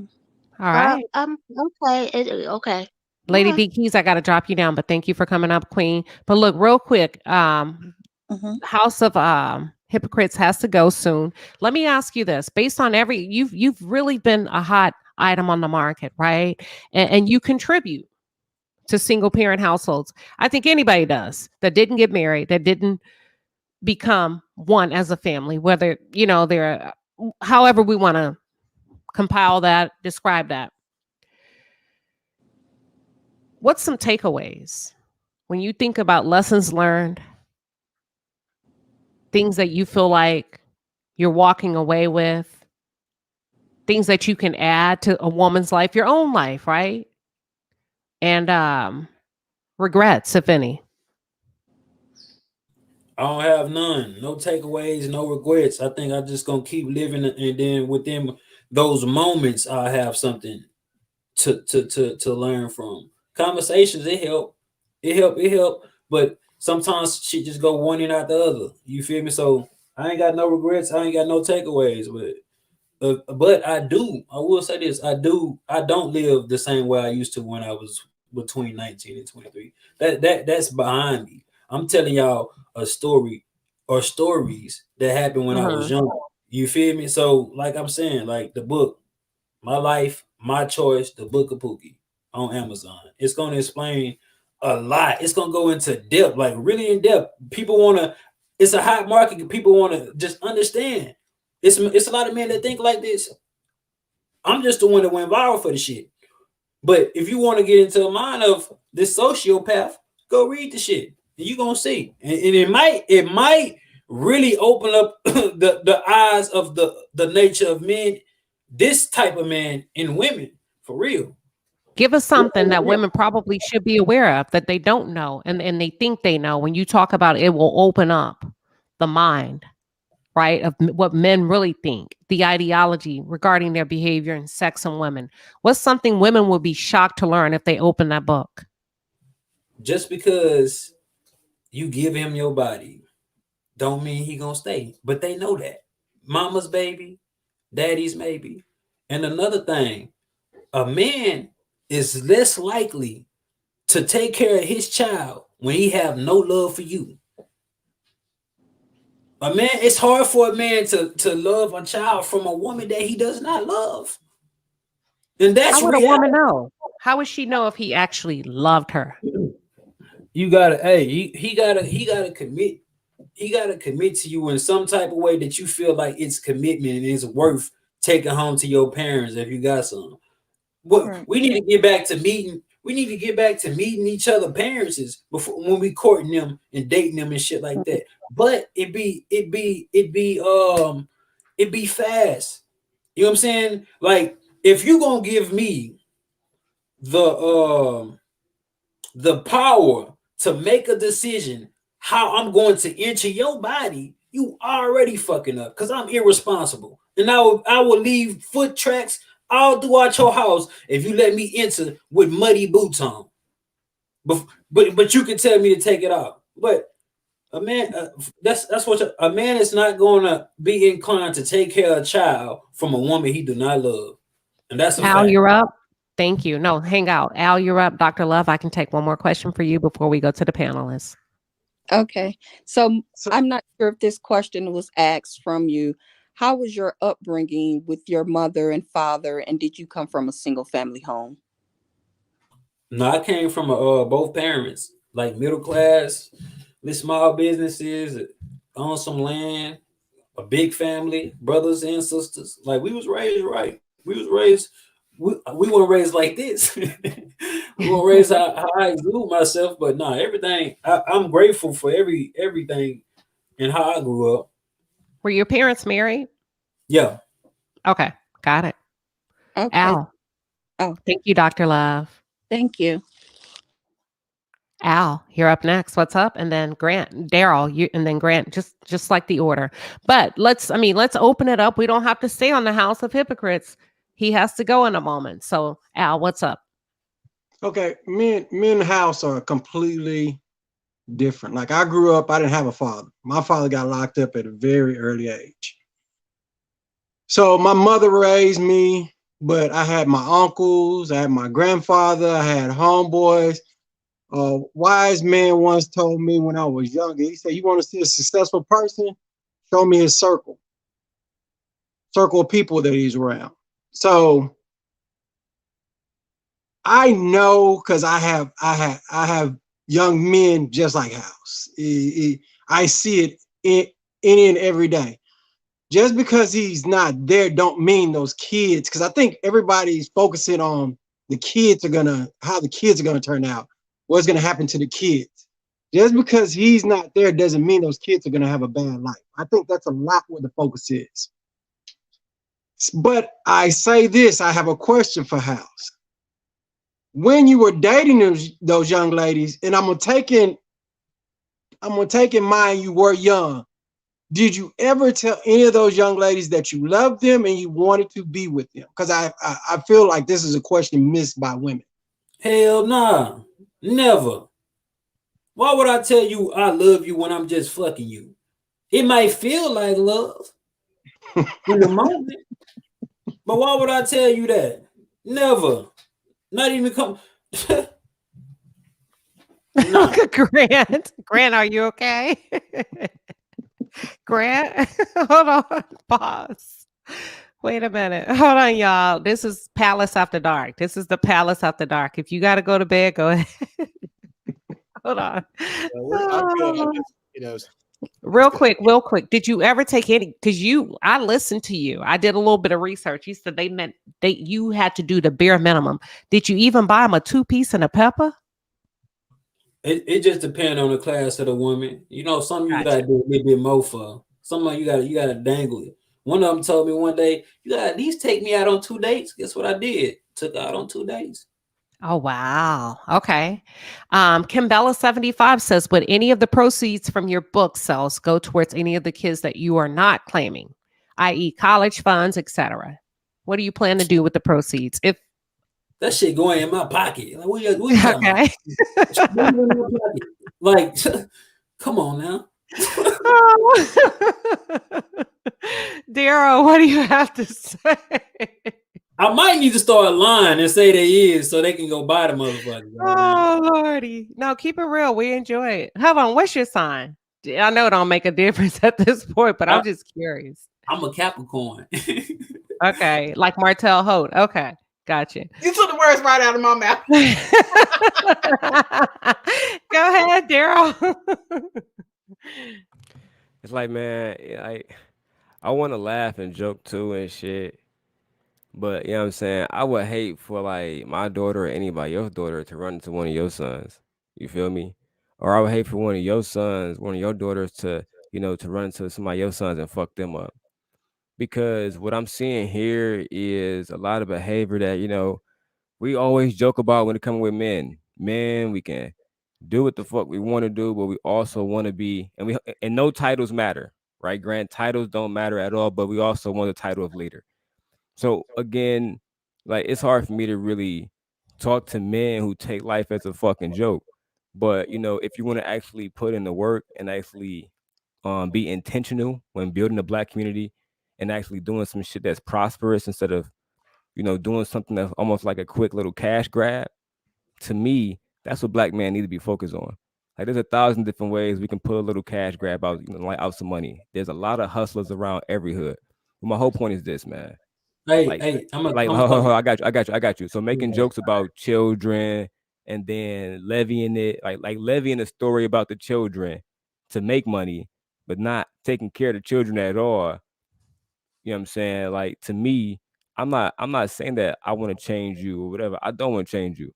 right. Okay. Okay. Lady D Keys, I got to drop you down, but thank you for coming up, Queen. But look, real quick, House of Hypocrites has to go soon. Let me ask you this: based on you've really been a hot item on the market, right? And you contribute to single parent households. I think anybody does that didn't get married, that didn't become one as a family, whether they're however we want to compile that, describe that. What's some takeaways when you think about lessons learned, things that you feel like you're walking away with, things that you can add to a woman's life, your own life, right? And regrets, if any. I don't have none. No takeaways, no regrets. I think I'm just gonna keep living, and then within those moments, I have something to learn from. Conversations, it help, but sometimes shit just go one and out the other. You feel me? So I ain't got no regrets. I ain't got no takeaways, but I will say this: I don't live the same way I used to when I was between 19 and 23. That's behind me. I'm telling y'all a story or stories that happened when I was young. You feel me? So, like I'm saying, like the book, My Life, My Choice, the Book of Pookie on Amazon. It's going to explain a lot. It's going to go into depth, like really in depth. It's a hot market. People want to just understand. It's a lot of men that think like this. I'm just the one that went viral for the shit. But if you want to get into the mind of this sociopath, go read the shit. And you're going to see. And it might really open up the eyes of the nature of men, this type of man in women, for real. Give us something that women probably should be aware of that they don't know and they think they know. When you talk about it, will open up the mind, right, of what men really think, the ideology regarding their behavior and sex and women. What's something women would be shocked to learn if they open that book? Just because you give him your body don't mean he gonna stay, but they know that. Mama's baby, daddy's maybe. And another thing, a man is less likely to take care of his child when he have no love for you. It's hard for a man to love a child from a woman that he does not love. And that's how would a woman know? How would she know if he actually loved her? You gotta, he gotta commit. He gotta commit to you in some type of way that you feel like it's commitment and it's worth taking home to your parents if you got some. We need to get back to meeting. We need to get back to meeting each other parents before when we courting them and dating them and shit like that. But it be fast. You know what I'm saying? Like if you gonna give me the the power to make a decision how I'm going to enter your body, you already fucking up because I'm irresponsible. And I will leave foot tracks all throughout your house if you let me enter with muddy boots on. But you can tell me to take it off. But a man, that's what a man is not going to be inclined to take care of a child from a woman he do not love, and that's a Al, fact. you're up. Thank you. No, hang out. Al, you're up. Dr. Love, I can take one more question for you before we go to the panelists. Okay. So I'm not sure if this question was asked from you. How was your upbringing with your mother and father, and did you come from a single family home? No, I came from both parents, like middle class, with small businesses, on some land, a big family, brothers and sisters. Like we was raised right. We weren't raised like this. We weren't raised how I grew myself, but no, everything. I'm grateful for everything and how I grew up. Were your parents married? Yeah. Okay, got it. Okay. Al. Oh, thank you, Dr. Love. Thank you. Al, you're up next. What's up? And then Grant, Daryl, you, and then Grant, just like the order. But let's open it up. We don't have to stay on the House of Hypocrites. He has to go in a moment. So Al, what's up? Okay, me and the house are completely different. Like I grew up, I didn't have a father. My father got locked up at a very early age. So my mother raised me, but I had my uncles, I had my grandfather, I had homeboys. A wise man once told me when I was younger, he said, you want to see a successful person? Show me his circle of people that he's around. So I know because I have young men just like House. I see it in and every day. Just because he's not there don't mean those kids, because I think everybody's focusing on how the kids are gonna turn out, what's gonna happen to the kids. Just because he's not there doesn't mean those kids are gonna have a bad life. I think that's a lot where the focus is. But I say this, I have a question for House. When you were dating those young ladies, and I'm gonna take in mind you were young, did you ever tell any of those young ladies that you loved them and you wanted to be with them? Because I feel like this is a question missed by women. Hell nah, never. Why would I tell you I love you when I'm just fucking you? It might feel like love in the moment, but why would I tell you that? Never. Not even come. No. Grant, are you okay? Grant, hold on, pause. Wait a minute. Hold on, y'all. This is Palace After Dark. This is the Palace After Dark. If you got to go to bed, go ahead. Hold on. Real quick. Did you ever take any? Because I listened to you. I did a little bit of research. You said you had to do the bare minimum. Did you even buy them a 2-piece and a pepper? It just depends on the class of the woman. You know, some you gotta do a little bit more for. Some of you gotta dangle it. One of them told me one day, you gotta at least take me out on 2 dates. Guess what I did? Took out on 2 dates. Oh, wow. Okay. Kimbella75 says, would any of the proceeds from your book sales go towards any of the kids that you are not claiming, i.e. college funds, etc.? What do you plan to do with the proceeds? If that shit going in my pocket. Like, what you okay. Like, come on now. Daryl, what do you have to say? I might need to start lying and say they is so they can go buy the motherfucker. Oh, Lordy. No, keep it real. We enjoy it. Hold on. What's your sign? I know it don't make a difference at this point, but I'm just curious. I'm a Capricorn. Okay. Like Martell Holt. Okay. Gotcha. You took the words right out of my mouth. Go ahead, Daryl. It's like, man, I want to laugh and joke too and shit. But, you know what I'm saying? I would hate for, like, my daughter or anybody else's daughter to run into one of your sons. You feel me? Or I would hate for one of your sons, one of your daughters to, to run into somebody else's sons and fuck them up. Because what I'm seeing here is a lot of behavior that, we always joke about when it comes with men. men. We can do what the fuck we want to do, but we also want to be, and no titles matter, right? Grant, titles don't matter at all, but we also want the title of leader. So again, like, it's hard for me to really talk to men who take life as a fucking joke. But you know, if you want to actually put in the work and actually be intentional when building the Black community and actually doing some shit that's prosperous instead of, you know, doing something that's almost like a quick little cash grab, to me, that's what Black men need to be focused on. Like, there's 1,000 different ways we can put a little cash grab out, you know, like out some money. There's a lot of hustlers around every hood. But my whole point is this, man. Hey, Like, hey, hold, I got you. So making jokes about children and then levying it, like levying a story about the children to make money, but not taking care of the children at all. You know what I'm saying? Like, to me, I'm not saying that I want to change you or whatever. I don't want to change you.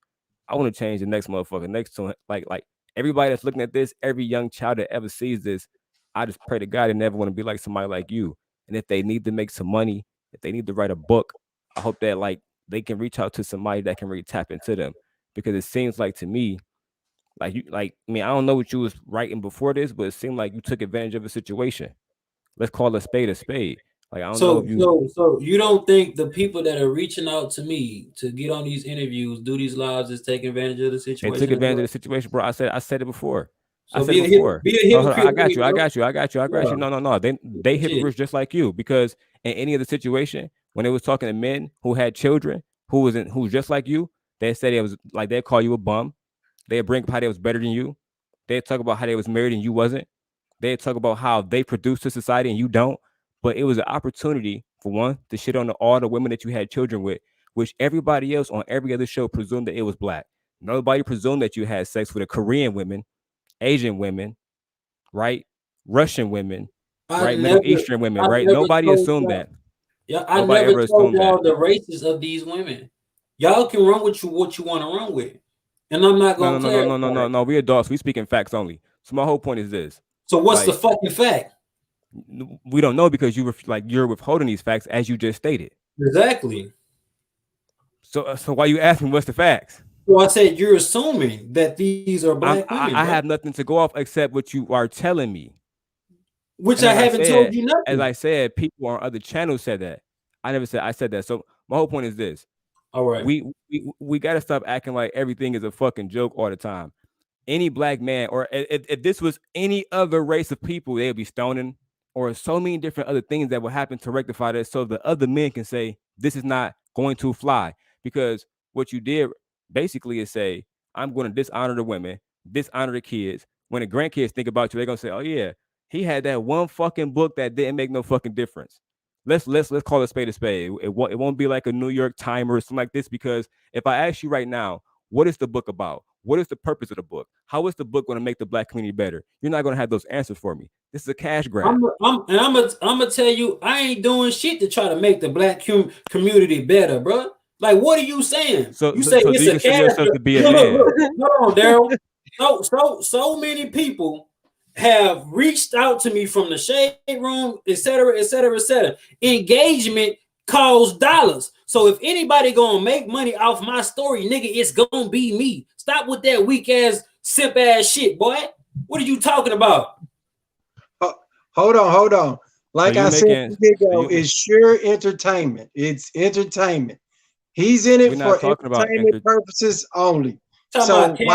I want to change the next motherfucker next to him. Like everybody that's looking at this, every young child that ever sees this, I just pray to God they never want to be like somebody like you. And if they need to make some money, if they need to write a book, I hope that like they can reach out to somebody that can really tap into them. Because it seems like to me, like you, like, I mean, I don't know what you was writing before this, but it seemed like you took advantage of a situation. Let's call a spade a spade. Like, I don't know if you. So you don't think the people that are reaching out to me to get on these interviews, do these lives, is taking advantage of the situation? They took advantage of the situation, bro. I said it before. So I said it before. be a hypocrite. I got you. No. They hypocrites just like you, because in any other situation, when they was talking to men who had children who's just like you, they said it was like they'd call you a bum. They'd bring up how they was better than you. They'd talk about how they was married and you wasn't. They'd talk about how they produced to society and you don't. But it was an opportunity for one to shit on all the women that you had children with, which everybody else on every other show presumed that it was Black. Nobody presumed that you had sex with a Korean women, Asian women, right? Russian women, right? Middle Eastern women, right? Nobody assumed that. Yeah, I never told y'all the races of these women. Y'all can run with what you want to run with, and I'm not going to. No. We adults. We speaking facts only. So my whole point is this. So what's the fucking fact? We don't know, because you're withholding these facts as you just stated. Exactly. So why you asking what's the facts? Well, I said you're assuming that these are Black women. I have nothing to go off except what you are telling me. Which I haven't told you nothing. As I said, people on other channels said that. I never said I said that. So my whole point is this. All right. We got to stop acting like everything is a fucking joke all the time. Any Black man, or if this was any other race of people, they'd be stoning, or so many different other things that will happen to rectify this, so the other men can say this is not going to fly. Because what you did basically is say, I'm going to dishonor the women, dishonor the kids. When the grandkids think about you, they're gonna say, oh yeah, he had that one fucking book that didn't make no fucking difference. Let's call it spade a spade. It won't be like a New York Timer or something like this, because if I ask you right now, what is the book about? What is the purpose of the book? How is the book going to make the Black community better? You're not going to have those answers for me. This is a cash grab. I'm gonna tell you, I ain't doing shit to try to make the Black community better, bro. Like, what are you saying? You say it's a cash grab. To be a man. Hold on, Daryl. So many people have reached out to me from the shade room, etc. Engagement costs dollars. So if anybody gonna make money off my story, nigga, it's gonna be me. Stop with that weak ass, simp ass shit, boy. What are you talking about? Hold on. Like I said, it's sure entertainment. It's entertainment. He's in it for entertainment purposes only. So cool.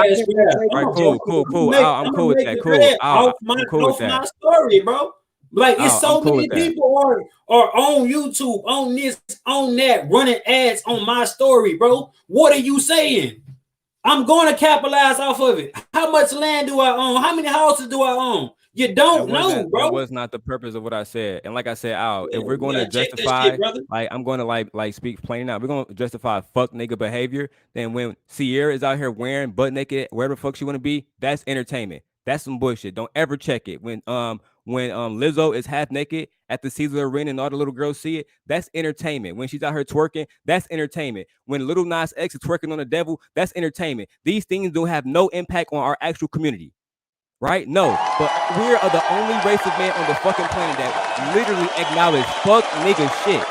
I'm cool with that. Cool. Off my story, bro. Like, it's so many people are on YouTube, on this, on that, running ads on my story, bro. What are you saying? I'm going to capitalize off of it. How much land do I own? How many houses do I own? You don't know, bro. That was not the purpose of what I said. And like I said, if we're going to justify, like, I'm going to like speak plain out. We're going to justify fuck nigga behavior. Then when Sierra is out here wearing butt naked, wherever the fuck she want to be, that's entertainment. That's some bullshit. Don't ever check it. When Lizzo is half naked at the Caesars Arena and all the little girls see it, that's entertainment. When she's out here twerking, that's entertainment. When Lil Nas X is twerking on the devil, that's entertainment. These things don't have no impact on our actual community. Right? No, but we're the only race of men on the fucking planet that literally acknowledge fuck nigga shit.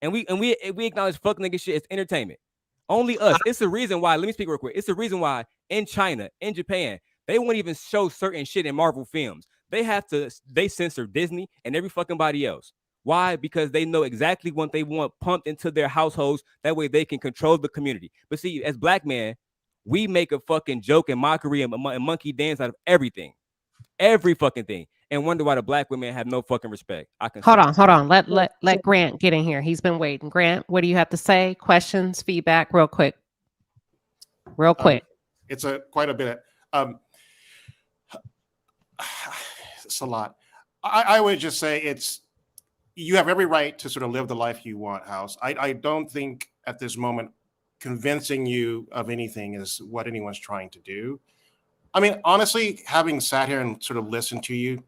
And we acknowledge fuck nigga shit as entertainment. Only us. It's the reason why. Let me speak real quick. It's the reason why in China, in Japan, they won't even show certain shit in Marvel films. They censor Disney and every fucking body else. Why? Because they know exactly what they want pumped into their households. That way they can control the community. But see, as black men, we make a fucking joke and mockery and monkey dance out of everything. Every fucking thing. And wonder why the black women have no fucking respect. Hold on. Let Grant get in here. He's been waiting. Grant, what do you have to say? Questions, feedback, real quick. It's quite a bit. It's a lot. I would just say you have every right to sort of live the life you want, House. I don't think at this moment convincing you of anything is what anyone's trying to do. I mean, honestly, having sat here and sort of listened to you,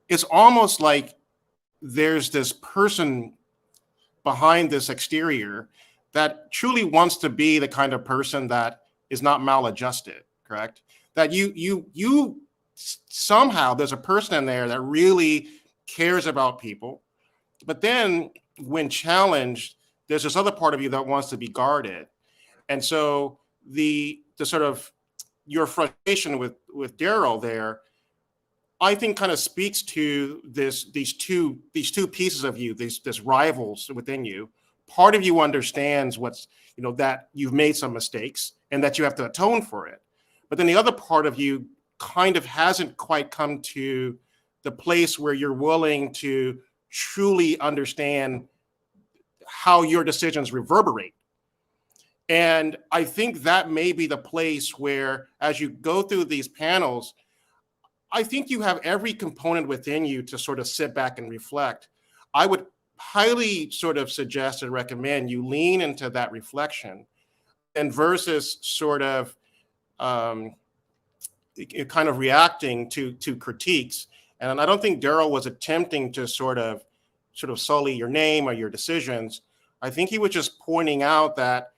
it's almost like there's this person behind this exterior that truly wants to be the kind of person that is not maladjusted, correct? That you somehow there's a person in there that really cares about people. But then when challenged, there's this other part of you that wants to be guarded. And so the sort of your frustration with Daryl there, I think kind of speaks to these two pieces of you, this rivals within you. Part of you understands that you've made some mistakes and that you have to atone for it. But then the other part of you kind of hasn't quite come to the place where you're willing to truly understand how your decisions reverberate. And I think that may be the place where, as you go through these panels, I think you have every component within you to sort of sit back and reflect. I would highly sort of suggest and recommend you lean into that reflection, and versus sort of kind of reacting to critiques. And I don't think Daryl was attempting to sort of sully your name or your decisions. I think he was just pointing out that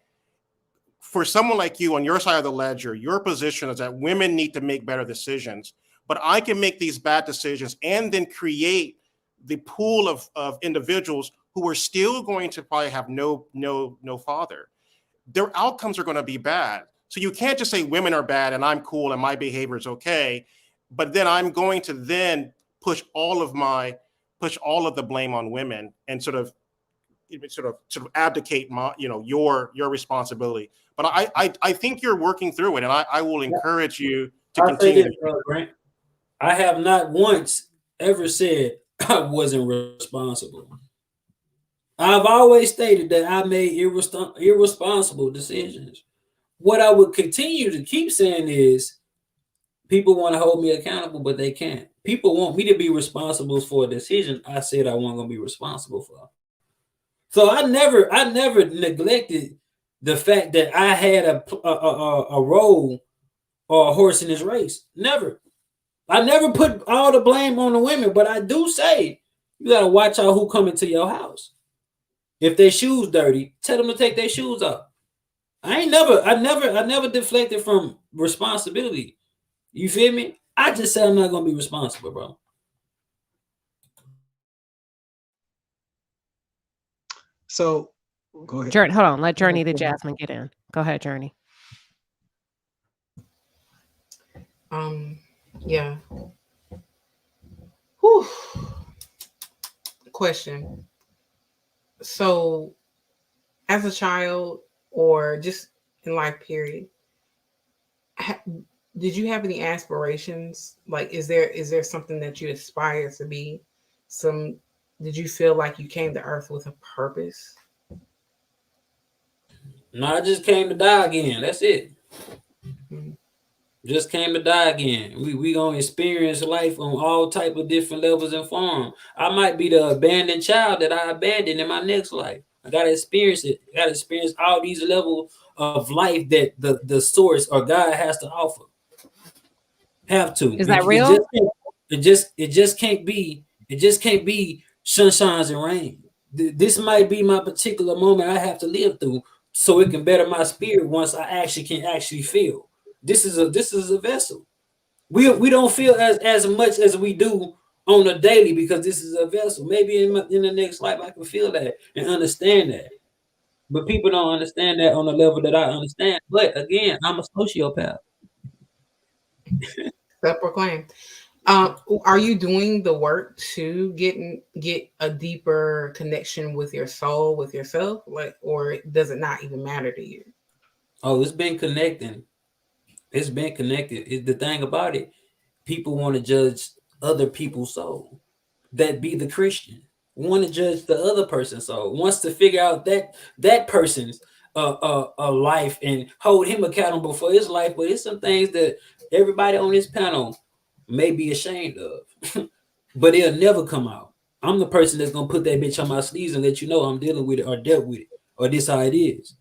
for someone like you on your side of the ledger, your position is that women need to make better decisions, but I can make these bad decisions and then create the pool of individuals who are still going to probably have no father. Their outcomes are going to be bad. So you can't just say women are bad and I'm cool and my behavior is okay, but then I'm going to then push all of the blame on women and sort of abdicate your responsibility. But I think you're working through it, and I will encourage you to continue. Grant, I have not once ever said I wasn't responsible. I've always stated that I made irresponsible decisions. What I would continue to keep saying is people want to hold me accountable, but they can't. People want me to be responsible for a decision I said I wasn't going to be responsible for. So I never neglected the fact that I had a role or a horse in this race. Never. I never put all the blame on the women, but I do say you got to watch out who come into your house. If their shoes dirty, tell them to take their shoes off. I never deflected from responsibility. You feel me? I just said I'm not gonna be responsible, bro. So go ahead. Journey, hold on. Let Journey to Jasmine get in. Go ahead, Journey. Yeah. Whew. Question. So as a child or just in life period, did you have any aspirations? Like, is there something that you aspire to be? Did you feel like you came to earth with a purpose? No, I just came to die again. That's it. Mm-hmm. Just came to die again. We gonna experience life on all type of different levels and forms. I might be the abandoned child that I abandoned in my next life. I gotta experience it. I gotta experience all these levels of life that the source or God has to offer. Have to. Is that real? It just can't be sunshines and rain. This might be my particular moment I have to live through so it can better my spirit once I can feel. This is a vessel. We don't feel as much as we do on a daily because this is a vessel. Maybe in the next life I can feel that and understand that. But people don't understand that on the level that I understand. But again, I'm a sociopath. Self-proclaimed. Are you doing the work to get a deeper connection with your soul, with yourself, like, or does it not even matter to you? Oh, it's been connecting. It's been connected. The thing about it, people want to judge other people's soul. That be the Christian. Want to judge the other person's soul. Wants to figure out that person's life and hold him accountable for his life. But it's some things that everybody on this panel may be ashamed of, but it'll never come out. I'm the person that's gonna put that bitch on my sleeves and let you know I'm dealing with it or dealt with it or this how it is.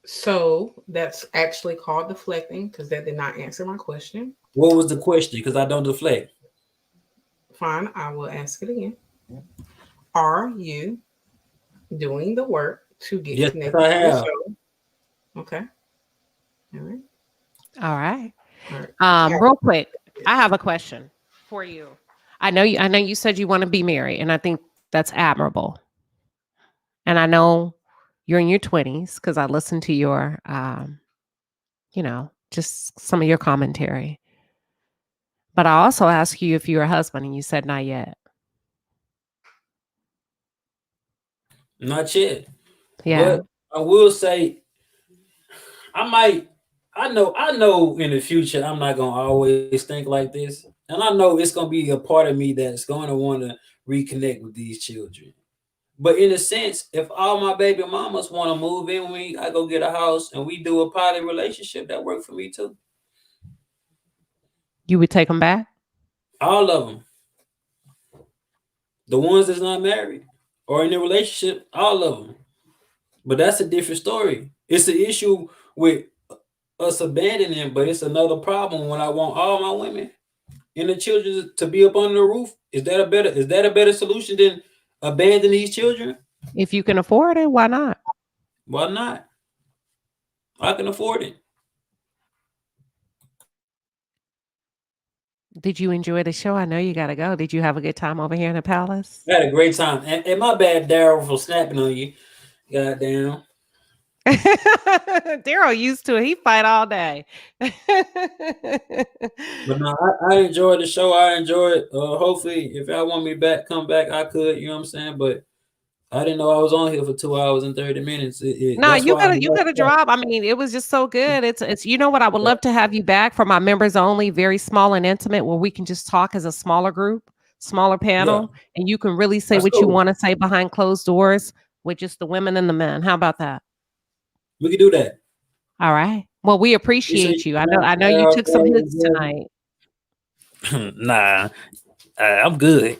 So that's actually called deflecting, because that did not answer my question. What was the question? Because I don't deflect. Fine, I will ask it again. Are you doing the work to get Yes, connected I to your have. soul? Okay. All right. All right. All right. Real quick, I have a question for you. I know you said you want to be married, and I think that's admirable. And I know you're in your 20s because I listened to your just some of your commentary. But I also asked you if you're a husband, and you said not yet. Not yet. Yeah. But I will say I know in the future I'm not gonna always think like this. And I know it's gonna be a part of me that's gonna want to reconnect with these children. But in a sense, if all my baby mamas want to move in with me, I go get a house and we do a poly relationship, that worked for me too. You would take them back? All of them. The ones that's not married or in a relationship, all of them. But that's a different story. It's an issue with us abandoning, but it's another problem when I want all my women and the children to be up under the roof. Is that a better solution than abandon these children? If you can afford it, why not? Why not? I can afford it. Did you enjoy the show? I know you got to go. Did you have a good time over here in the palace? I had a great time. And my bad, Daryl, for snapping on you. Goddamn. Daryl used to it. He fight all day. But no, I enjoyed the show. I enjoyed. Hopefully, if y'all want me back, come back. I could. You know what I'm saying? But I didn't know I was on here for 2 hours and 30 minutes. No, you gotta drop. I mean, it was just so good. It's you know what? I would love to have you back for my members only, very small and intimate, where we can just talk as a smaller group, smaller panel, and you can really say what you want to say behind closed doors with just the women and the men. How about that? We can do that. All right. Well, we appreciate you. I know you took some hits tonight. Nah, I'm good.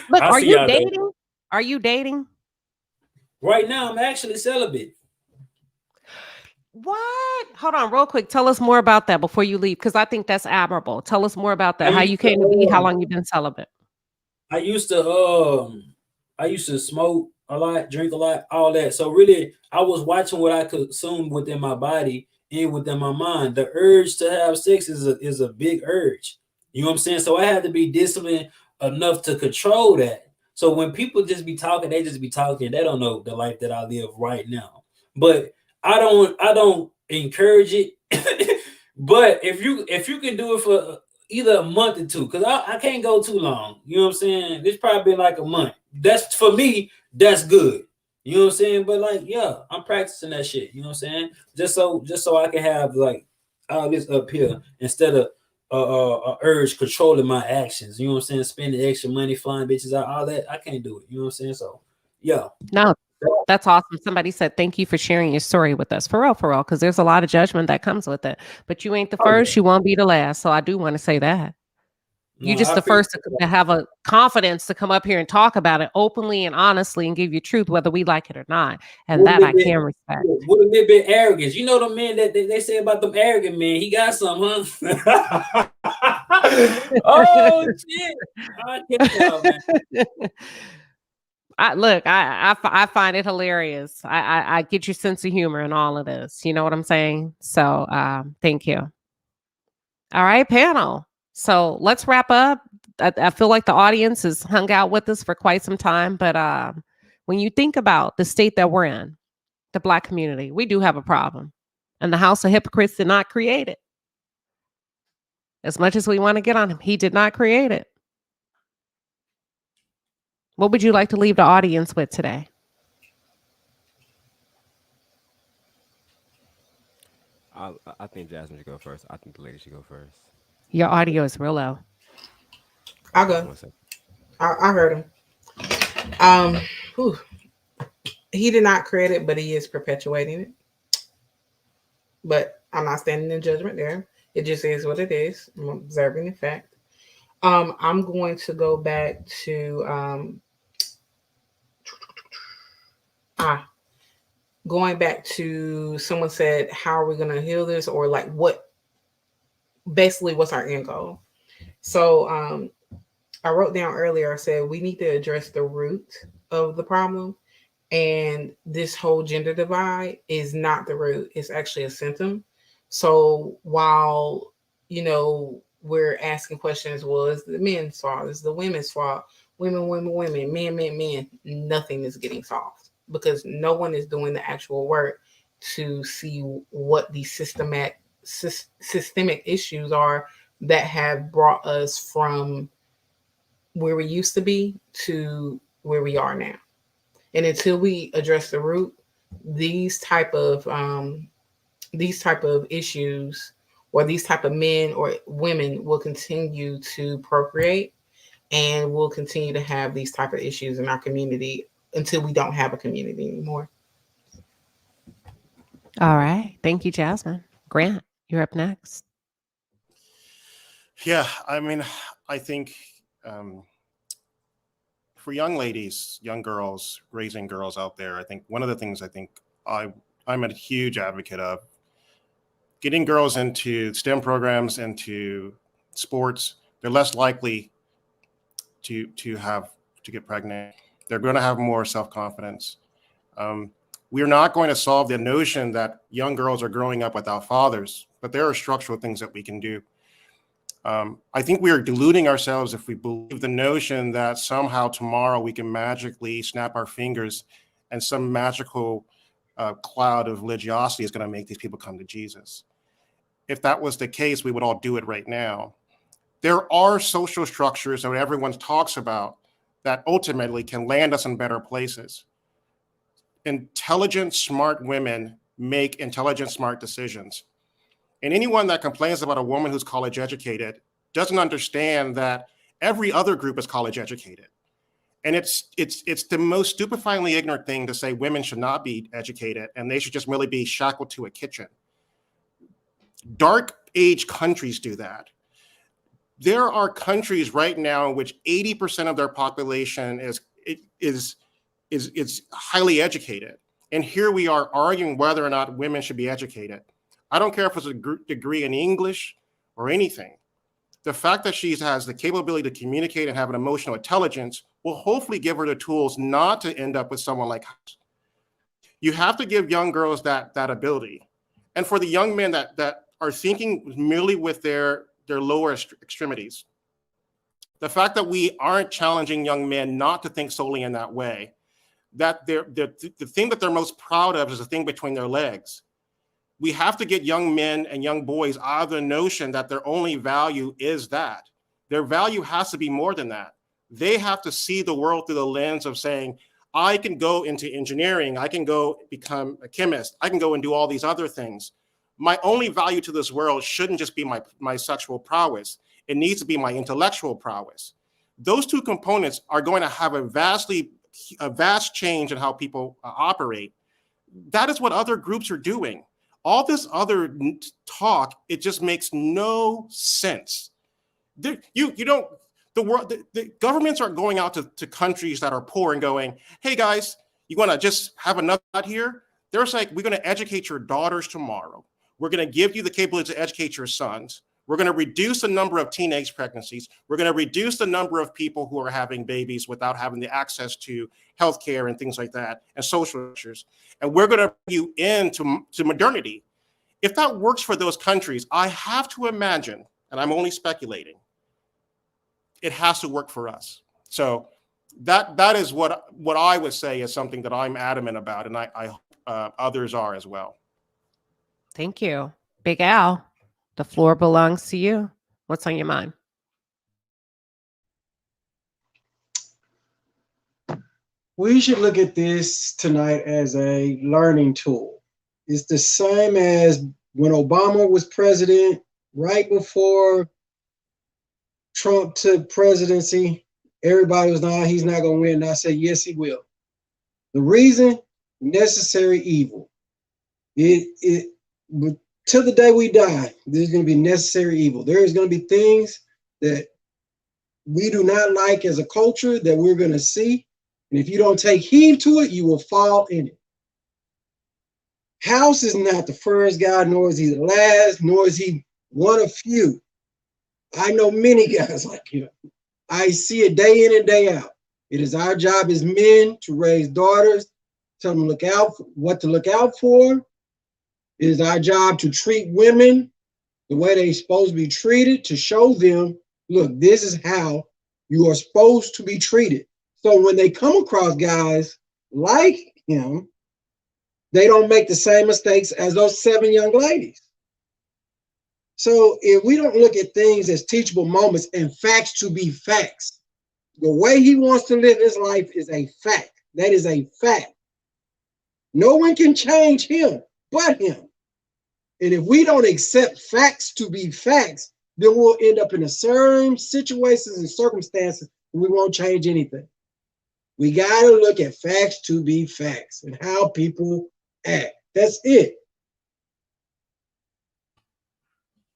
Look, are you dating? Are you dating? Right now, I'm actually celibate. What? Hold on, real quick. Tell us more about that before you leave, because I think that's admirable. Tell us more about that. How you came to be? How long you been celibate? I used to smoke a lot, drink a lot, all that. So really, I was watching what I consumed within my body and within my mind. The urge to have sex is a big urge. You know what I'm saying? So I had to be disciplined enough to control that. So when people just be talking, they just be talking. They don't know the life that I live right now. But I don't encourage it. But if you can do it for either a month or two, because I can't go too long. You know what I'm saying? It's probably been like a month. That's for me, that's good. You know what I'm saying? But like, yeah, I'm practicing that shit. You know what I'm saying? Just so I can have like all this up here instead of urge controlling my actions. You know what I'm saying? Spending extra money, flying bitches out, all that. I can't do it. You know what I'm saying? So yeah. No, that's awesome. Somebody said thank you for sharing your story with us. For real, because there's a lot of judgment that comes with it. But you ain't the first, you won't be the last. So I do want to say that. You're just the first to have a confidence to come up here and talk about it openly and honestly and give you truth, whether we like it or not. And that I can respect. With a little bit arrogance. You know the men that they say about them arrogant men. He got some, huh? Oh shit! I can't tell, man. I find it hilarious. I get your sense of humor in all of this. You know what I'm saying? So thank you. All right, panel. So let's wrap up. I feel like the audience has hung out with us for quite some time, but when you think about the state that we're in, the Black community. We do have a problem. And the House of Hypocrites did not create it. As much as we want to get on him, he did not create it. What would you like to leave the audience with today? I think Jasmine should go first. I think the lady should go first. Your audio is real low. I'll go. I heard him. He did not create it, but he is perpetuating it. But I'm not standing in judgment there. It just is what it is. I'm observing the fact. I'm going to go back to going back to someone said, how are we going to heal this? Or like what's our end goal? So I wrote down earlier, I said, we need to address the root of the problem. And this whole gender divide is not the root. It's actually a symptom. So while, we're asking questions, well, is the men's fault? Is the women's fault? Women, men, nothing is getting solved because no one is doing the actual work to see what these systemic issues are that have brought us from where we used to be to where we are now. And until we address the root, these type of issues or these type of men or women will continue to procreate and we'll continue to have these type of issues in our community until we don't have a community anymore. All right. Thank you, Jasmine. Grant, you're up next. Yeah, I think for young ladies, young girls, raising girls out there, I think one of the things I'm a huge advocate of, getting girls into STEM programs, into sports, they're less likely to get pregnant. They're going to have more self-confidence. We're not going to solve the notion that young girls are growing up without fathers, but there are structural things that we can do. I think we are deluding ourselves if we believe the notion that somehow tomorrow we can magically snap our fingers and some magical cloud of religiosity is going to make these people come to Jesus. If that was the case, we would all do it right now. There are social structures that everyone talks about that ultimately can land us in better places. Intelligent, smart women make intelligent, smart decisions. And anyone that complains about a woman who's college educated doesn't understand that every other group is college educated. And it's the most stupefyingly ignorant thing to say women should not be educated and they should just merely be shackled to a kitchen. Dark age countries do that. There are countries right now in which 80% of their population is highly educated. And here we are arguing whether or not women should be educated. I don't care if it's a degree in English or anything. The fact that she has the capability to communicate and have an emotional intelligence will hopefully give her the tools not to end up with someone like us. You have to give young girls that ability. And for the young men that are thinking merely with their lower extremities, the fact that we aren't challenging young men not to think solely in that way, that the thing that they're most proud of is the thing between their legs. We have to get young men and young boys out of the notion that their only value is that. Their value has to be more than that. They have to see the world through the lens of saying, I can go into engineering, I can go become a chemist, I can go and do all these other things. My only value to this world shouldn't just be my sexual prowess. It needs to be my intellectual prowess. Those two components are going to have a vast change in how people operate. That is what other groups are doing. All this other talk, it just makes no sense. The governments aren't going out to countries that are poor and going, hey guys, you want to just have a nut here? They're like, we're going to educate your daughters tomorrow. We're going to give you the capability to educate your sons. We're going to reduce the number of teenage pregnancies. We're going to reduce the number of people who are having babies without having the access to healthcare and things like that and social issues. And we're going to bring you into modernity. If that works for those countries, I have to imagine, and I'm only speculating, it has to work for us. So that is what I would say is something that I'm adamant about. And I others are as well. Thank you. Big Al, the floor belongs to you. What's on your mind? We should look at this tonight as a learning tool. It's the same as when Obama was president, right before Trump took presidency. Everybody was, nah, he's not going to win. And I said, yes, he will. The reason, necessary evil. Till the day we die, there's going to be necessary evil. There is going to be things that we do not like as a culture that we're going to see. And if you don't take heed to it, you will fall in it. House is not the first guy, nor is he the last, nor is he one of few. I know many guys like him. I see it day in and day out. It is our job as men to raise daughters, tell them what to look out for. It is our job to treat women the way they're supposed to be treated, to show them, look, this is how you are supposed to be treated. So when they come across guys like him, they don't make the same mistakes as those 7 young ladies. So if we don't look at things as teachable moments and facts to be facts, the way he wants to live his life is a fact. That is a fact. No one can change him but him. And if we don't accept facts to be facts, then we'll end up in the same situations and circumstances and we won't change anything. We got to look at facts to be facts and how people act. That's it.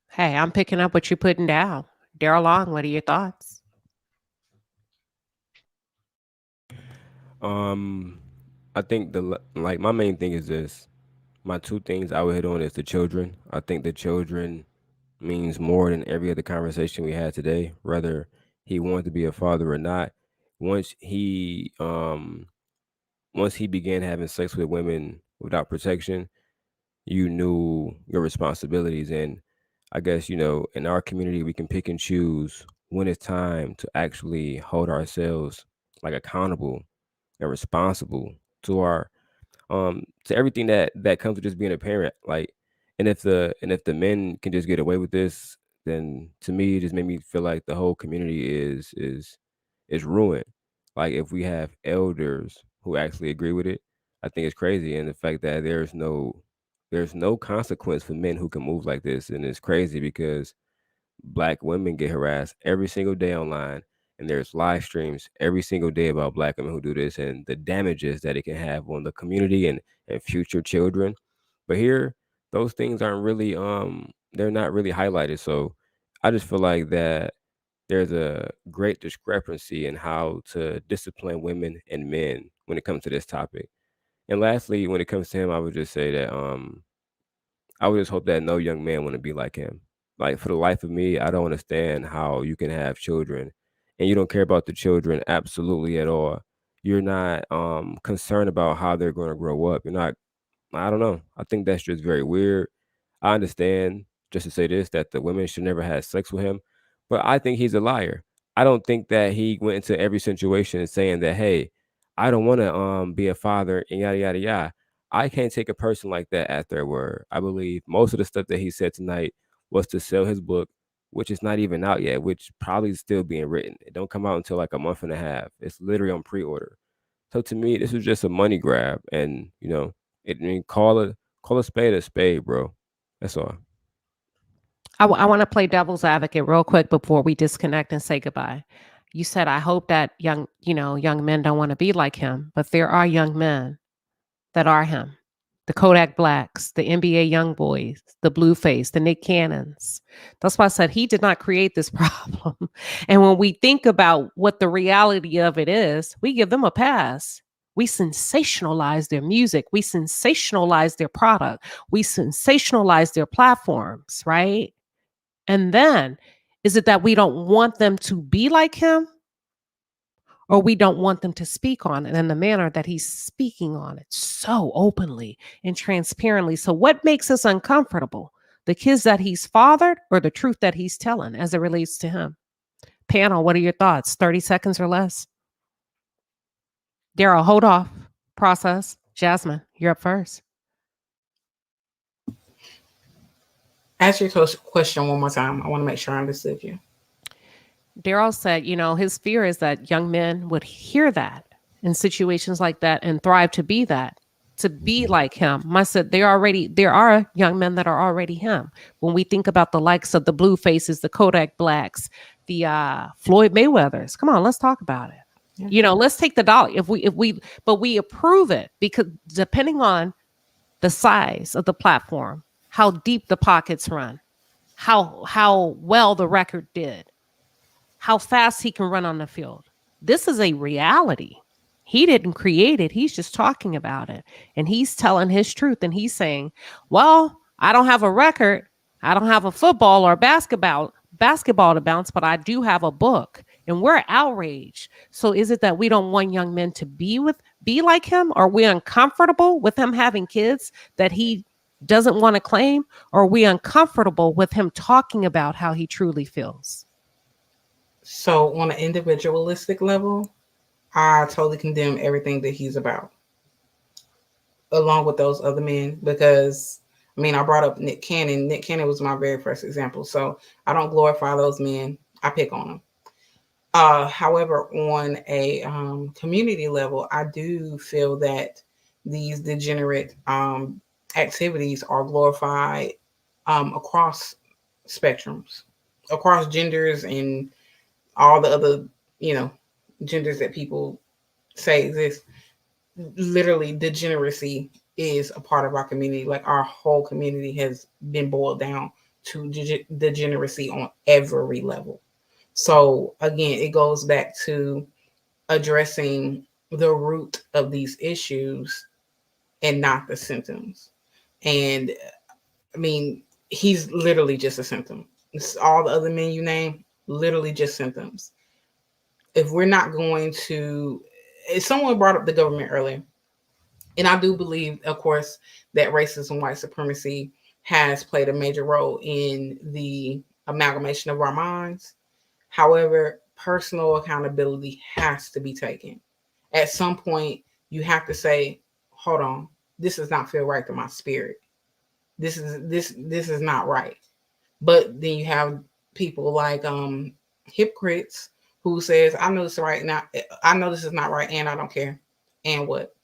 Hey, I'm picking up what you're putting down. Daryl Long, what are your thoughts? I think my main thing is this. My 2 things I would hit on is the children. I think the children means more than every other conversation we had today, whether he wanted to be a father or not. Once he began having sex with women without protection, you knew your responsibilities. And I guess, in our community, we can pick and choose when it's time to actually hold ourselves like accountable and responsible to our to everything that comes with just being a parent. Like, and if the men can just get away with this, then to me it just made me feel like the whole community is ruined. Like, if we have elders who actually agree with it, I think it's crazy. And the fact that there's no consequence for men who can move like this, and it's crazy because Black women get harassed every single day online, and there's live streams every single day about Black women who do this and the damages that it can have on the community and future children. But here, those things aren't really they're not really highlighted. So I just feel like that there's a great discrepancy in how to discipline women and men when it comes to this topic. And lastly, when it comes to him, I would just say that I would just hope that no young man want to be like him. Like, for the life of me, I don't understand how you can have children and you don't care about the children absolutely at all. You're not concerned about how they're going to grow up. You're not, I don't know. I think that's just very weird. I understand, just to say this, that the women should never have sex with him, but I think he's a liar. I don't think that he went into every situation saying that, hey, I don't want to be a father and yada yada yada. I can't take a person like that at their word. I believe most of the stuff that he said tonight was to sell his book, which is not even out yet, which probably is still being written. It don't come out until like a month and a half. It's literally on pre-order. So to me, this was just a money grab, and call a spade, bro. That's all. I want to play devil's advocate real quick before we disconnect and say goodbye. You said, I hope that young men don't want to be like him, but there are young men that are him. The Kodak Blacks, the NBA young boys, the Blueface, the Nick Cannons. That's why I said he did not create this problem. And when we think about what the reality of it is, we give them a pass. We sensationalize their music. We sensationalize their product. We sensationalize their platforms, right? And then, is it that we don't want them to be like him? Or we don't want them to speak on it in the manner that he's speaking on it so openly and transparently? So what makes us uncomfortable? The kids that he's fathered or the truth that he's telling as it relates to him? Panel, what are your thoughts? 30 seconds or less. Daryl, hold off. Process. Jasmine, you're up first. Ask your question one more time. I want to make sure I understood you. Daryl said, you know, his fear is that young men would hear that in situations like that and thrive to be that, to be like him. I said, there are young men that are already him. When we think about the likes of the Bluefaces, the Kodak Blacks, the Floyd Mayweathers, come on, let's talk about it. Yeah. You know, let's take the dollar but we approve it because depending on the size of the platform, how deep the pockets run, how well the record did, how fast he can run on the field. This is a reality. He didn't create it. He's just talking about it. And he's telling his truth. And he's saying, well, I don't have a record. I don't have a football or basketball to bounce, but I do have a book. And we're outraged. So is it that we don't want young men to be like him? Are we uncomfortable with him having kids that he doesn't want to claim? Or are we uncomfortable with him talking about how he truly feels? So on an individualistic level, I totally condemn everything that he's about, along with those other men, because I mean, I brought up Nick Cannon. Nick Cannon was my very first example. So I don't glorify those men. I pick on them. However, on a community level, I do feel that these degenerate activities are glorified across spectrums, across genders and all the other, genders that people say exist. Literally, degeneracy is a part of our community. Like our whole community has been boiled down to degeneracy on every level. So again, it goes back to addressing the root of these issues and not the symptoms. And I mean, he's literally just a symptom. It's all the other men you name, literally just symptoms. If we're not going to, someone brought up the government earlier, and I do believe, of course, that racism, white supremacy has played a major role in the amalgamation of our minds. However, personal accountability has to be taken. At some point, you have to say, hold on, this does not feel right to my spirit. This is not right. But then you have people like hypocrites who says, I know this is right now. I know this is not right, and I don't care. And what?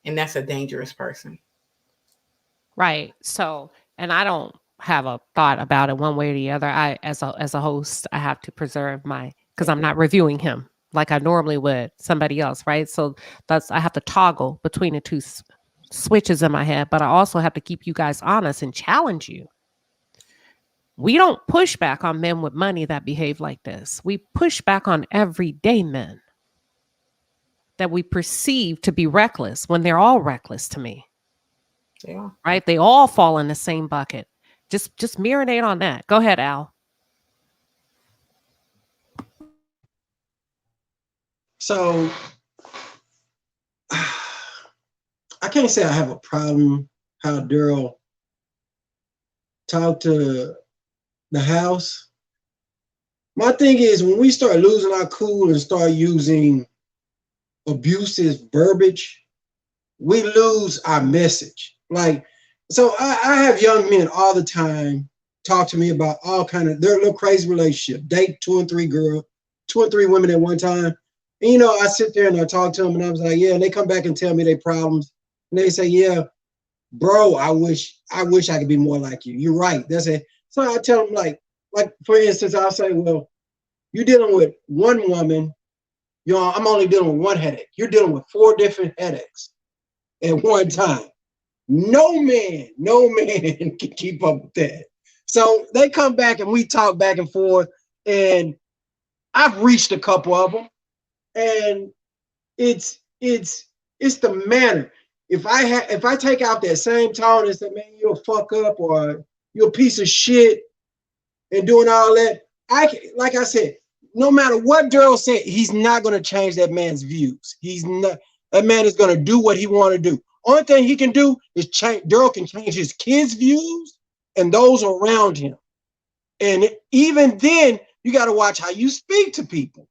And that's a dangerous person. Right. So, and I don't have a thought about it one way or the other. I, as a host, I have to preserve because I'm not reviewing him like I normally would somebody else. Right. So I have to toggle between the two switches in my head, but I also have to keep you guys honest and challenge you. We don't push back on men with money that behave like this. We push back on everyday men that we perceive to be reckless when they're all reckless to me. Yeah. Right? They all fall in the same bucket. Just marinate on that. Go ahead, Al. So I can't say I have a problem how Daryl talked to the house. My thing is when we start losing our cool and start using abusive verbiage, we lose our message. Like, so I have young men all the time talk to me about all kind of their little crazy relationship, date 2 and 3 women at one time. And I sit there and I talk to them and I was like, yeah, and they come back and tell me their problems. And they say, yeah, bro, I wish I could be more like you. You're right. That's it. So I tell them like for instance, I'll say, well, you're dealing with one woman, I'm only dealing with one headache. You're dealing with 4 different headaches at one time. No man can keep up with that. So they come back and we talk back and forth, and I've reached a couple of them, and it's the manner. If I take out that same tone and say, man, you're a fuck up or you're a piece of shit and doing all that, like I said, no matter what Daryl said, he's not going to change that man's views. He's not. That man is going to do what he want to do. Only thing he can do is change. Daryl can change his kids' views and those around him. And even then, you got to watch how you speak to people.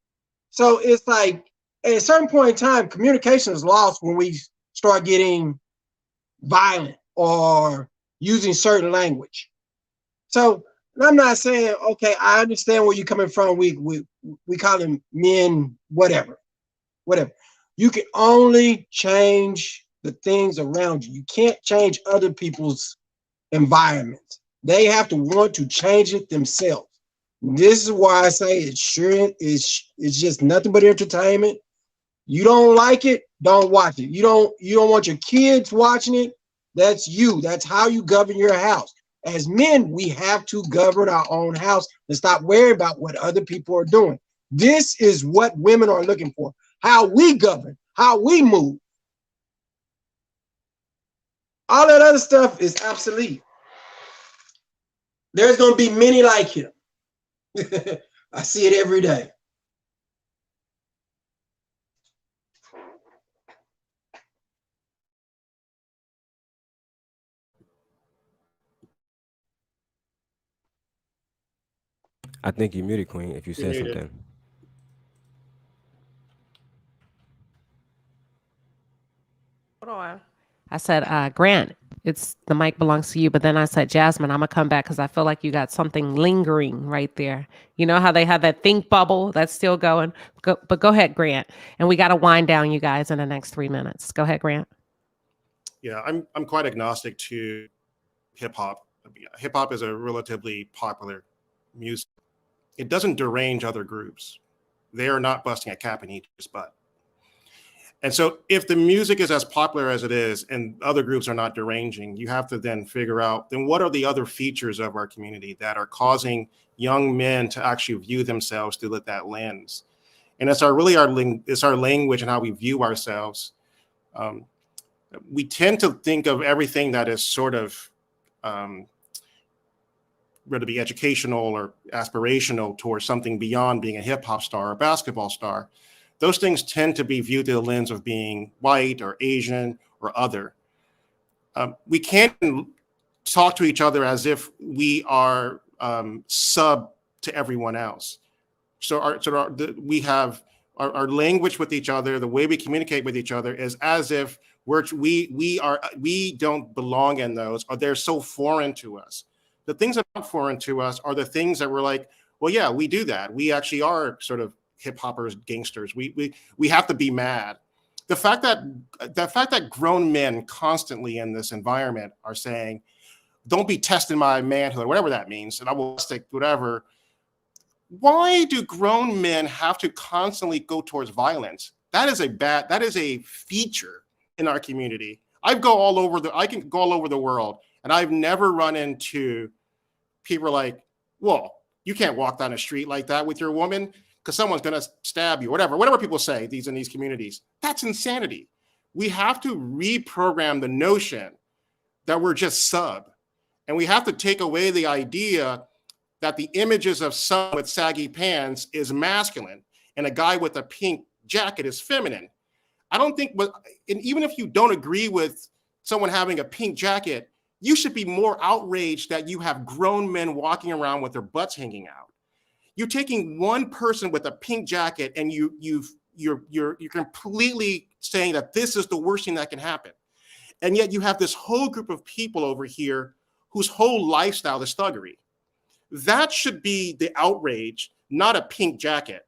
So it's like at a certain point in time, communication is lost when we start getting violent or using certain language. So I'm not saying, okay, I understand where you're coming from. We call them men, whatever. You can only change the things around you. You can't change other people's environment. They have to want to change it themselves. This is why I say it's just nothing but entertainment. You don't like it, don't watch it. You don't want your kids watching it. That's you. That's how you govern your house. As men, we have to govern our own house and stop worrying about what other people are doing. This is what women are looking for. How we govern, how we move. All that other stuff is obsolete. There's going to be many like him. I see it every day. I think you muted, Queen, if you said muted. something. Hold on. I said, Grant, the mic belongs to you. But then I said, Jasmine, I'm gonna come back because I feel like you got something lingering right there. You know how they have that think bubble that's still going. But go ahead, Grant. And we got to wind down, you guys, in the next 3 minutes. Go ahead, Grant. Yeah, I'm quite agnostic to hip hop. Hip hop is a relatively popular music. It doesn't derange other groups. They are not busting a cap in each butt. And so if the music is as popular as it is and other groups are not deranging, you have to then figure out, then what are the other features of our community that are causing young men to actually view themselves through that lens? And it's our language and how we view ourselves. We tend to think of everything that is sort of whether it be educational or aspirational towards something beyond being a hip hop star or a basketball star. Those things tend to be viewed through the lens of being white or Asian or other. We can't talk to each other as if we are sub to everyone else. So we have our language with each other, the way we communicate with each other is as if we don't belong in those, or they're so foreign to us. The things that are not foreign to us are the things that we're like, well, yeah, we do that. We actually are sort of hip hoppers, gangsters. We have to be mad. The fact that grown men constantly in this environment are saying, don't be testing my manhood, whatever that means, and I will stick whatever. Why do grown men have to constantly go towards violence? That is a feature in our community. I can go all over the world, and I've never run into people like, well, you can't walk down the street like that with your woman because someone's going to stab you, whatever people say in these communities. That's insanity. We have to reprogram the notion that we're just sub. And we have to take away the idea that the images of someone with saggy pants is masculine and a guy with a pink jacket is feminine. I don't think, and even if you don't agree with someone having a pink jacket, you should be more outraged that you have grown men walking around with their butts hanging out. You're taking one person with a pink jacket and you're completely saying that this is the worst thing that can happen. And yet you have this whole group of people over here whose whole lifestyle is thuggery. That should be the outrage, not a pink jacket.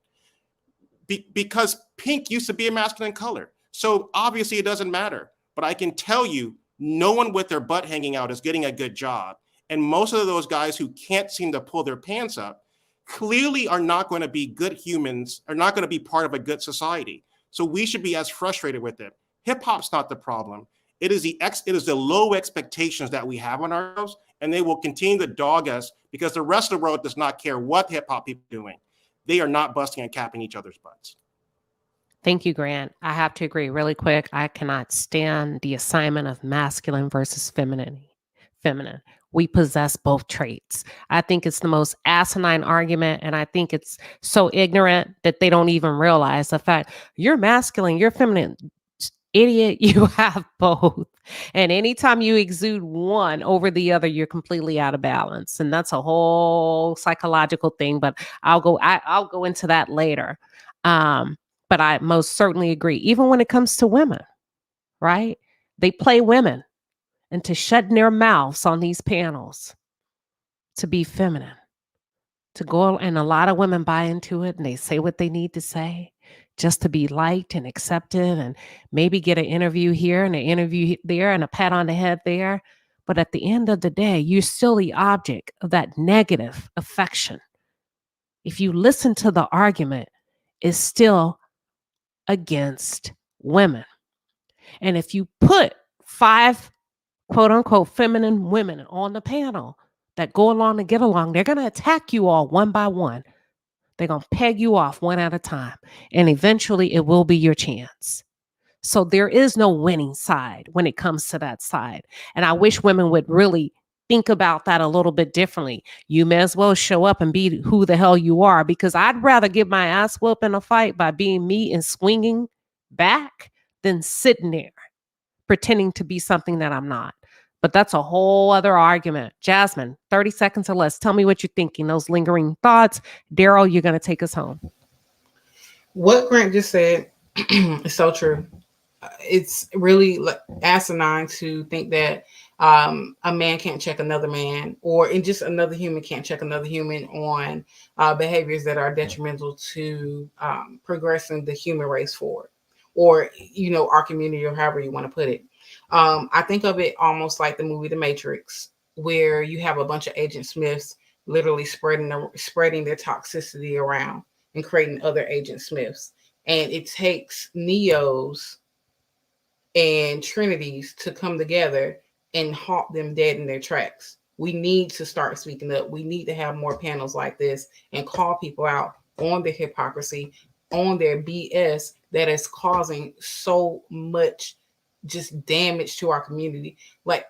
Because pink used to be a masculine color. So obviously it doesn't matter. But I can tell you, no one with their butt hanging out is getting a good job. And most of those guys who can't seem to pull their pants up clearly are not going to be good humans, are not going to be part of a good society. So we should be as frustrated with it. Hip hop's not the problem. It is the low expectations that we have on ourselves, and they will continue to dog us because the rest of the world does not care what hip hop people are doing. They are not busting and capping each other's butts. Thank you, Grant. I have to agree really quick. I cannot stand the assignment of masculine versus feminine. We possess both traits. I think it's the most asinine argument, and I think it's so ignorant that they don't even realize the fact you're masculine, you're feminine. Idiot, you have both. And anytime you exude one over the other, you're completely out of balance. And that's a whole psychological thing, but I'll go into that later. But I most certainly agree. Even when it comes to women, right? They play women into shutting their mouths on these panels. to be feminine, to go, and a lot of women buy into it and they say what they need to say just to be liked and accepted and maybe get an interview here and an interview there and a pat on the head there. But at the end of the day, you're still the object of that negative affection. If you listen to the argument, it's still against women. And if you put 5 quote unquote feminine women on the panel that go along to get along, they're going to attack you all one by one. They're going to peg you off one at a time. And eventually it will be your chance. So there is no winning side when it comes to that side. And I wish women would really think about that a little bit differently. You may as well show up and be who the hell you are, because I'd rather get my ass whooped in a fight by being me and swinging back than sitting there pretending to be something that I'm not. But that's a whole other argument. Jasmine, 30 seconds or less. Tell me what you're thinking, those lingering thoughts. Daryl, you're going to take us home. What Grant just said is so true. It's really asinine to think that a man can't check another man, or in just another human can't check another human on behaviors that are detrimental to progressing the human race forward, or, you know, our community, or however you want to put it. I think of it almost like the movie The Matrix, where you have a bunch of Agent Smiths literally spreading their toxicity around and creating other Agent Smiths. And it takes Neos and Trinities to come together and halt them dead in their tracks. We need to start speaking up. We need to have more panels like this and call people out on their hypocrisy, on their BS that is causing so much just damage to our community. Like,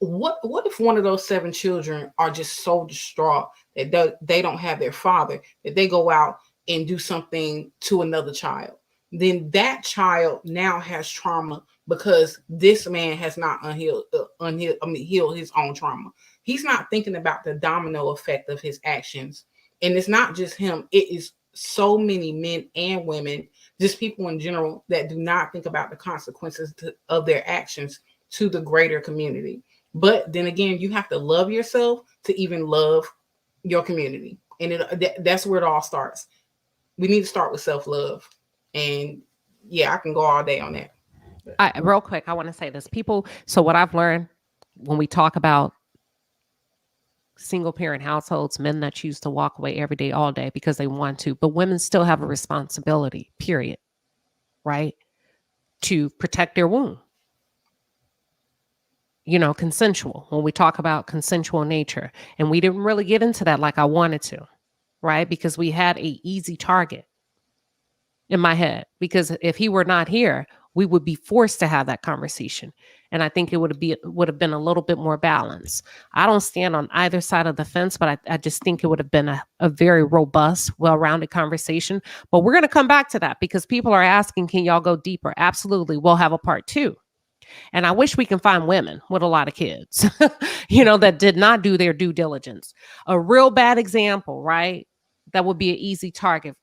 what if one of those 7 children are just so distraught that they don't have their father, that they go out and do something to another child? Then that child now has trauma because this man has not healed his own trauma. He's not thinking about the domino effect of his actions. And it's not just him. It is so many men and women, just people in general, that do not think about the consequences of their actions to the greater community. But then again, you have to love yourself to even love your community. And that's where it all starts. We need to start with self-love. And yeah, I can go all day on that. Real quick, I want to say this. So what I've learned when we talk about single parent households, men that choose to walk away every day, all day because they want to, but women still have a responsibility, period, right? To protect their womb. You know, consensual, when we talk about consensual nature. And we didn't really get into that like I wanted to, right? Because we had a easy target in my head, because if he were not here, we would be forced to have that conversation. And I think it would have been a little bit more balanced. I don't stand on either side of the fence, but I just think it would have been a very robust, well-rounded conversation. But we're going to come back to that because people are asking, can y'all go deeper? Absolutely. We'll have a part 2. And I wish we can find women with a lot of kids, you know, that did not do their due diligence. A real bad example, right? That would be an easy target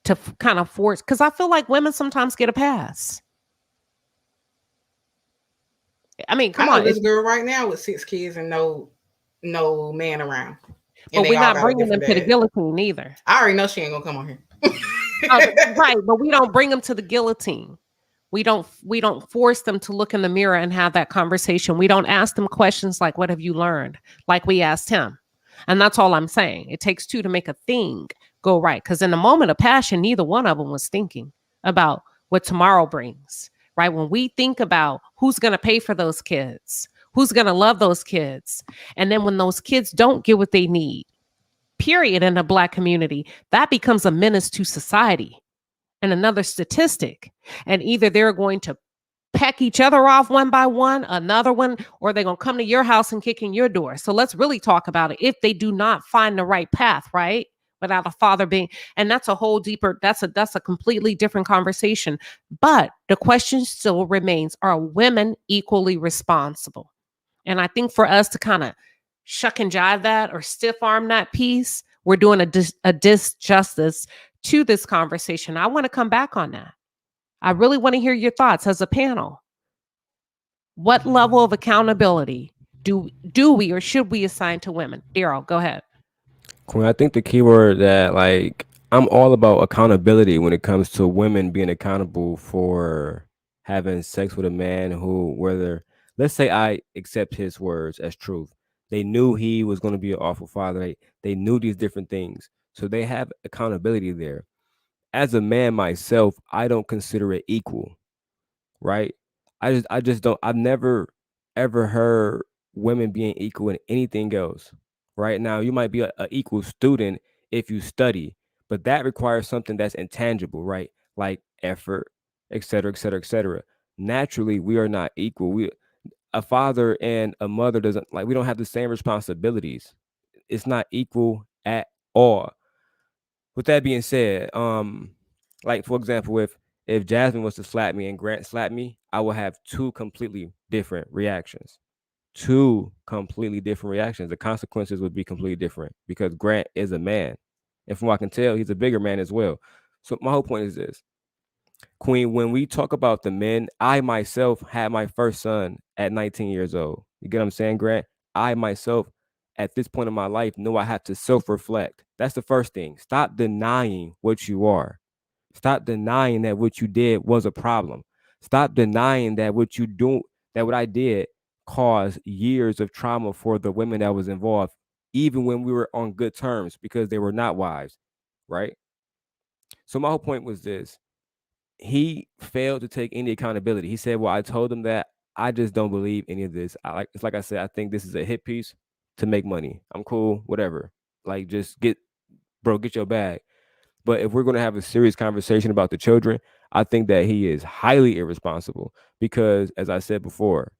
to kind of force, because I feel like women sometimes get a pass. I mean, come on. This girl right now with 6 kids and no man around. But we're not bringing them to the guillotine either. I already know she ain't gonna come on here. Right, but we don't bring them to the guillotine. We don't force them to look in the mirror and have that conversation. We don't ask them questions like, what have you learned? Like we asked him. And that's all I'm saying. It takes 2 to make a thing go right. Because in the moment of passion, neither one of them was thinking about what tomorrow brings, right? When we think about who's going to pay for those kids, who's going to love those kids. And then when those kids don't get what they need, period, in the Black community, that becomes a menace to society and another statistic. And either they're going to peck each other off one by one, another one, or they're going to come to your house and kick in your door. So let's really talk about it. If they do not find the right path, right? Without a father being, and that's a whole deeper, that's a completely different conversation. But the question still remains, are women equally responsible? And I think for us to kind of shuck and jive that or stiff arm that piece, we're doing a disjustice to this conversation. I want to come back on that. I really want to hear your thoughts as a panel. What level of accountability do we or should we assign to women? Daryl, go ahead. Queen, I think the key word that like I'm all about accountability when it comes to women being accountable for having sex with a man who, whether let's say I accept his words as truth, they knew he was going to be an awful father. They knew these different things, so they have accountability there. As a man myself, I don't consider it equal, right? I just don't. I've never ever heard women being equal in anything else. Right now, you might be a equal student if you study, but that requires something that's intangible, right? Like effort, et cetera, et cetera, et cetera. Naturally, we are not equal. We a father and a mother doesn't like we don't have the same responsibilities. It's not equal at all. With that being said, like for example, if Jasmine was to slap me and Grant slapped me, I would have two completely different reactions. Two completely different reactions. The consequences would be completely different because Grant is a man. And from what I can tell, he's a bigger man as well. So my whole point is this. Queen, when we talk about the men, I myself had my first son at 19 years old. You get what I'm saying, Grant? I myself, at this point in my life, know I have to self-reflect. That's the first thing. Stop denying what you are. Stop denying that what you did was a problem. Stop denying that what I did caused years of trauma for the women that was involved, even when we were on good terms because they were not wives, right? So my whole point was this. He failed to take any accountability. He said, well, I told him that I just don't believe any of this. It's like I said, I think this is a hit piece to make money. I'm cool, whatever. Like just get your bag. But if we're going to have a serious conversation about the children, I think that he is highly irresponsible because, as I said before,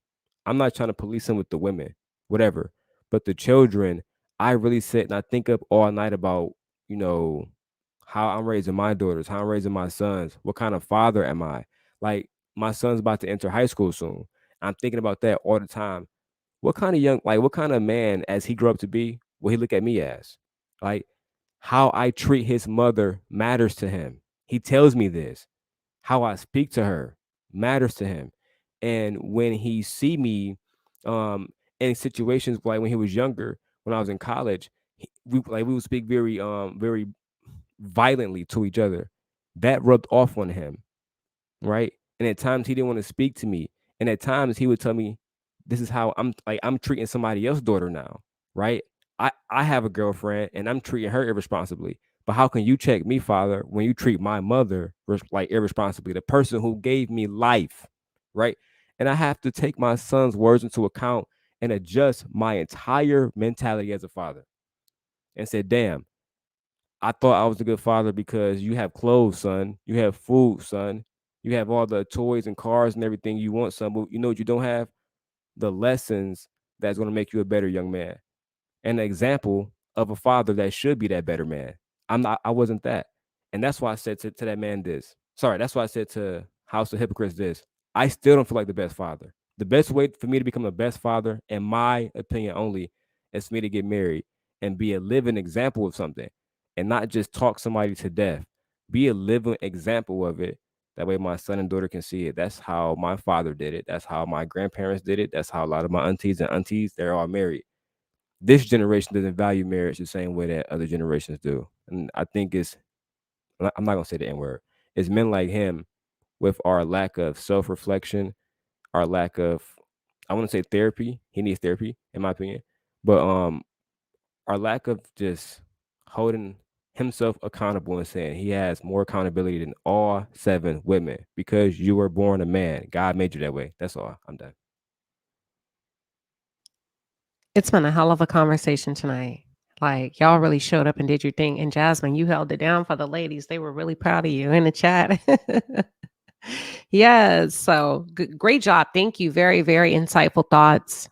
I'm not trying to police him with the women, whatever. But the children, I really sit and I think up all night about, how I'm raising my daughters, how I'm raising my sons, what kind of father am I? Like my son's about to enter high school soon. I'm thinking about that all the time. What kind of man as he grew up to be will he look at me as? Like how I treat his mother matters to him. He tells me this. How I speak to her matters to him. And when he see me in situations like when he was younger, when I was in college, we would speak very violently to each other. That rubbed off on him, right? And at times he didn't want to speak to me. And at times he would tell me, this is how I'm treating somebody else's daughter now, right? I have a girlfriend and I'm treating her irresponsibly. But how can you check me, father, when you treat my mother like irresponsibly, the person who gave me life, right? And I have to take my son's words into account and adjust my entire mentality as a father and say, damn, I thought I was a good father because you have clothes, son. You have food, son. You have all the toys and cars and everything you want, son. But you know what you don't have? The lessons that's going to make you a better young man. And an example of a father that should be that better man. I wasn't that. And that's why I said to that man this. Sorry, that's why I said to House of Hypocrites this. I still don't feel like the best father. The best way for me to become the best father, in my opinion only, is for me to get married and be a living example of something and not just talk somebody to death. Be a living example of it. That way my son and daughter can see it. That's how my father did it. That's how my grandparents did it. That's how a lot of my aunties, they're all married. This generation doesn't value marriage the same way that other generations do. And I think I'm not going to say the N word. It's men like him with our lack of self-reflection, our lack of, I want to say therapy. He needs therapy, in my opinion. But our lack of just holding himself accountable and saying he has more accountability than all 7 women because you were born a man. God made you that way. That's all. I'm done. It's been a hell of a conversation tonight. Like y'all really showed up and did your thing. And Jasmine, you held it down for the ladies. They were really proud of you in the chat. Yes. So great job. Thank you. Very, very insightful thoughts.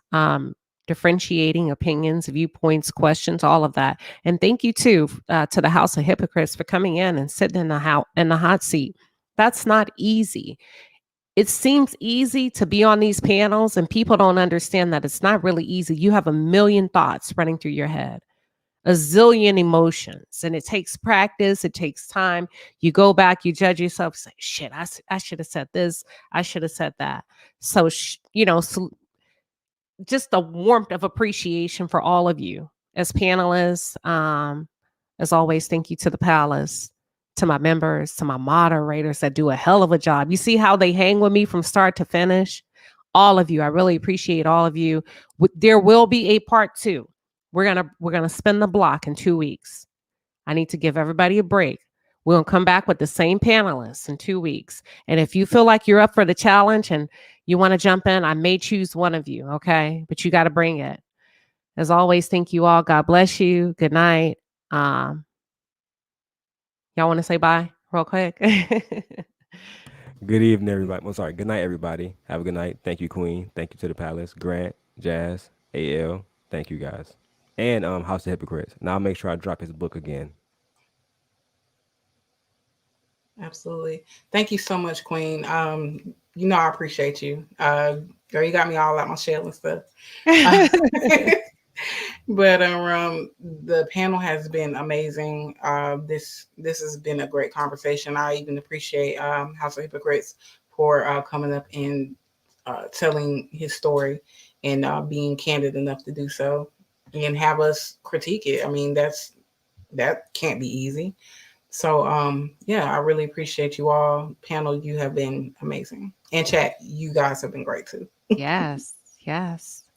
Differentiating opinions, viewpoints, questions, all of that. And thank you too to the House of Hypocrites for coming in and sitting in the hot seat. That's not easy. It seems easy to be on these panels and people don't understand that it's not really easy. You have a million thoughts running through your head, a zillion emotions, and it takes practice. It takes time. You go back, you judge yourself, say, shit, I should have said this. I should have said that. So, just the warmth of appreciation for all of you as panelists. As always, thank you to the palace, to my members, to my moderators that do a hell of a job. You see how they hang with me from start to finish? All of you, I really appreciate all of you. There will be a part 2. We're gonna spin the block in 2 weeks. I need to give everybody a break. We'll come back with the same panelists in 2 weeks. And if you feel like you're up for the challenge and you want to jump in, I may choose one of you, okay? But you got to bring it. As always, thank you all. God bless you. Good night. Y'all want to say bye real quick? Good evening, everybody. Well, sorry. Good night, everybody. Have a good night. Thank you, Queen. Thank you to the palace. Grant, Jazz, AL. Thank you, guys. And House of Hypocrites. Now I'll make sure I drop his book again. Absolutely. Thank you so much, Queen. You know I appreciate you. Girl, you got me all out my shell and stuff. But the panel has been amazing. This has been a great conversation. I even appreciate House of Hypocrites for coming up and telling his story and being candid enough to do so and have us critique it. I mean, that can't be easy. So yeah, I really appreciate you all. Panel, you have been amazing. And chat, you guys have been great too. Yes.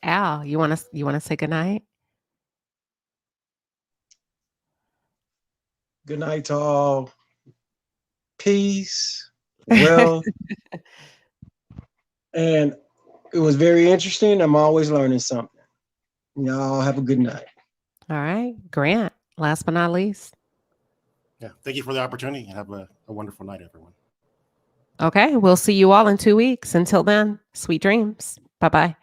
Al, you want to say good night? Good night to all. Peace, wealth. And it was very interesting. I'm always learning something. Y'all have a good night. All right. Grant, last but not least. Yeah. Thank you for the opportunity. Have a wonderful night, everyone. Okay. We'll see you all in 2 weeks. Until then, sweet dreams. Bye-bye.